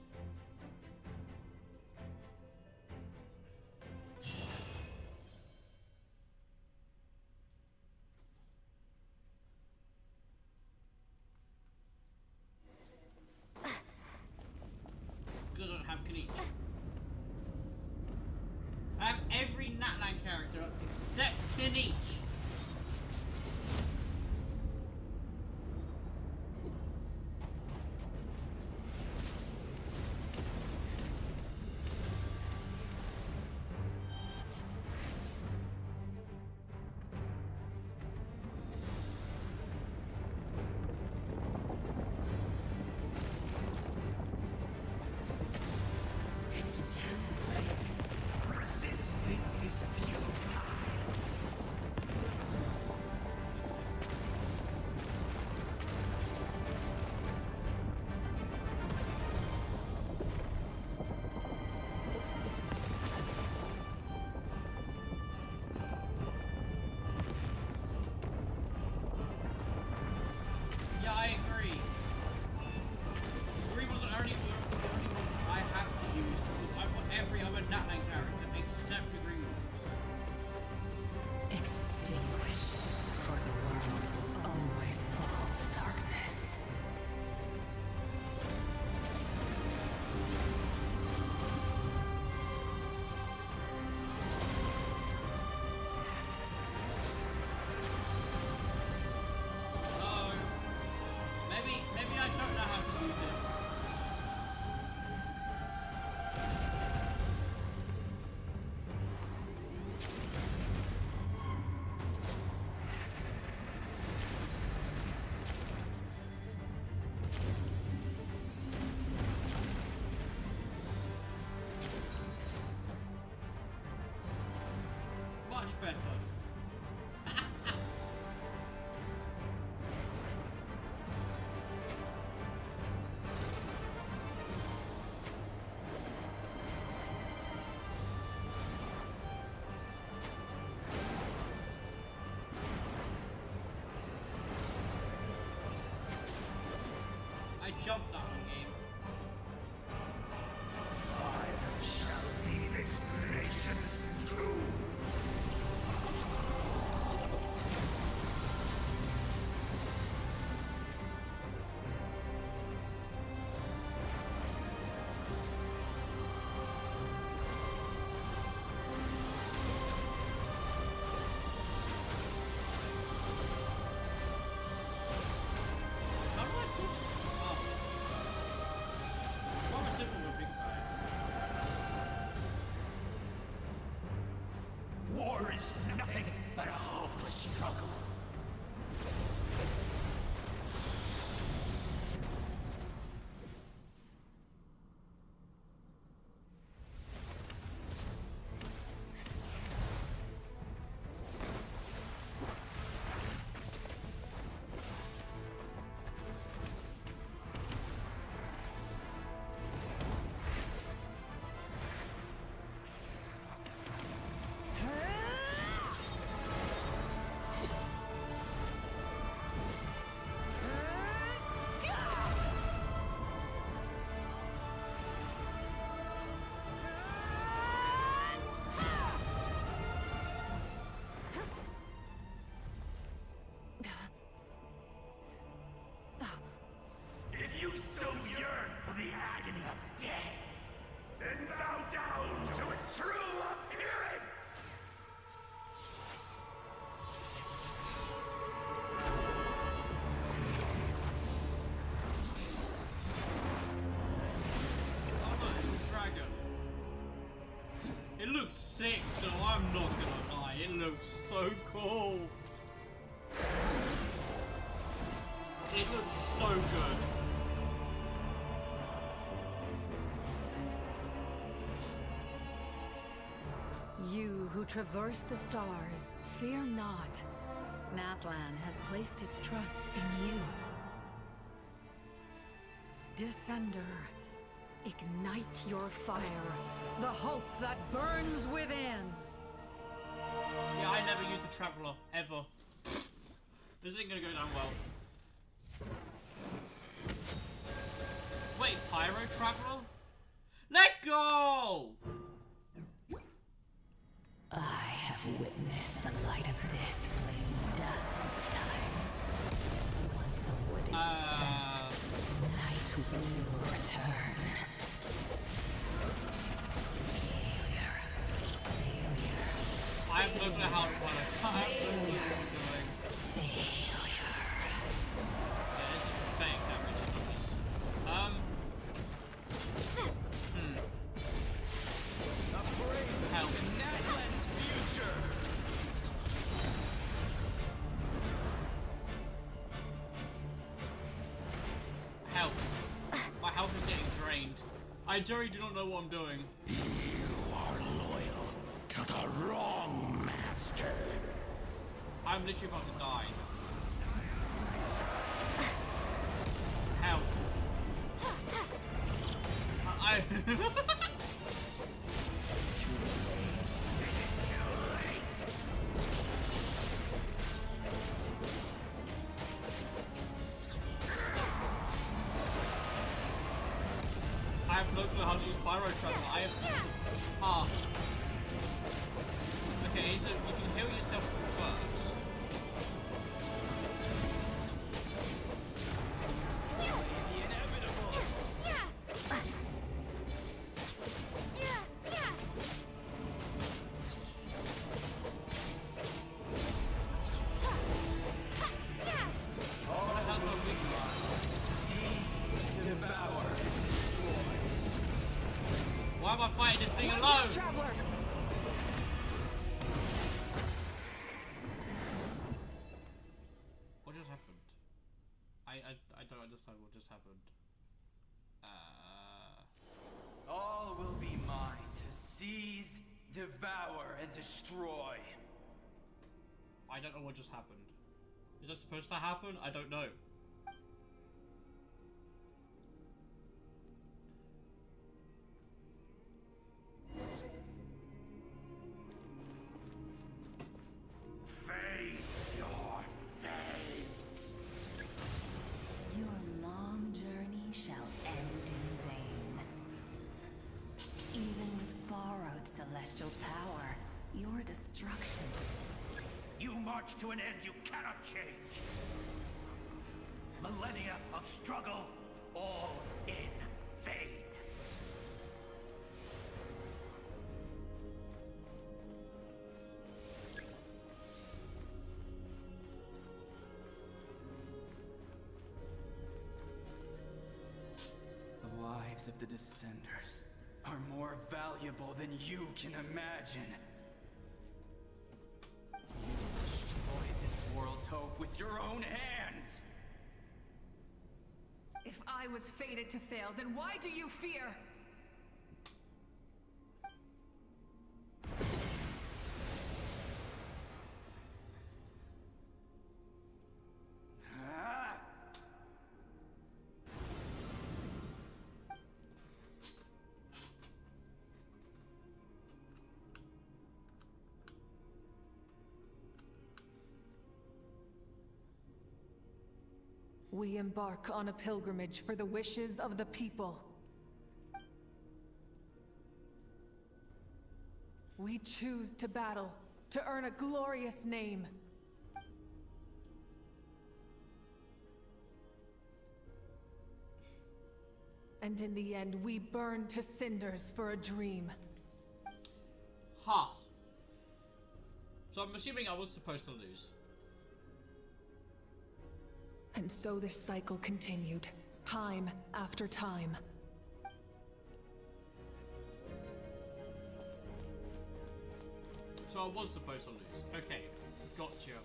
Because I don't have Knight. I have every Natlan character except Knight. It's too late. Resistance is futile. Yeah, I agree. Green ones are only ones I have to use because I've got every other Natlan character except the green ones. Extinguish, for the world will always fall to darkness. So maybe I don't know how to use it. Much better. I jumped that one game. Fire shall be this nation's tomb. How do I do this? Oh. Rather simple with a big guy. War is nothing but a hopeless struggle. If you so yearn for the agony of death, then bow down to its true appearance! Dragon. It looks sick, so I'm not gonna lie. It looks so cool. It looks so good. You who traverse the stars, fear not. Natlan has placed its trust in you. Descender, ignite your fire, the hope that burns within. Yeah, I never used the Traveler, ever. This isn't gonna go down well. Wait, Pyro Traveler? Let go! I have witnessed the light of this flame dozens of times. Once the wood is spent, night will return. I have no clue how to play it. I have no clue what I'm doing. Failure. Yeah, this is fake, that really Help. Natlan's future. Help. My health is getting drained. I do not know what I'm doing. You are loyal to the wrong master. I'm literally about to die. Help. I I have no clue how to use Pyro Travel. I have okay, so you can heal yourself first. Why am I fighting this thing alone? What just happened? I don't understand what just happened. All will be mine to seize, devour, and destroy. I don't know what just happened. Is that supposed to happen? I don't know. Face your fate. Your long journey shall end in vain. Even with borrowed celestial power, your destruction. You march to an end you cannot change. Millennia of struggle, all in vain. The lives of the Descenders are more valuable than you can imagine. You destroyed this world's hope with your own hands! If I was fated to fail, then why do you fear? Ah! We embark on a pilgrimage for the wishes of the people. We choose to battle, to earn a glorious name. And in the end, we burn to cinders for a dream. Huh. So I'm assuming I was supposed to lose. And so this cycle continued, time after time. So I was supposed to lose. Okay, gotcha.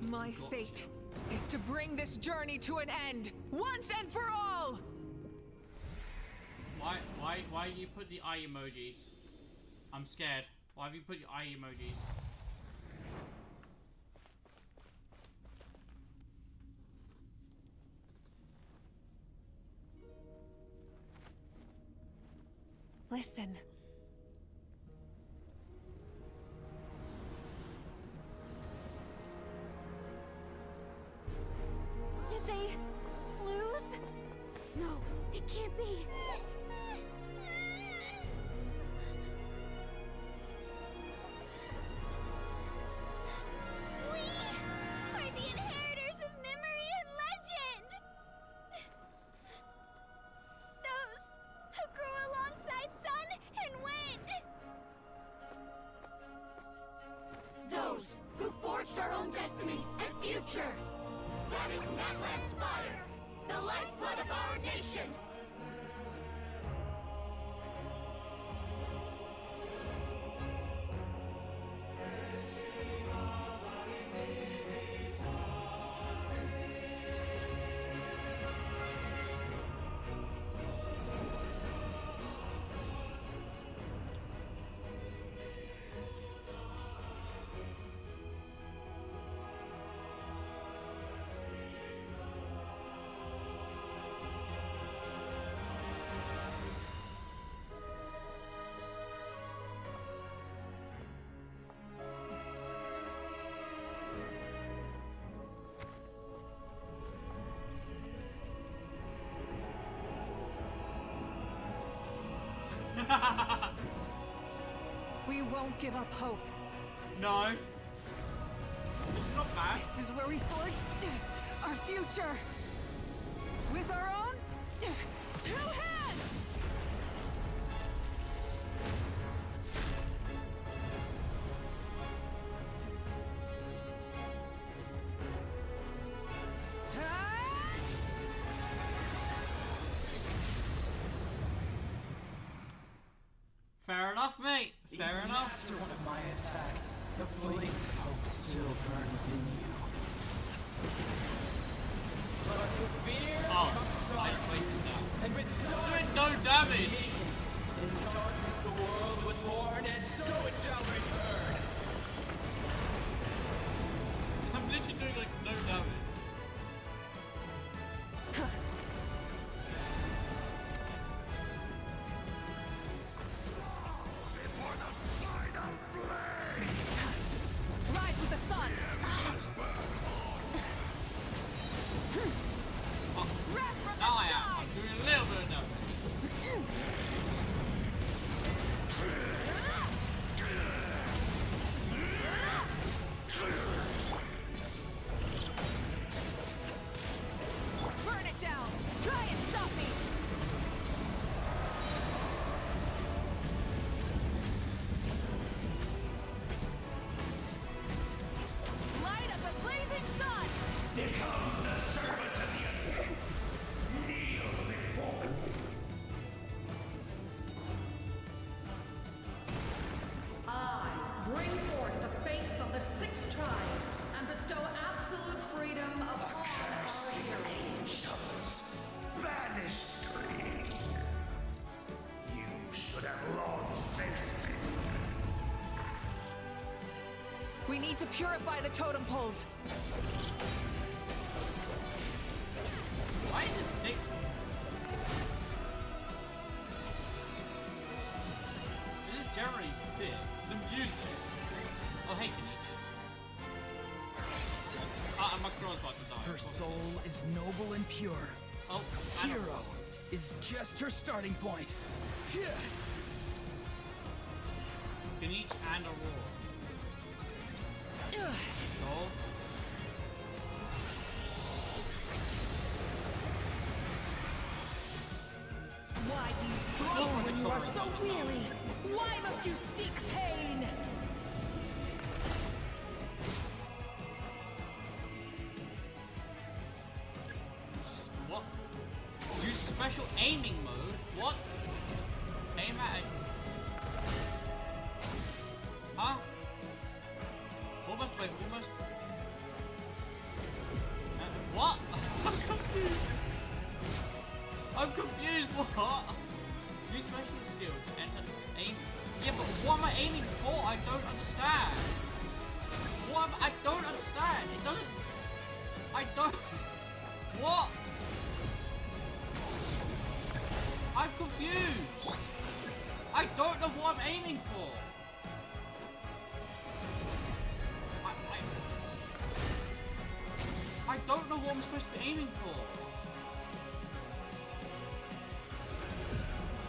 My fate is to bring this journey to an end, once and for all! Why you put the eye emojis? I'm scared. Why have you put your eye emojis? Listen. Did they lose? No, it can't be. We are the inheritors of memory and legend. Those who grew alongside sun and wind. Those who forged our own destiny and future. That is Natlan's fire, the lifeblood of our nation. We won't give up hope. No. It's not bad. This is where we forge our future. With our own 2 hands! Fair enough, mate. Fair enough. After one of my attacks, the flames of hope still burn within you. But with fear comes darkness, and with doing no damage. In darkness the world was born, and so it shall return. I'm literally doing like no damage. Rise with the sun! Now I am. I'm doing a little bit of damage. Burn it down! Try and stop me! Light of the blazing sun! Here comes the servant of the kneel before. I bring forth the faith of the 6 tribes and bestow absolute freedom upon our heroes. Angels, vanished green. You should have long since been. We need to purify the totem poles. Why is it 6? This is generally sick. The music. Oh, hey, Kanichi. My girl's about to die. Her soul is noble and pure. Oh, Hero is just her starting point. Kanichi and Aurora. Oh. Why do you struggle when you are so weary? Why must you seek pain? What? Use special aiming mode? What? Aim at it. Huh? Almost, wait, almost. I don't know what I'm supposed to be aiming for.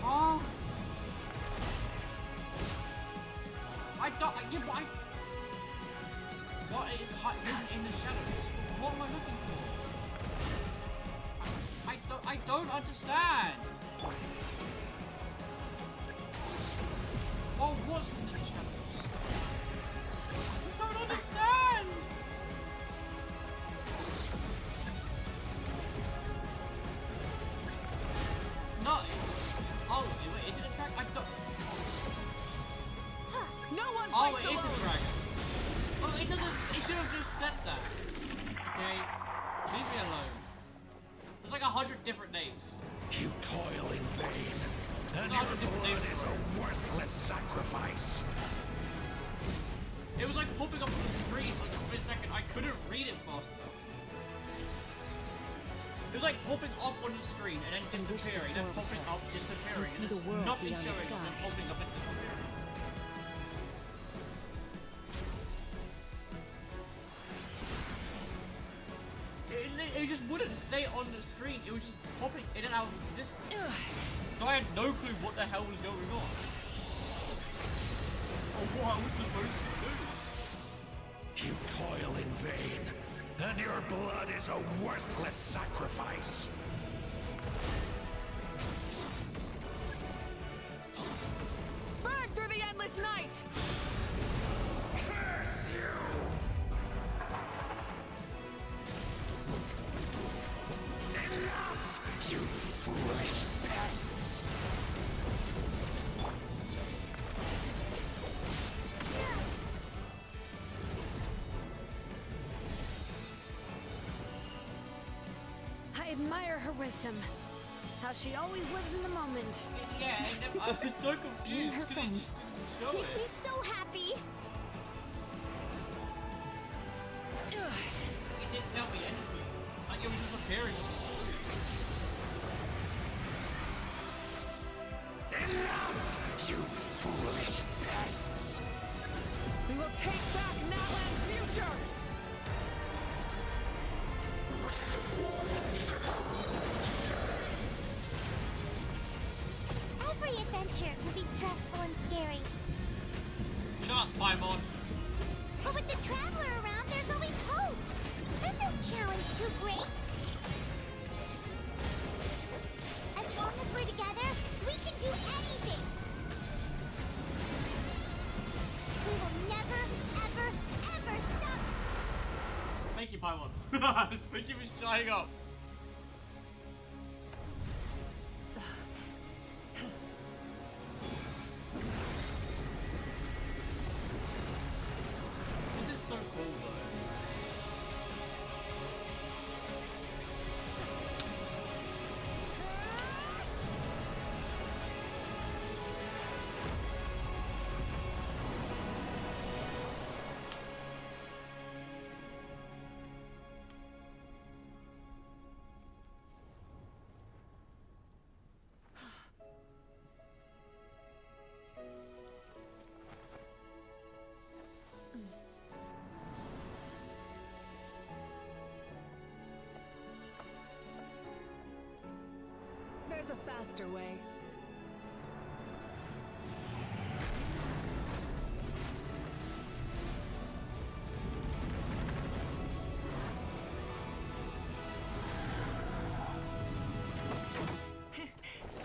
Oh. I don't. Yeah, but what is hidden in the shadows? What am I looking for? I don't understand. Oh, what's in the shadows? I don't understand. No. Oh, wait, is it a track? I don't. No one Oh, fights it is alone. a dragon. Oh, it doesn't. It should have just said that. Okay, leave me alone. There's like 100 different names. You toil in vain, and your blood is a worthless sacrifice. It was like popping up on the screen for like a split second. I couldn't read it fast enough. It was like popping up on the screen and then disappearing, then popping up, disappearing, see and the then world nothing beyond the showing, and then skies. popping up and disappearing. It just wouldn't stay on the screen. It was just popping in and out of existence. So I had no clue what the hell was going on. Or what I was supposed to do. You toil in vain, and your blood is a worthless sacrifice. Burn through the endless night! Curse you! Enough, you foolish pests! I admire her wisdom. How she always lives in the moment. Yeah, I was so confused. Being her friend Show makes it. me so happy. It didn't tell me anything. Like it was just appearing. Enough, you foolish pests! We will take back Natlan's future! Every adventure can be stressful and scary. Shut up, Paimon. But with the Traveler around, there's always hope. There's no challenge too great. As long as we're together, we can do anything. We will never, ever, ever stop. Thank you, Paimon. Thank you for shutting up. This is so cool, though. There's a faster way.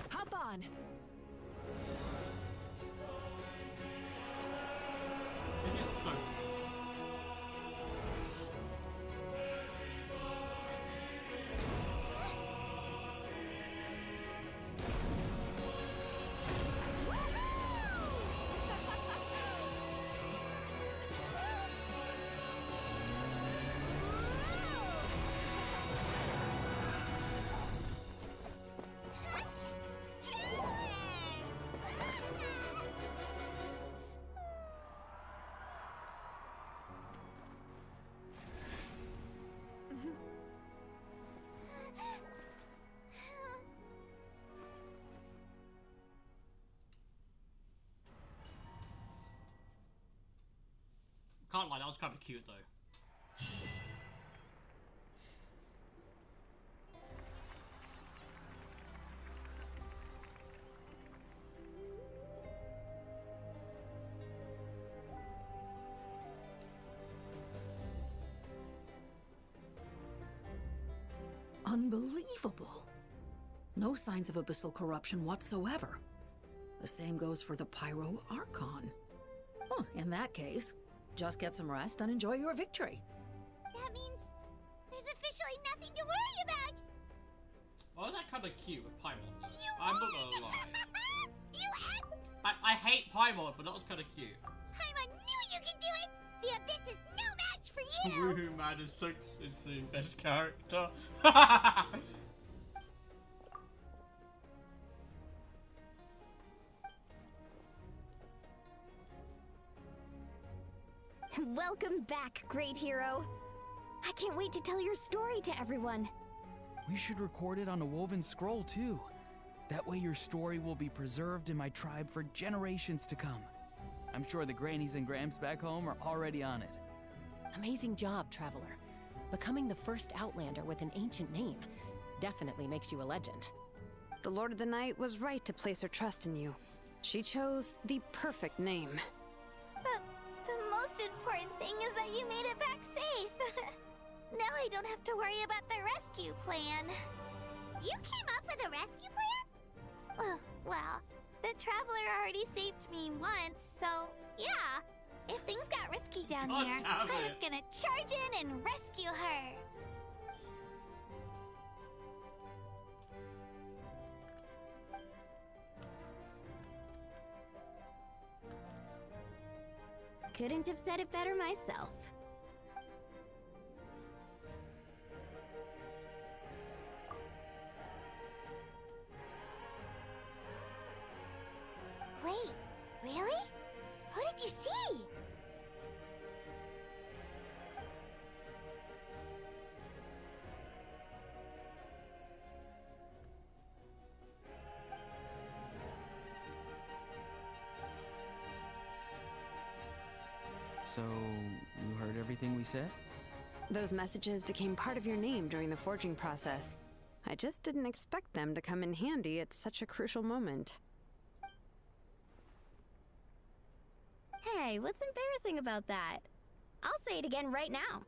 Hop on! This is so Can't lie, that was kind of cute though. Unbelievable. No signs of abyssal corruption whatsoever. The same goes for the Pyro Archon. Oh, in that case, just get some rest and enjoy your victory. That means there's officially nothing to worry about. Well, that kind of cute with Paimon. I'm not gonna lie. You I hate Paimon, but that was kind of cute. Paimon knew you could do it. The Abyss is no match for you. Woohoo man is the best character. Welcome back, great hero. I can't wait to tell your story to everyone. We should record it on a woven scroll, too. That way your story will be preserved in my tribe for generations to come. I'm sure the grannies and gramps back home are already on it. Amazing job, Traveler. Becoming the first Outlander with an ancient name definitely makes you a legend. The Lord of the Night was right to place her trust in you. She chose the perfect name. But the most important thing is that you made it back safe. Now I don't have to worry about the rescue plan. You came up with a rescue plan? Well, the Traveler already saved me once, so yeah. If things got risky down here, I was gonna charge in and rescue her. Couldn't have said it better myself. Wait, really? Who did you see? So, you heard everything we said? Those messages became part of your name during the forging process. I just didn't expect them to come in handy at such a crucial moment. Hey, what's embarrassing about that? I'll say it again right now.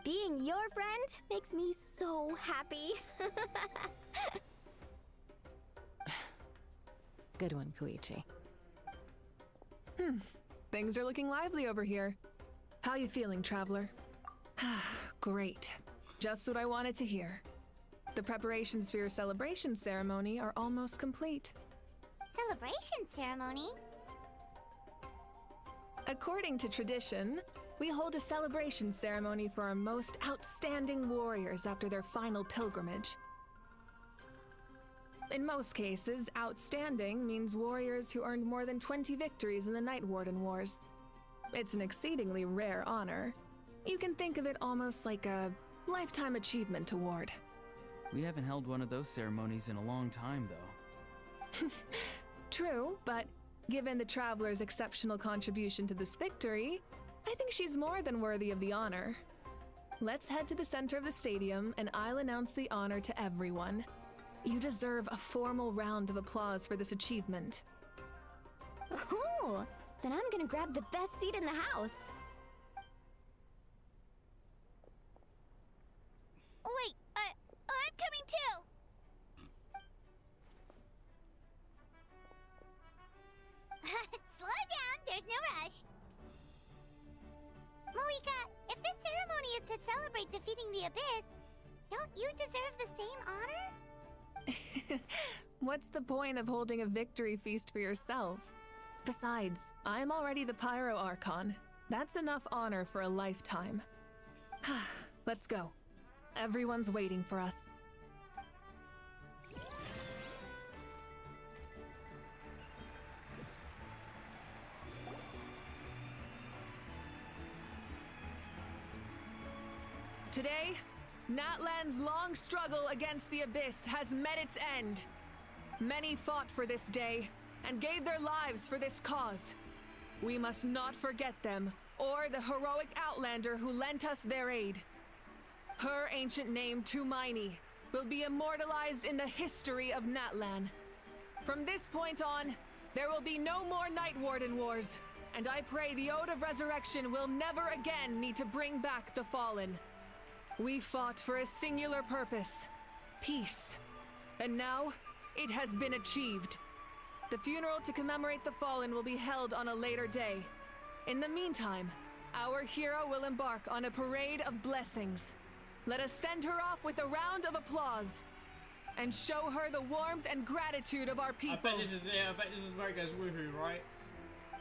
Being your friend makes me so happy. Good one, Koichi. Things are looking lively over here. How you feeling, Traveler? Great. Just what I wanted to hear. The preparations for your celebration ceremony are almost complete. Celebration ceremony? According to tradition, we hold a celebration ceremony for our most outstanding warriors after their final pilgrimage. In most cases, outstanding means warriors who earned more than 20 victories in the Night Warden Wars. It's an exceedingly rare honor. You can think of it almost like a lifetime achievement award. We haven't held one of those ceremonies in a long time, though. True, but given the Traveler's exceptional contribution to this victory, I think she's more than worthy of the honor. Let's head to the center of the stadium, and I'll announce the honor to everyone. You deserve a formal round of applause for this achievement. Ooh, then I'm gonna grab the best seat in the house. Wait, I'm coming too! Slow down, there's no rush. Moika, if this ceremony is to celebrate defeating the Abyss, don't you deserve the same honor? What's the point of holding a victory feast for yourself? Besides, I'm already the Pyro Archon. That's enough honor for a lifetime. Let's go. Everyone's waiting for us. Today, Natlan's long struggle against the Abyss has met its end. Many fought for this day and gave their lives for this cause. We must not forget them or the heroic Outlander who lent us their aid. Her ancient name, Tumaini, will be immortalized in the history of Natlan. From this point on, there will be no more Night Warden Wars, and I pray the Ode of Resurrection will never again need to bring back the fallen. We fought for a singular purpose, peace. And now, it has been achieved. The funeral to commemorate the fallen will be held on a later day. In the meantime, our hero will embark on a parade of blessings. Let us send her off with a round of applause and show her the warmth and gratitude of our people. I bet this is it. I bet this is where it goes woohoo, right?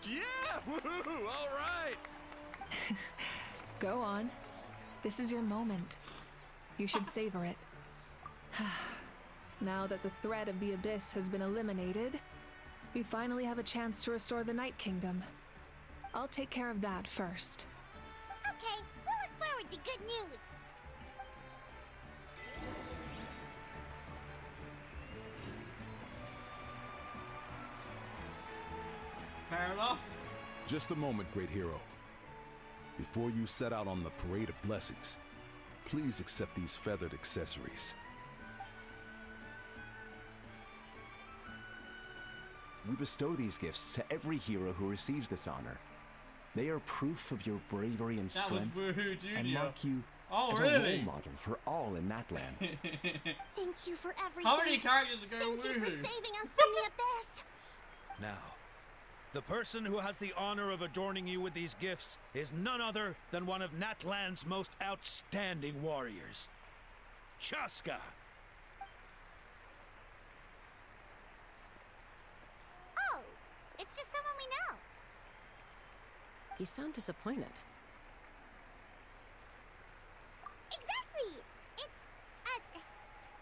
Yeah! Woohoo! All right! Go on. This is your moment. You should savor it. Now that the threat of the Abyss has been eliminated, we finally have a chance to restore the Night Kingdom. I'll take care of that first. Okay, we'll look forward to good news. Fair enough. Just a moment, great hero. Before you set out on the Parade of Blessings, please accept these feathered accessories. We bestow these gifts to every hero who receives this honor. They are proof of your bravery and strength, and mark you as a role model for all in Natlan. Thank you for everything. How many characters are going Thank you for woohoo? saving us from the Abyss. Now, the person who has the honor of adorning you with these gifts is none other than one of Natlan's most outstanding warriors, Chaska. Oh, it's just someone we know. You sound disappointed. Exactly! It,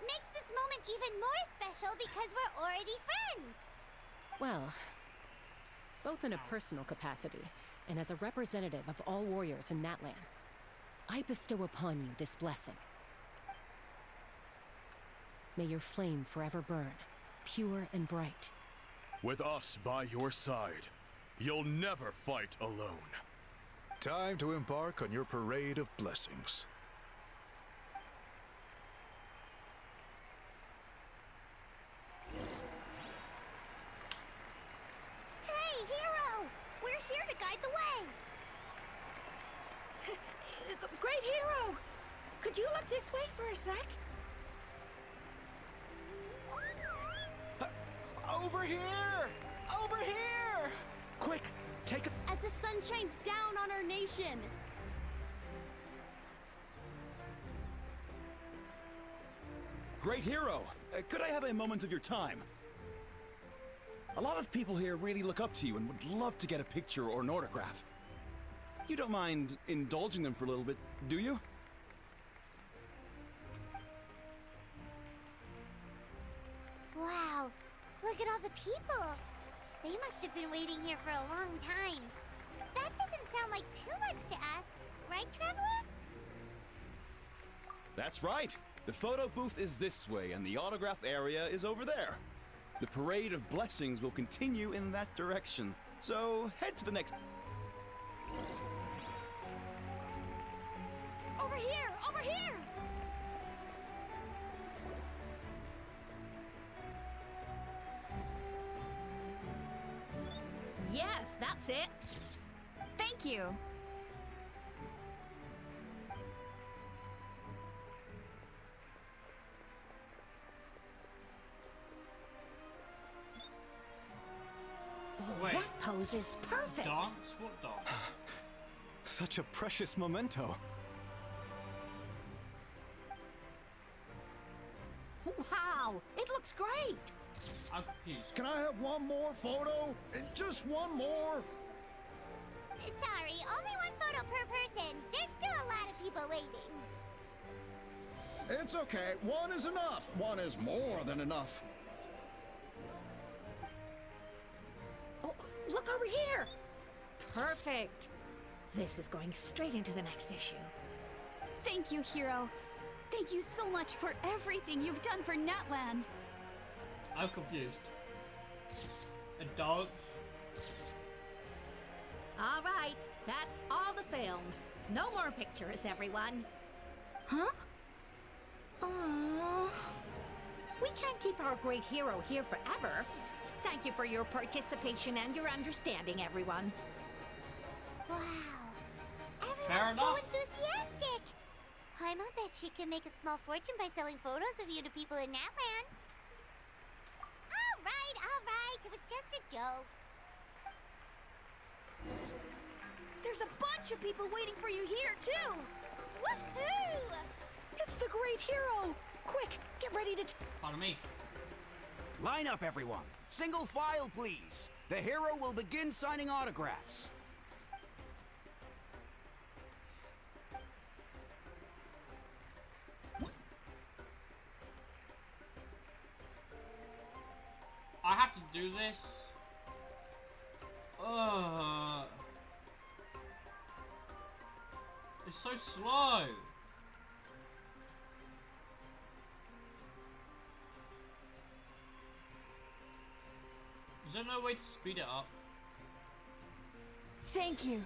makes this moment even more special because we're already friends. Well, both in a personal capacity and as a representative of all warriors in Natlan, I bestow upon you this blessing. May your flame forever burn, pure and bright. With us by your side, you'll never fight alone. Time to embark on your Parade of Blessings. Hey, hero! We're here to guide the way. Great hero! Could you look this way for a sec? Over here! Over here! Quick, take a... As the sun shines down on our nation. Great hero! Could I have a moment of your time? A lot of people here really look up to you and would love to get a picture or an autograph. You don't mind indulging them for a little bit, do you? Wow, look at all the people. They must have been waiting here for a long time. That doesn't sound like too much to ask, right, Traveler? That's right. The photo booth is this way, and the autograph area is over there. The Parade of Blessings will continue in that direction, so head to the next... Over here! Over here! Yes, that's it. Thank you. Wait. That pose is perfect. Dance? What dance? Such a precious memento. Wow, it looks great. I'm confused. Can I have one more photo? Just one more? Sorry, only one photo per person. There's still a lot of people waiting. It's okay. One is enough. One is more than enough. Oh, look over here. Perfect. This is going straight into the next issue. Thank you, hero. Thank you so much for everything you've done for Natlan. I'm confused. A dance? All right, that's all the film. No more pictures, everyone. Huh? Aww. We can't keep our great hero here forever. Thank you for your participation and your understanding, everyone. Wow. Fair Everyone's so enough. enthusiastic. Paimon bet She can make a small fortune by selling photos of you to people in Natland. All right. It was just a joke. There's a bunch of people waiting for you here, too! Woohoo! It's the great hero! Quick, get ready to... Pardon me. Line up, everyone. Single file, please. The hero will begin signing autographs. I have to do this. It's so slow. Is there no way to speed it up? Thank you.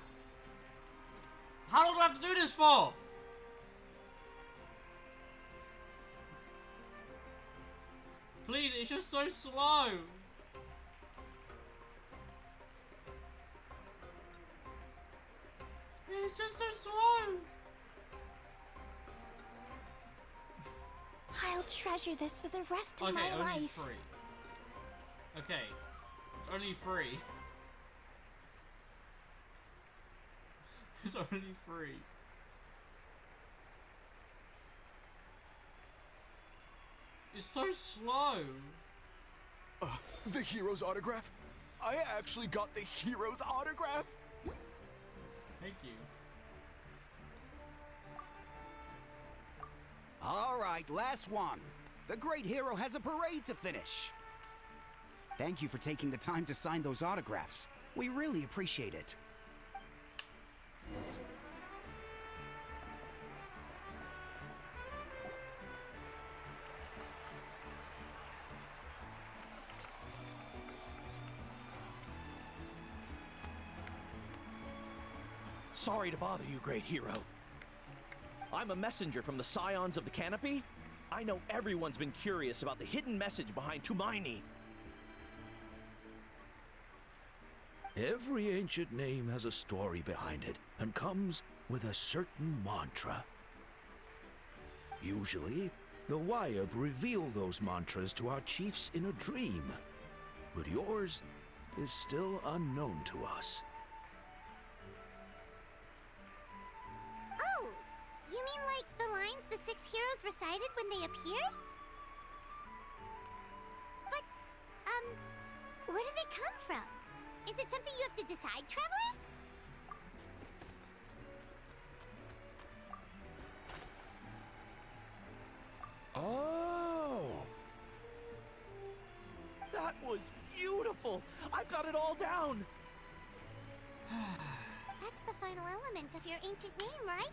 How long do I have to do this for? Please, it's just so slow. It's just so slow. I'll treasure this for the rest of my only life. 3. Okay, it's only 3. It's only 3. It's so slow. The hero's autograph? I actually got the hero's autograph? Thank you. All right, last one. The great hero has a parade to finish. Thank you for taking the time to sign those autographs. We really appreciate it. Sorry to bother you, great hero. I'm a messenger from the Scions of the Canopy. I know everyone's been curious about the hidden message behind Tumaini. Every ancient name has a story behind it and comes with a certain mantra. Usually, the Wayab reveal those mantras to our chiefs in a dream, but yours is still unknown to us. Oh, you mean like the lines the 6 heroes recited when they appeared? But, where do they come from? Is it something you have to decide, Traveler? Oh! That was beautiful! I've got it all down! That's the final element of your ancient name, right?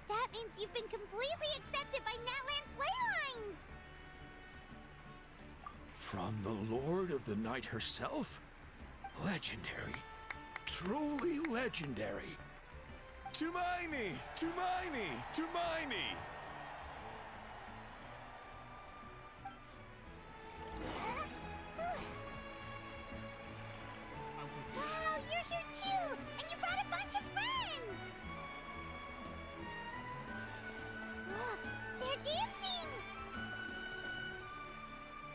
That means you've been completely accepted by Natland's ley lines! From the Lord of the Night herself? Legendary. Truly legendary. Tumaini! Tumaini! Tumaini! Wow, you're here too! And you brought a bunch of friends! Look, they're dancing!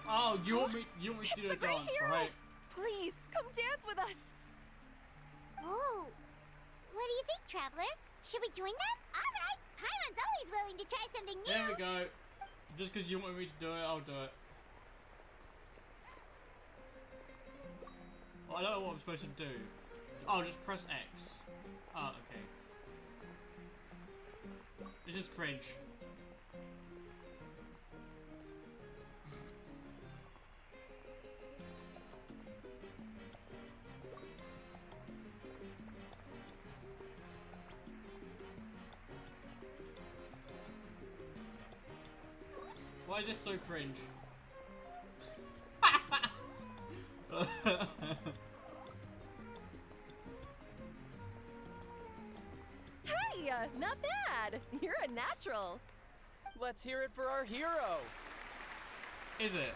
Oh, you want me to do the a great dance, hero! right? Please, come dance with us! Oh, what do you think, Traveler? Should we join them? Alright, Paimon's always willing to try something new! There we go. Just because you want me to do it, I'll do it. Well, I don't know what I'm supposed to do. Oh, just press X. Oh, okay. This is cringe. Why is this so cringe? Hey, not bad. You're a natural. Let's hear it for our hero. Is it?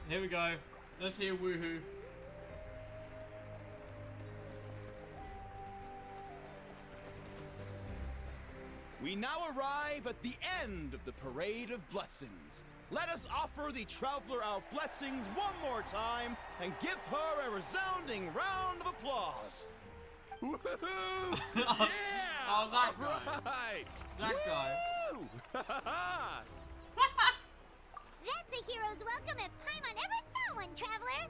Here we go. Let's hear woohoo. We now arrive at the end of the Parade of Blessings. Let us offer the Traveler our blessings one more time and give her a resounding round of applause. Woohoo! Yeah! Oh, that guy. Right. That guy. Woo! That's a hero's welcome if Paimon ever saw one, Traveler.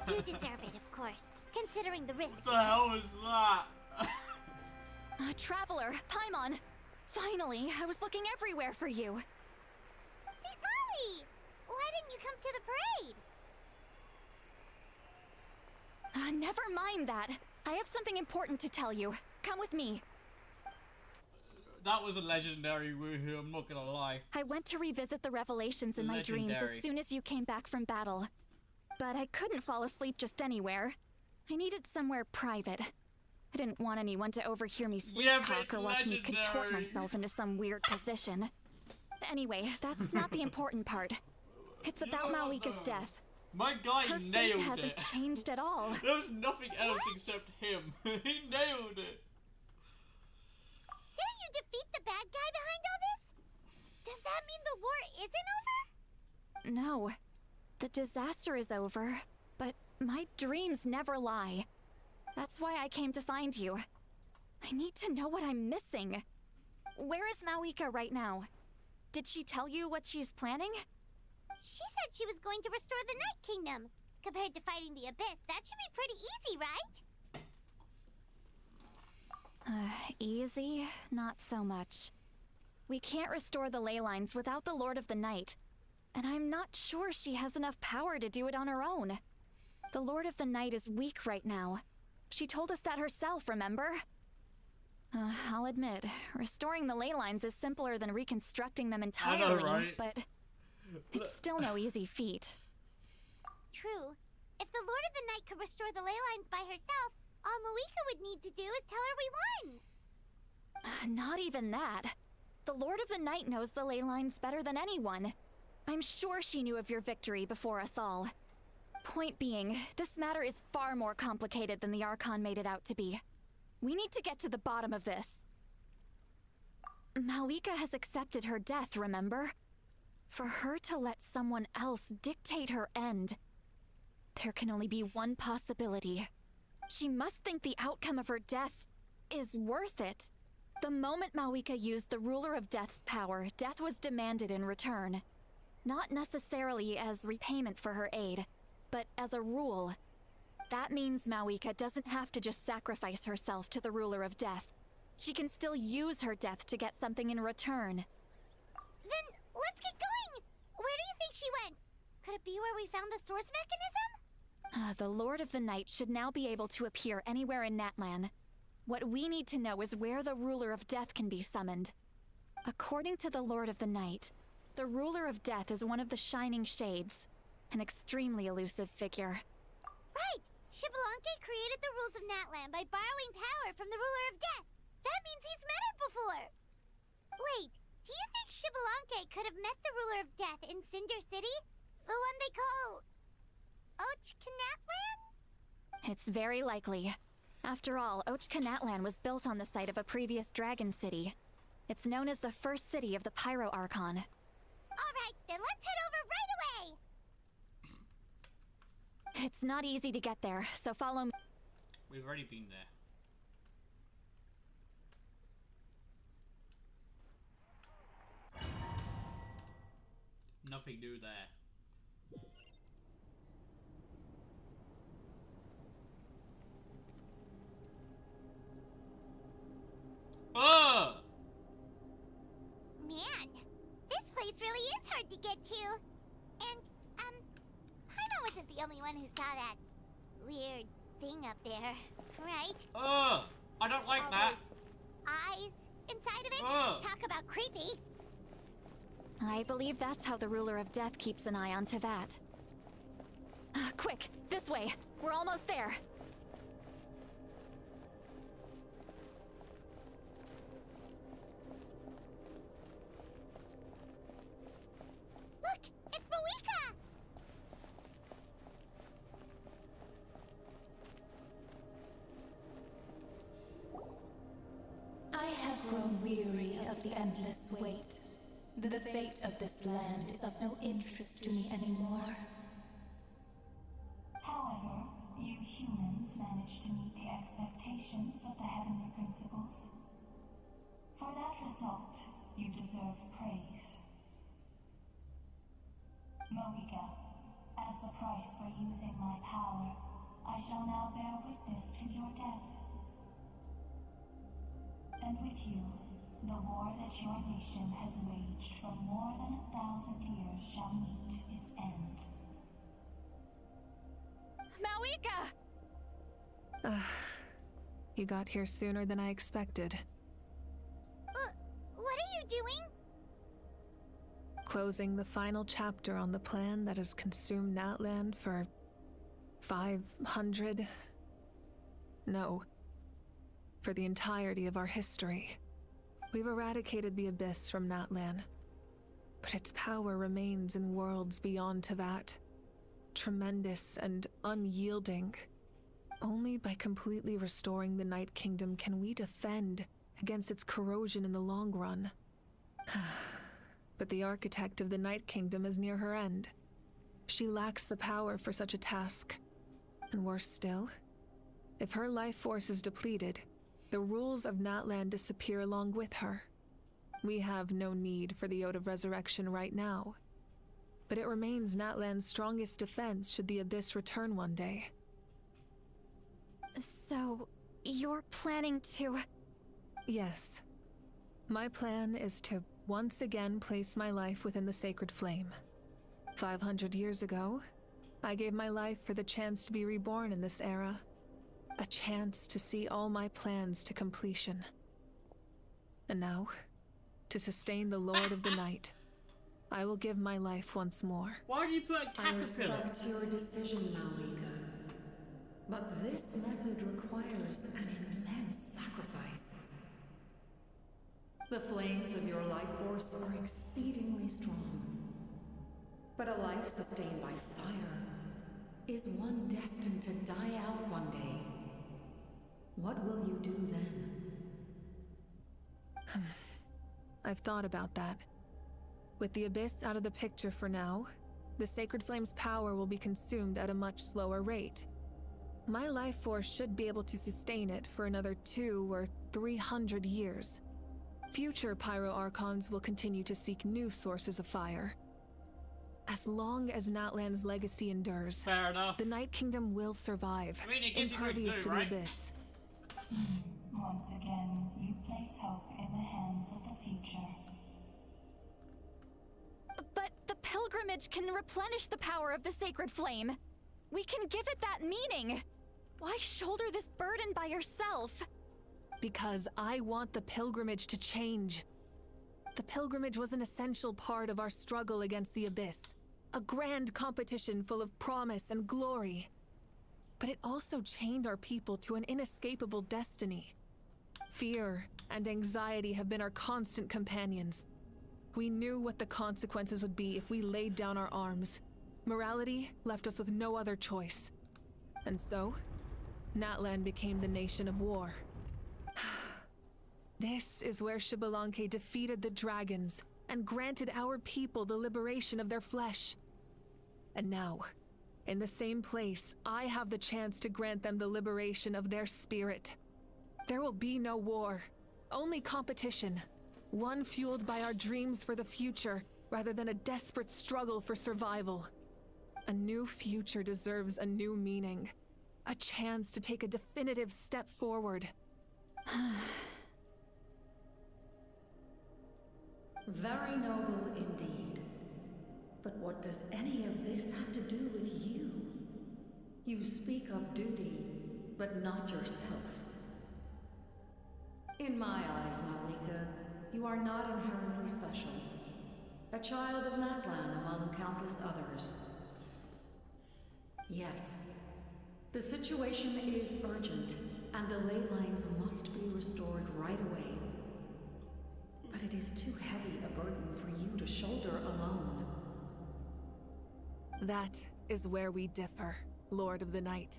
You deserve it, of course, considering the risk. What the hell was that? Traveler, Paimon. Finally, I was looking everywhere for you. St. Molly! Why didn't you come to the parade? Never mind that. I have something important to tell you. Come with me. That was a legendary woohoo, I'm not gonna lie. I went to revisit the revelations in my dreams as soon as you came back from battle. But I couldn't fall asleep just anywhere. I needed somewhere private. I didn't want anyone to overhear me sleep talk or watch me contort myself into some weird position. Anyway, that's not the important part. It's about Mawika's death. My guy Her nailed fate hasn't changed at all. There was nothing else except him. He nailed it. Didn't you defeat the bad guy behind all this? Does that mean the war isn't over? No. The disaster is over, but my dreams never lie. That's why I came to find you. I need to know what I'm missing. Where is Mawika right now? Did she tell you what she's planning? She said she was going to restore the Night Kingdom. Compared to fighting the Abyss, that should be pretty easy, right? Easy? Not so much. We can't restore the ley lines without the Lord of the Night. And I'm not sure she has enough power to do it on her own. The Lord of the Night is weak right now. She told us that herself, remember? I'll admit, restoring the ley lines is simpler than reconstructing them entirely, I know, right? But it's still no easy feat. True. If the Lord of the Night could restore the ley lines by herself, all Mawika would need to do is tell her we won. Not even that. The Lord of the Night knows the ley lines better than anyone. I'm sure she knew of your victory before us all. Point being, this matter is far more complicated than the Archon made it out to be. We need to get to the bottom of this. Mawika has accepted her death, remember? For her to let someone else dictate her end, there can only be one possibility. She must think the outcome of her death is worth it. The moment Mawika used the Ruler of Death's power, death was demanded in return. Not necessarily as repayment for her aid, but as a rule. That means Mawika doesn't have to just sacrifice herself to the Ruler of Death. She can still use her death to get something in return. Then let's get going! Where do you think she went? Could it be where we found the source mechanism? The Lord of the Night should now be able to appear anywhere in Natlan. What we need to know is where the Ruler of Death can be summoned. According to the Lord of the Night, the Ruler of Death is one of the Shining Shades, an extremely elusive figure. Right! Xbalanque created the rules of Natlan by borrowing power from the Ruler of Death. That means he's met her before. Wait, do you think Xbalanque could have met the Ruler of Death in Cinder City? The one they call... Ochkanatlan? It's very likely. After all, Ochkanatlan was built on the site of a previous dragon city. It's known as the first city of the Pyro Archon. Alright, then let's head over right away! It's not easy to get there, so follow me. We've already been there. Nothing new there. Oh! Man, this place really is hard to get to. And, Paimon wasn't the only one who saw that weird thing up there, right? Oh! I don't like all that. Those eyes inside of it? Talk about creepy. I believe that's how the Ruler of Death keeps an eye on Tevat. Quick, this way. We're almost there. Look, it's Mawika! I have grown weary of the endless wait. The fate of this land is of no interest to me anymore. However, you humans managed to meet the expectations of the Heavenly Principles. For that result, you deserve praise. Moika, as the price for using my power, I shall now bear witness to your death. And with you, the war that your nation has waged for more than 1,000 years shall meet its end. Maoika! You got here sooner than I expected. What are you doing? Closing the final chapter on the plan that has consumed Natlan for 500... No. For the entirety of our history. We've eradicated the Abyss from Natlan, but its power remains in worlds beyond Teyvat. Tremendous and unyielding. Only by completely restoring the Night Kingdom can we defend against its corrosion in the long run. But the architect of the Night Kingdom is near her end. She lacks the power for such a task. And worse still, if her life force is depleted, the rules of Natlan disappear along with her. We have no need for the Ode of Resurrection right now, but it remains Natlan's strongest defense should the Abyss return one day. So, you're planning to... Yes. My plan is to once again place my life within the sacred flame. 500 years ago, I gave my life for the chance to be reborn in this era. A chance to see all my plans to completion. And now, to sustain the Lord of the Night, I will give my life once more. Why do you put a caterpillar? I respect your decision, Malika. But this method requires an immense sacrifice. The flames of your life force are exceedingly strong. But a life sustained by fire is one destined to die out one day. What will you do then? I've thought about that. With the Abyss out of the picture for now, the Sacred Flame's power will be consumed at a much slower rate. My life force should be able to sustain it for another 200 or 300 years. Future Pyro Archons will continue to seek new sources of fire. As long as Natlan's legacy endures, fair enough, the Night Kingdom will survive, impervious to the Abyss. Once again, you place hope in the hands of the future. But the pilgrimage can replenish the power of the sacred flame. We can give it that meaning. Why shoulder this burden by yourself? Because I want the pilgrimage to change. The pilgrimage was an essential part of our struggle against the Abyss. A grand competition full of promise and glory. But it also chained our people to an inescapable destiny. Fear and anxiety have been our constant companions. We knew what the consequences would be if we laid down our arms. Morality left us with no other choice. And so, Natlan became the nation of war. This is where Xbalanque defeated the dragons and granted our people the liberation of their flesh. And now, in the same place, I have the chance to grant them the liberation of their spirit. There will be no war, only competition. One fueled by our dreams for the future, rather than a desperate struggle for survival. A new future deserves a new meaning. A chance to take a definitive step forward. Very noble indeed. But what does any of this have to do with you? You speak of duty, but not yourself. In my eyes, Malika, you are not inherently special. A child of Natlan among countless others. Yes, the situation is urgent, and the ley lines must be restored right away. But it is too heavy a burden for you to shoulder alone. That is where we differ, Lord of the Night.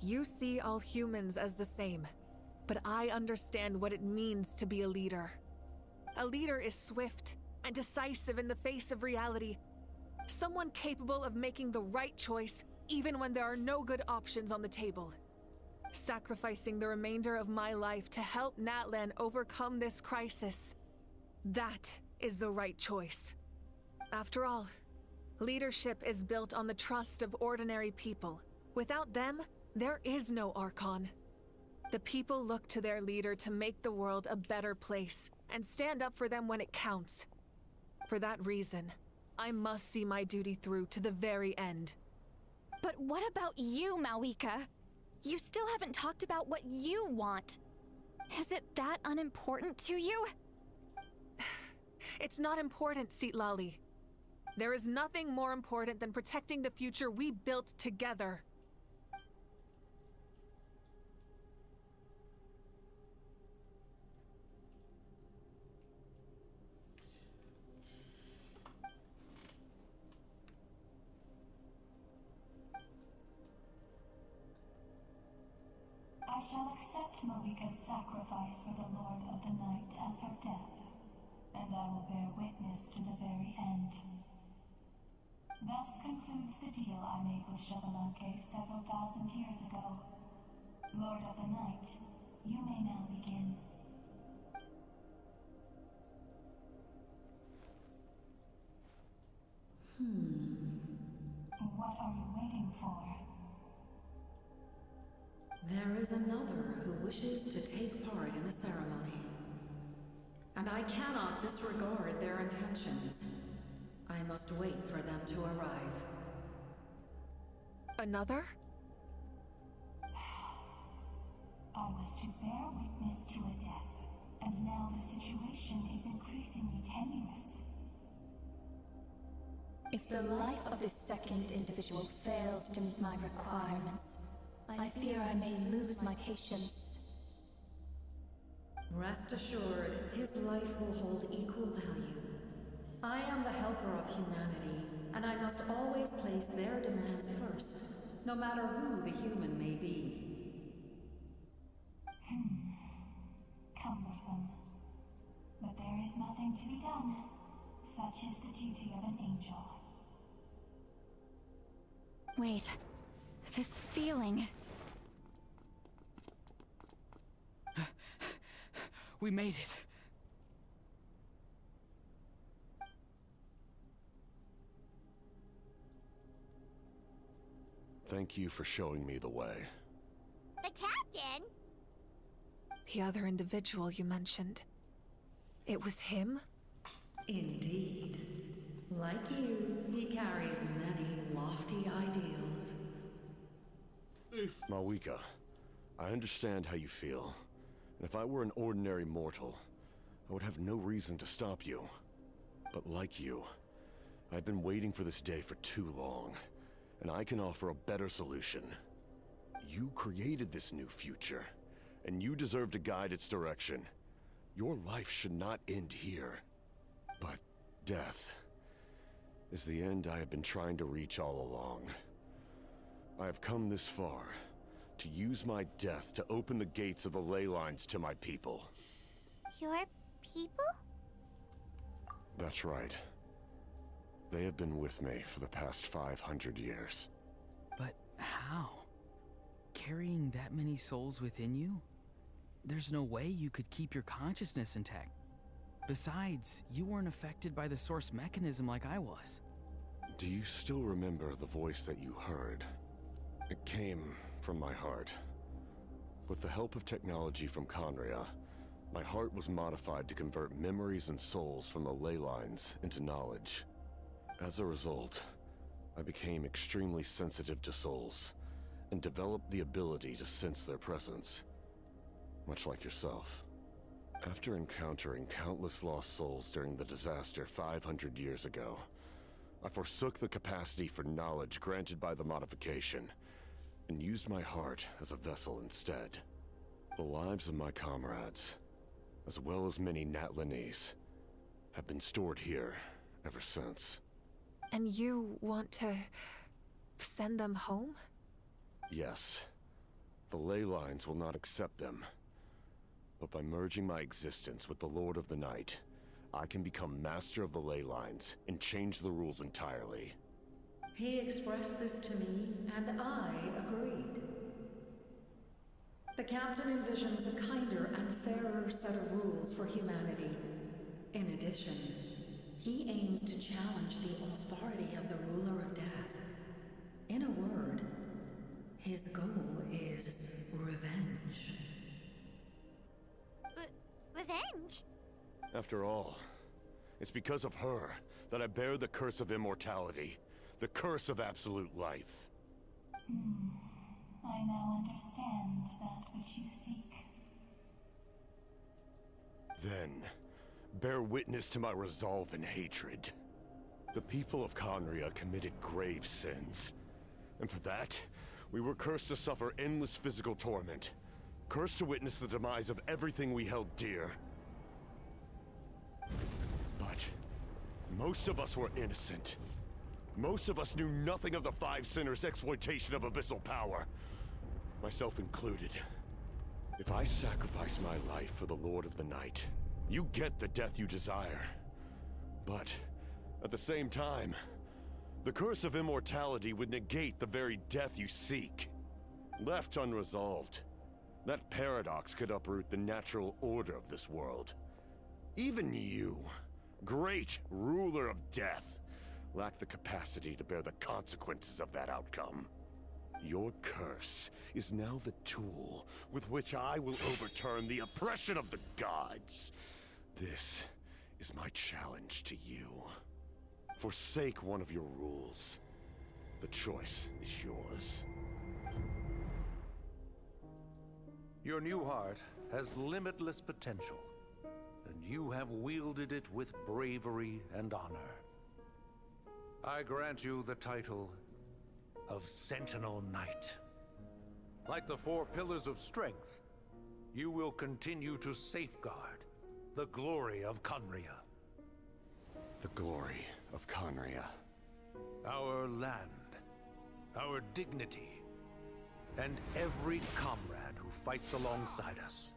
You see all humans as the same. but I understand what it means to be a leader. A leader is swift and decisive in the face of reality. Someone capable of making the right choice even when there are no good options on the table. Sacrificing the remainder of my life to help Natlan overcome this crisis. That is the right choice. After all, leadership is built on the trust of ordinary people. Without them, there is no Archon. The people look to their leader to make the world a better place and stand up for them when it counts. For that reason, I must see my duty through to the very end. But what about you, Malika? You still haven't talked about what you want. Is it that unimportant to you? It's not important, Citlali. There is nothing more important than protecting the future we built together. I shall accept Malika's sacrifice for the Lord of the Night as her death, and I will bear witness to the very end. Thus concludes the deal I made with Xbalanque several thousand years ago. Lord of the Night, you may now begin. What are you waiting for? There is another who wishes to take part in the ceremony. And I cannot disregard their intentions. I must wait for them to arrive. Another? I was to bear witness to a death, and now the situation is increasingly tenuous. If the life of this second individual fails to meet my requirements, I fear I may lose my patience. Rest assured, his life will hold equal value. I am the helper of humanity, and I must always place their demands first, no matter who the human may be. Cumbersome. But there is nothing to be done. Such is the duty of an angel. Wait, this feeling... We made it. Thank you for showing me the way. The captain? The other individual you mentioned. It was him? Indeed. Like you, he carries many lofty ideals. Malika, I understand how you feel. And if I were an ordinary mortal, I would have no reason to stop you. But like you, I've been waiting for this day for too long, and I can offer a better solution. You created this new future, and you deserve to guide its direction. Your life should not end here. But death is the end I have been trying to reach all along. I have come this far to use my death to open the gates of the ley lines to my people. Your people? That's right. They have been with me for the past 500 years. But how? Carrying that many souls within you? There's no way you could keep your consciousness intact. Besides, you weren't affected by the source mechanism like I was. Do you still remember the voice that you heard? It came from my heart. With the help of technology from Conria, my heart was modified to convert memories and souls from the ley lines into knowledge. As a result, I became extremely sensitive to souls, and developed the ability to sense their presence. Much like yourself. After encountering countless lost souls during the disaster 500 years ago, I forsook the capacity for knowledge granted by the modification, and used my heart as a vessel instead. The lives of my comrades, as well as many Natlanese, have been stored here ever since. And you want to send them home? Yes. The ley lines will not accept them. But by merging my existence with the Lord of the Night, I can become master of the ley lines and change the rules entirely. He expressed this to me, and I agreed. The captain envisions a kinder and fairer set of rules for humanity. In addition, he aims to challenge the authority of the ruler of death. In a word, his goal is revenge. Revenge? After all, it's because of her that I bear the curse of immortality, the curse of absolute life. I now understand that which you seek. Then, bear witness to my resolve and hatred. The people of Conria committed grave sins. And for that, we were cursed to suffer endless physical torment. Cursed to witness the demise of everything we held dear. But most of us were innocent. Most of us knew nothing of the Five Sinners' exploitation of abyssal power. Myself included. If I sacrifice my life for the Lord of the Night, you get the death you desire. But at the same time, the curse of immortality would negate the very death you seek. Left unresolved, that paradox could uproot the natural order of this world. Even you, great ruler of death, lack the capacity to bear the consequences of that outcome. Your curse is now the tool with which I will overturn the oppression of the gods. This is my challenge to you. Forsake one of your rules. The choice is yours. Your new heart has limitless potential, and you have wielded it with bravery and honor. I grant you the title of Sentinel Knight. Like the four pillars of strength, you will continue to safeguard the glory of Conria. The glory of Conria. Our land, our dignity, and every comrade who fights alongside us.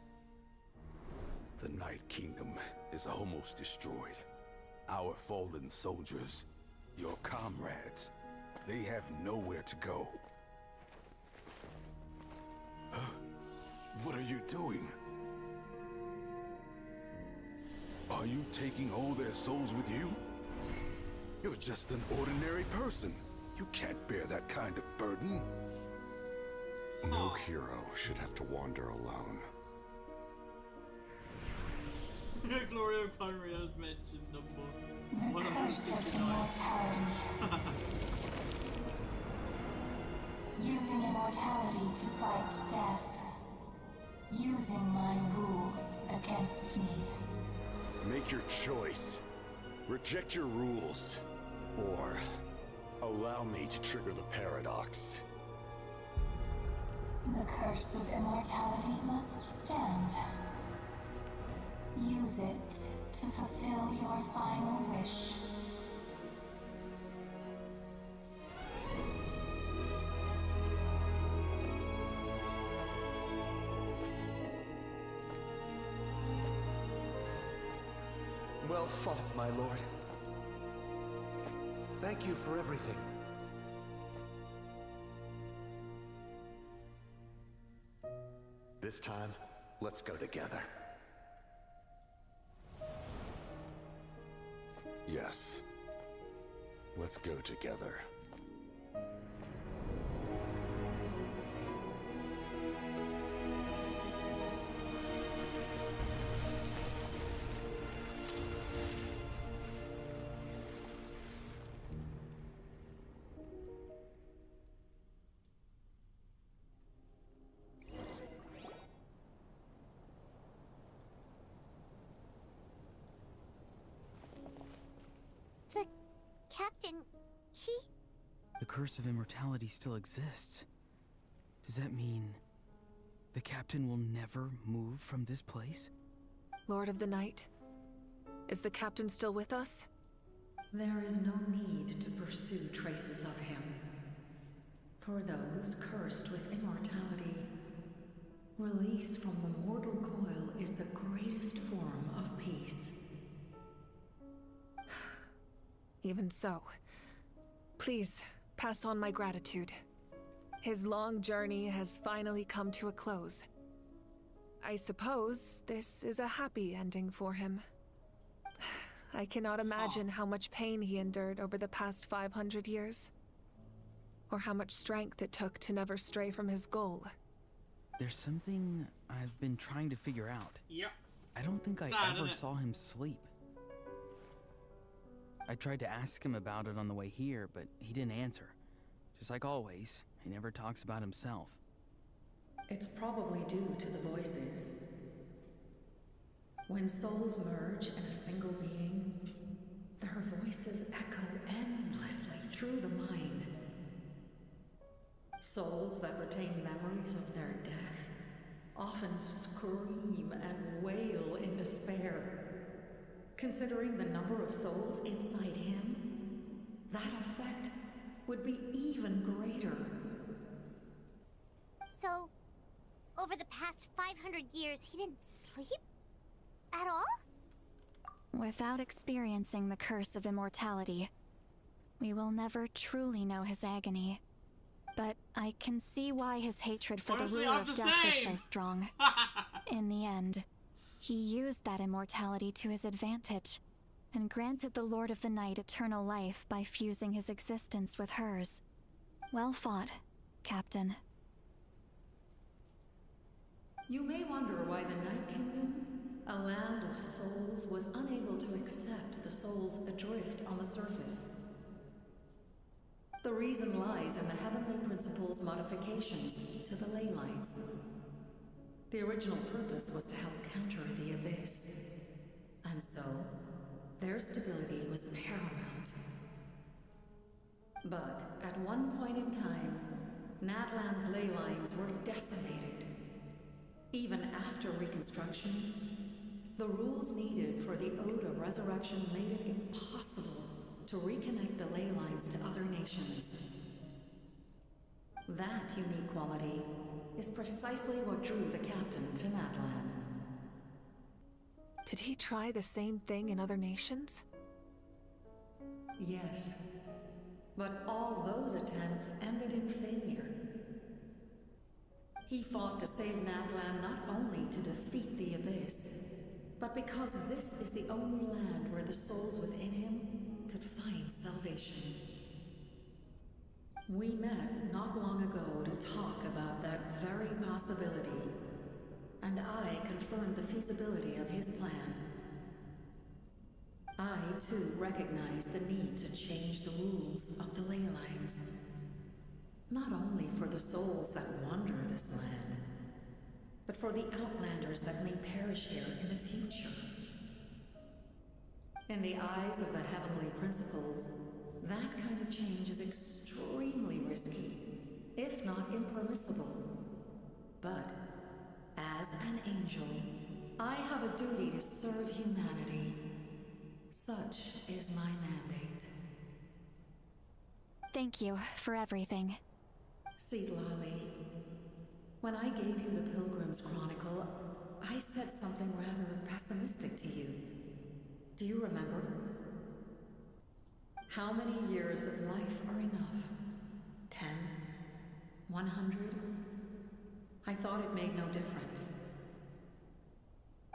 The Night Kingdom is almost destroyed. Our fallen soldiers, your comrades, they have nowhere to go. Huh? What are you doing? Are you taking all their souls with you? You're just an ordinary person. You can't bear that kind of burden. No hero should have to wander alone. The glory of Conria is mentioned number The curse of immortality. Using immortality to fight death. Using my rules against me. Make your choice. Reject your rules. Or allow me to trigger the paradox. The curse of immortality must stand. Use it to fulfill your final wish. Well fought, my lord. Thank you for everything. This time, let's go together. Yes. Let's go together. The captain, he... The curse of immortality still exists. Does that mean the captain will never move from this place? Lord of the Night, is the captain still with us? There is no need to pursue traces of him. For those cursed with immortality, Release from the mortal coil is the greatest form of peace. Even so, please pass on my gratitude. His long journey has finally come to a close. I suppose this is a happy ending for him. I cannot imagine how much pain he endured over the past 500 years, or how much strength it took to never stray from his goal. There's something I've been trying to figure out. Yep. I don't think I Sad, ever isn't it? saw him sleep. I tried to ask him about it on the way here, but he didn't answer. Just like always, he never talks about himself. It's probably due to the voices. When souls merge in a single being, their voices echo endlessly through the mind. Souls that retain memories of their death often scream and wail in despair. Considering the number of souls inside him, that effect would be even greater. So, over the past 500 years, he didn't sleep? At all? Without experiencing the curse of immortality, we will never truly know his agony. But I can see why his hatred for Honestly, the ruler I'm of the death was same. so strong. In the end, he used that immortality to his advantage, and granted the Lord of the Night eternal life by fusing his existence with hers. Well fought, Captain. You may wonder why the Night Kingdom, a land of souls, was unable to accept the souls adrift on the surface. The reason lies in the Heavenly Principle's modifications to the ley lines. The original purpose was to help counter the Abyss, and so their stability was paramount. But at one point in time, Natlan's ley lines were decimated. Even after reconstruction, the rules needed for the Ode of Resurrection made it impossible to reconnect the ley lines to other nations. That unique quality is precisely what drew the captain to Natlan. Did he try the same thing in other nations? Yes, but all those attempts ended in failure. He fought to save Natlan not only to defeat the Abyss, but because this is the only land where the souls within him could find salvation. We met not long ago to talk about that very possibility, and I confirmed the feasibility of his plan. I, too, recognize the need to change the rules of the ley lines. Not only for the souls that wander this land, but for the outlanders that may perish here in the future. In the eyes of the Heavenly Principles, that kind of change is extremely risky, if not impermissible. But, as an angel, I have a duty to serve humanity. Such is my mandate. Thank you for everything. See, Lolly, when I gave you the Pilgrim's Chronicle, I said something rather pessimistic to you. Do you remember? How many years of life are enough? 10? 100? I thought it made no difference.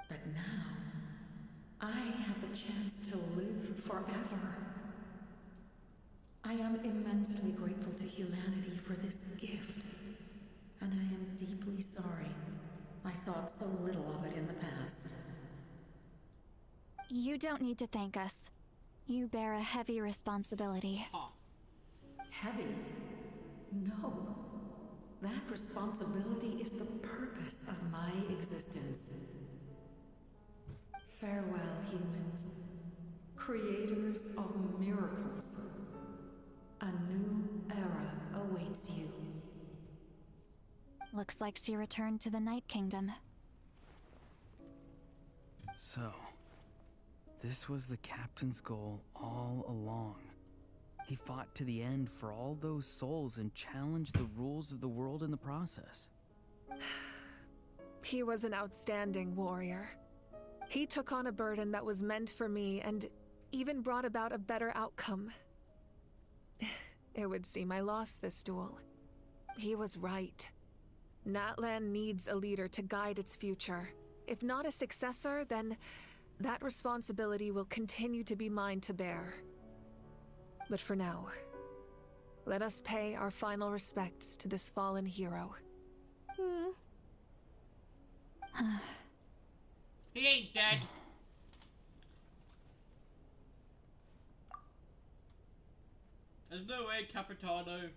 But now, I have the chance to live forever. I am immensely grateful to humanity for this gift, and I am deeply sorry I thought so little of it in the past. You don't need to thank us. You bear a heavy responsibility. Heavy? No. That responsibility is the purpose of my existence. Farewell, humans. Creators of miracles. A new era awaits you. Looks like she returned to the Night Kingdom. So, this was the captain's goal all along. He fought to the end for all those souls and challenged the rules of the world in the process. He was an outstanding warrior. He took on a burden that was meant for me and even brought about a better outcome. It would seem I lost this duel. He was right. Natlan needs a leader to guide its future. If not a successor, then that responsibility will continue to be mine to bear. But for now, let us pay our final respects to this fallen hero. He ain't dead. There's no way Capitano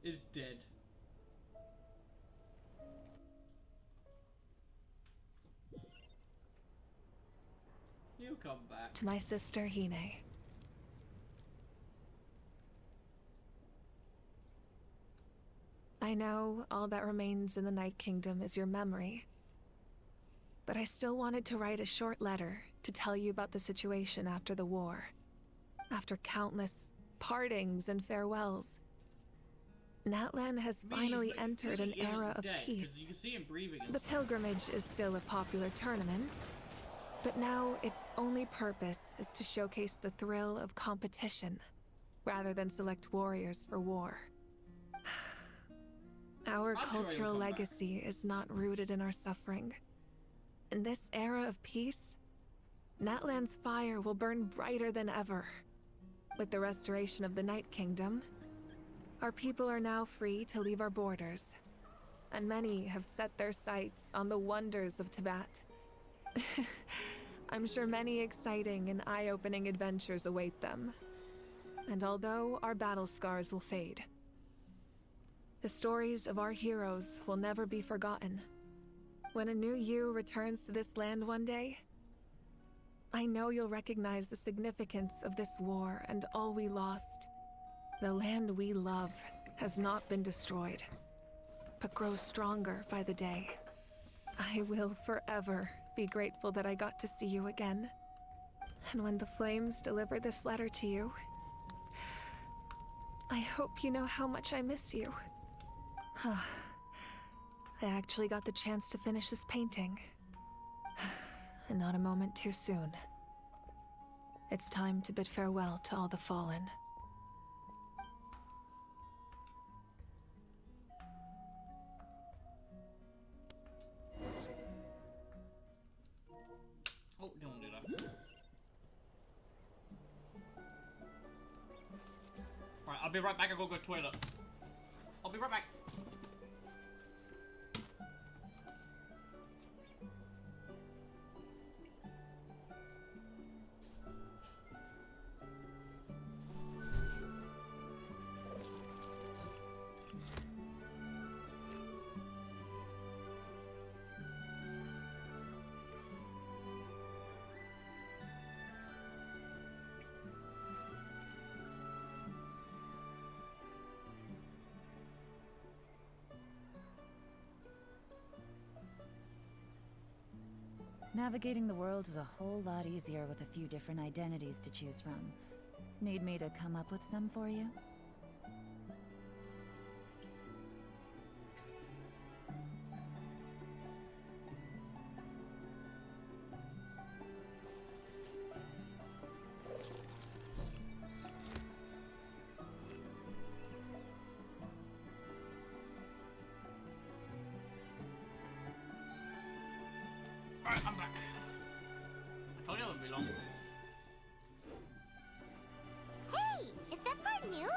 is dead. He'll come back. To my sister, Hine. I know all that remains in the Night Kingdom is your memory. But I still wanted to write a short letter to tell you about the situation after the war. After countless partings and farewells, Natlan has finally entered an era of peace. You can see him breathing. The pilgrimage is still a popular tournament, but now its only purpose is to showcase the thrill of competition, rather than select warriors for war. Our cultural legacy is not rooted in our suffering. In this era of peace, Natlan's fire will burn brighter than ever. With the restoration of the Night Kingdom, our people are now free to leave our borders, and many have set their sights on the wonders of Tibet. I'm sure many exciting and eye-opening adventures await them. And although our battle scars will fade, the stories of our heroes will never be forgotten. When a new you returns to this land one day, I know you'll recognize the significance of this war and all we lost. The land we love has not been destroyed, but grows stronger by the day. I will forever be grateful that I got to see you again. And when the flames deliver this letter to you, I hope you know how much I miss you. I actually got the chance to finish this painting. And not a moment too soon. It's time to bid farewell to all the fallen. Oh, don't do that. Right, I'll be right back. I'll go to the toilet. I'll be right back. Navigating the world is a whole lot easier with a few different identities to choose from. Need me to come up with some for you? Alright, I'm back. I told you it would be long. Hey, is that part new?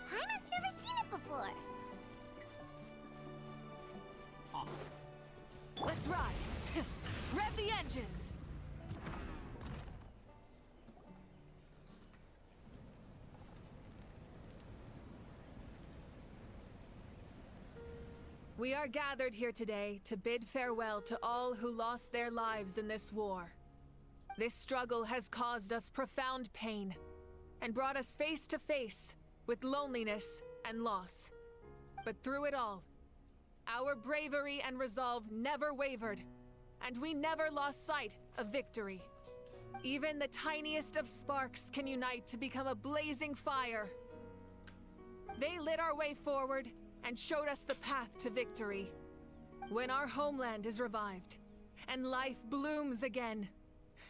Hyman's never seen it before. Oh. Let's ride! Rev the engines! We are gathered here today to bid farewell to all who lost their lives in this war. This struggle has caused us profound pain and brought us face to face with loneliness and loss. But through it all, our bravery and resolve never wavered, and we never lost sight of victory. Even the tiniest of sparks can unite to become a blazing fire. They lit our way forward and showed us the path to victory. When our homeland is revived, and life blooms again,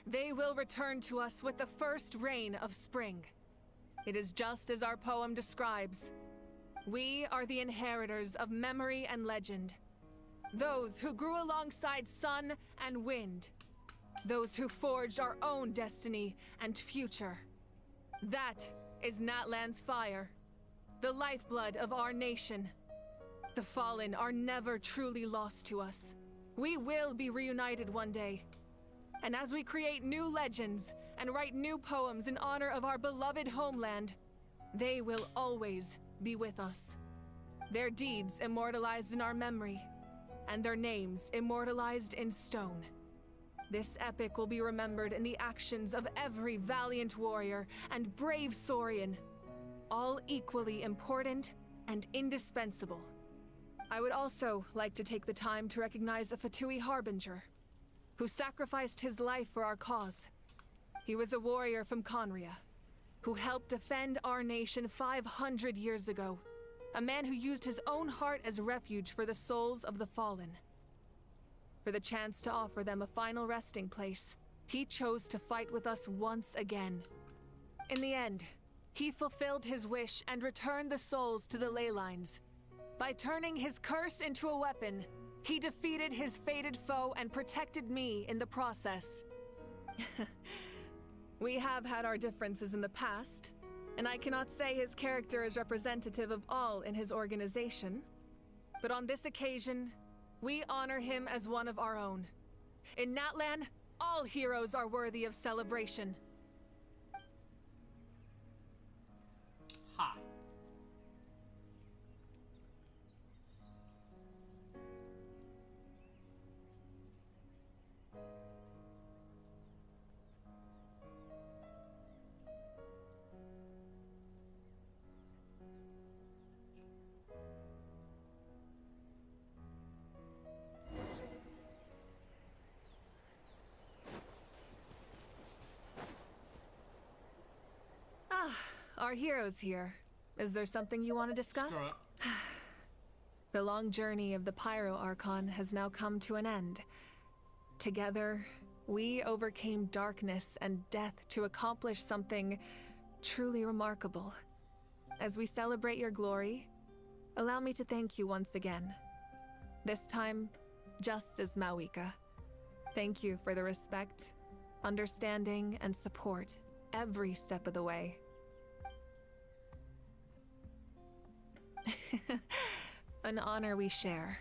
they will return to us with the first rain of spring. It is just as our poem describes. We are the inheritors of memory and legend. Those who grew alongside sun and wind. Those who forged our own destiny and future. That is Natlan's fire, the lifeblood of our nation. The fallen are never truly lost to us. We will be reunited one day. And as we create new legends and write new poems in honor of our beloved homeland, they will always be with us. Their deeds immortalized in our memory, and their names immortalized in stone. This epic will be remembered in the actions of every valiant warrior and brave Saurian, all equally important and indispensable. I would also like to take the time to recognize a Fatui Harbinger, who sacrificed his life for our cause. He was a warrior from Conria, who helped defend our nation 500 years ago. A man who used his own heart as refuge for the souls of the fallen. For the chance to offer them a final resting place, he chose to fight with us once again. In the end, he fulfilled his wish and returned the souls to the ley lines. By turning his curse into a weapon, he defeated his fated foe and protected me in the process. We have had our differences in the past, and I cannot say his character is representative of all in his organization. But on this occasion, we honor him as one of our own. In Natlan, all heroes are worthy of celebration. Ha. Our hero's here. Is there something you want to discuss? Sure. The long journey of the Pyro Archon has now come to an end. Together, we overcame darkness and death to accomplish something truly remarkable. As we celebrate your glory, allow me to thank you once again. This time, just as Mawika. Thank you for the respect, understanding, and support every step of the way. An honor we share.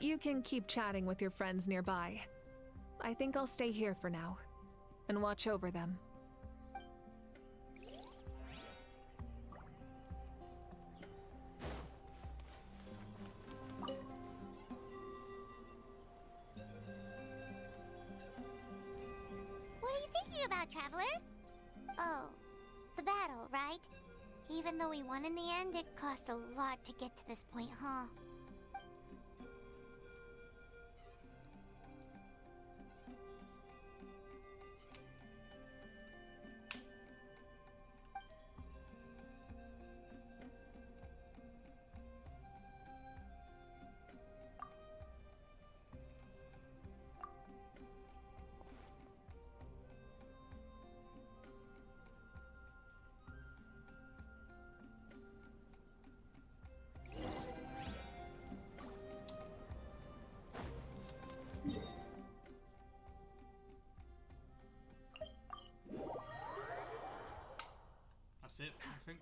You can keep chatting with your friends nearby. I think I'll stay here for now and watch over them. What are you thinking about, Traveler? Oh, the battle, right? Even though we won in the end, it cost a lot to get to this point, huh? That's it, I think.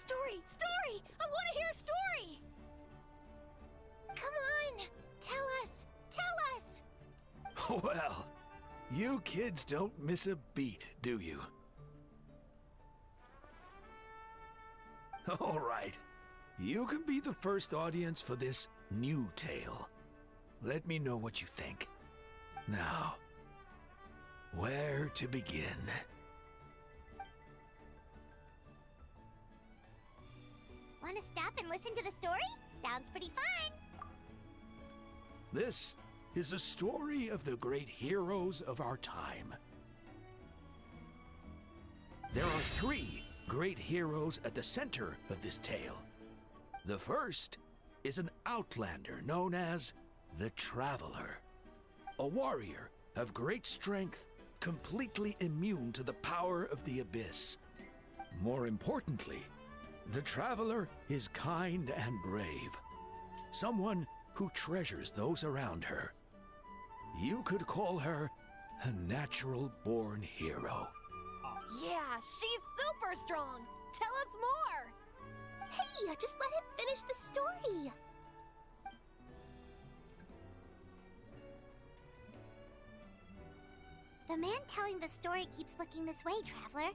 Story! Story! I want to hear a story! Come on! Tell us! Tell us! Well, you kids don't miss a beat, do you? All right. You can be the first audience for this new tale. Let me know what you think. Now, where to begin? Want to stop and listen to the story? Sounds pretty fun! This is a story of the great heroes of our time. There are three great heroes at the center of this tale. The first is an outlander known as the Traveler, a warrior of great strength, completely immune to the power of the Abyss. More importantly, the Traveler is kind and brave, someone who treasures those around her. You could call her a natural-born hero. Yeah, she's super strong. Tell us more. Hey, just let him finish the story. The man telling the story keeps looking this way, Traveler.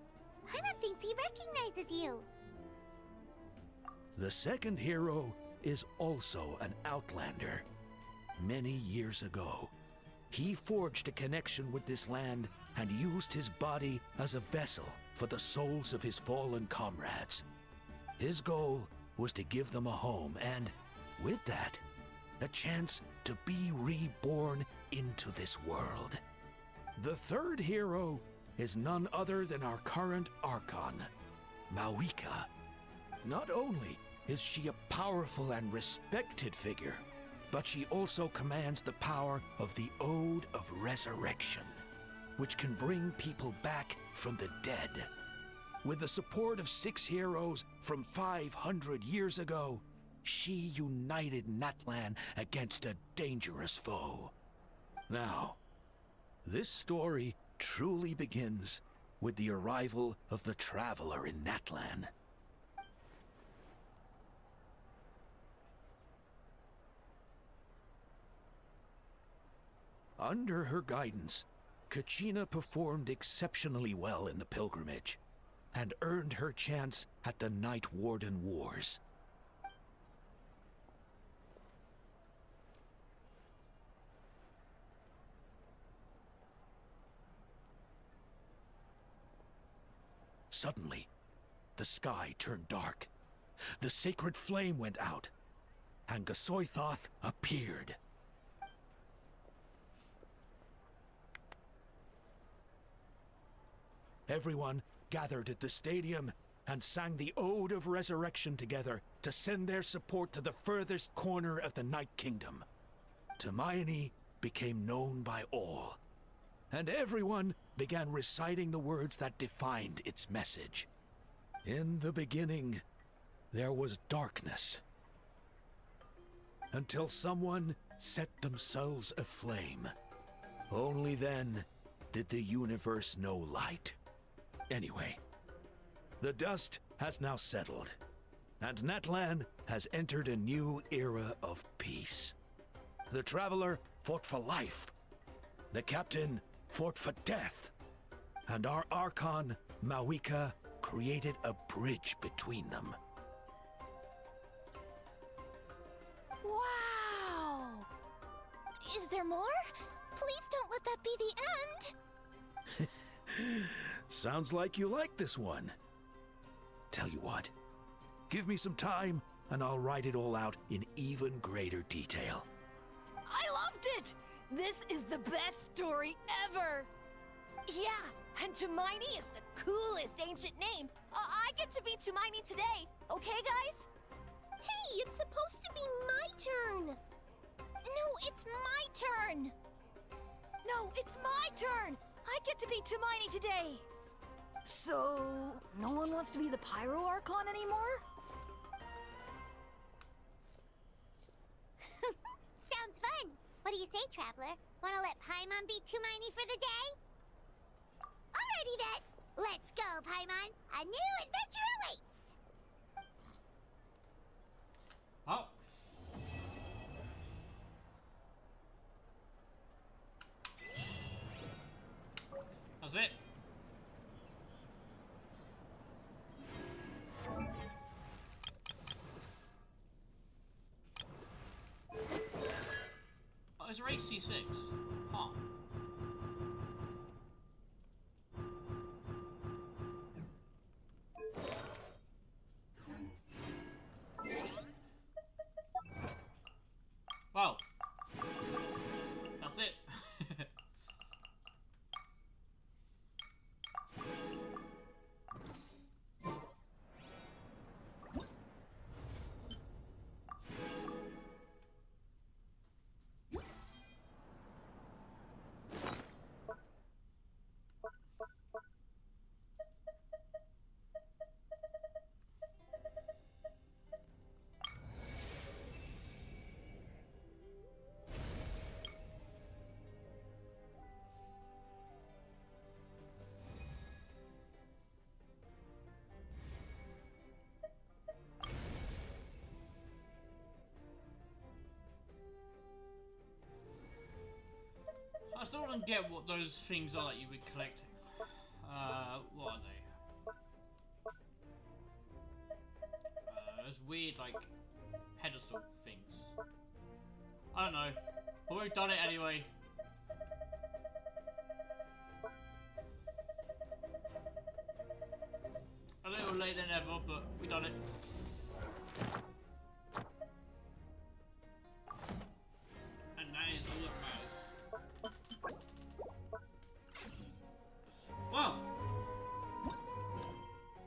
Paimon thinks he recognizes you. The second hero is also an outlander. Many years ago, he forged a connection with this land and used his body as a vessel for the souls of his fallen comrades. His goal was to give them a home and, with that, a chance to be reborn into this world. The third hero is none other than our current Archon, Mawika. Not only is she a powerful and respected figure, but she also commands the power of the Ode of Resurrection, which can bring people back from the dead. With the support of 6 heroes from 500 years ago, she united Natlan against a dangerous foe. Now, this story truly begins with the arrival of the Traveler in Natlan. Under her guidance, Kachina performed exceptionally well in the pilgrimage and earned her chance at the Night Warden Wars. Suddenly, the sky turned dark. The sacred flame went out, and Gasoithoth appeared. Everyone gathered at the stadium and sang the Ode of Resurrection together to send their support to the furthest corner of the Night Kingdom. Hermione became known by all, and everyone began reciting the words that defined its message. In the beginning, there was darkness, until someone set themselves aflame. Only then did the universe know light. Anyway, the dust has now settled, and Natlan has entered a new era of peace. The Traveler fought for life, the Captain fought for death, and our Archon, Mawika, created a bridge between them. Wow! Is there more? Please don't let that be the end! Sounds like you like this one. Tell you what, give me some time and I'll write it all out in even greater detail. I loved it! This is the best story ever! Yeah, and Hermione is the coolest ancient name. I get to be Hermione today, okay guys? Hey, it's supposed to be my turn! No, it's my turn! No, it's my turn! I get to be Hermione today! So, no one wants to be the Pyro Archon anymore? Sounds fun! What do you say, Traveler? Wanna let Paimon be Hermione for the day? Alrighty then! Let's go, Paimon! A new adventure awaits! Oh. That's it. Oh, it's race C6. Huh. Wow. That's it. don't get what those things are that you've been collecting. What are they? Those weird, like, pedestal things. I don't know. But we've done it anyway. A little later than ever, but we done it. And that is all that matters. Well,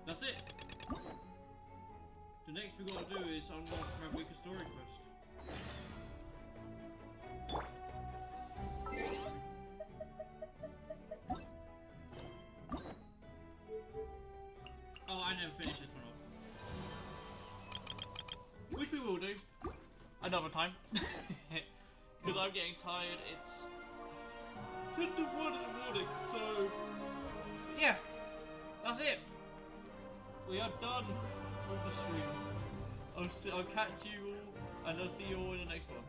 that's it. The next we gotta do is unlock Mavrika story quest. Oh, I never finished this one off. Which we will do another time. Because I'm getting tired. It's 10 to 1 in the morning, so yeah, that's it. We are done with the stream. I'll catch you all, and I'll see you all in the next one.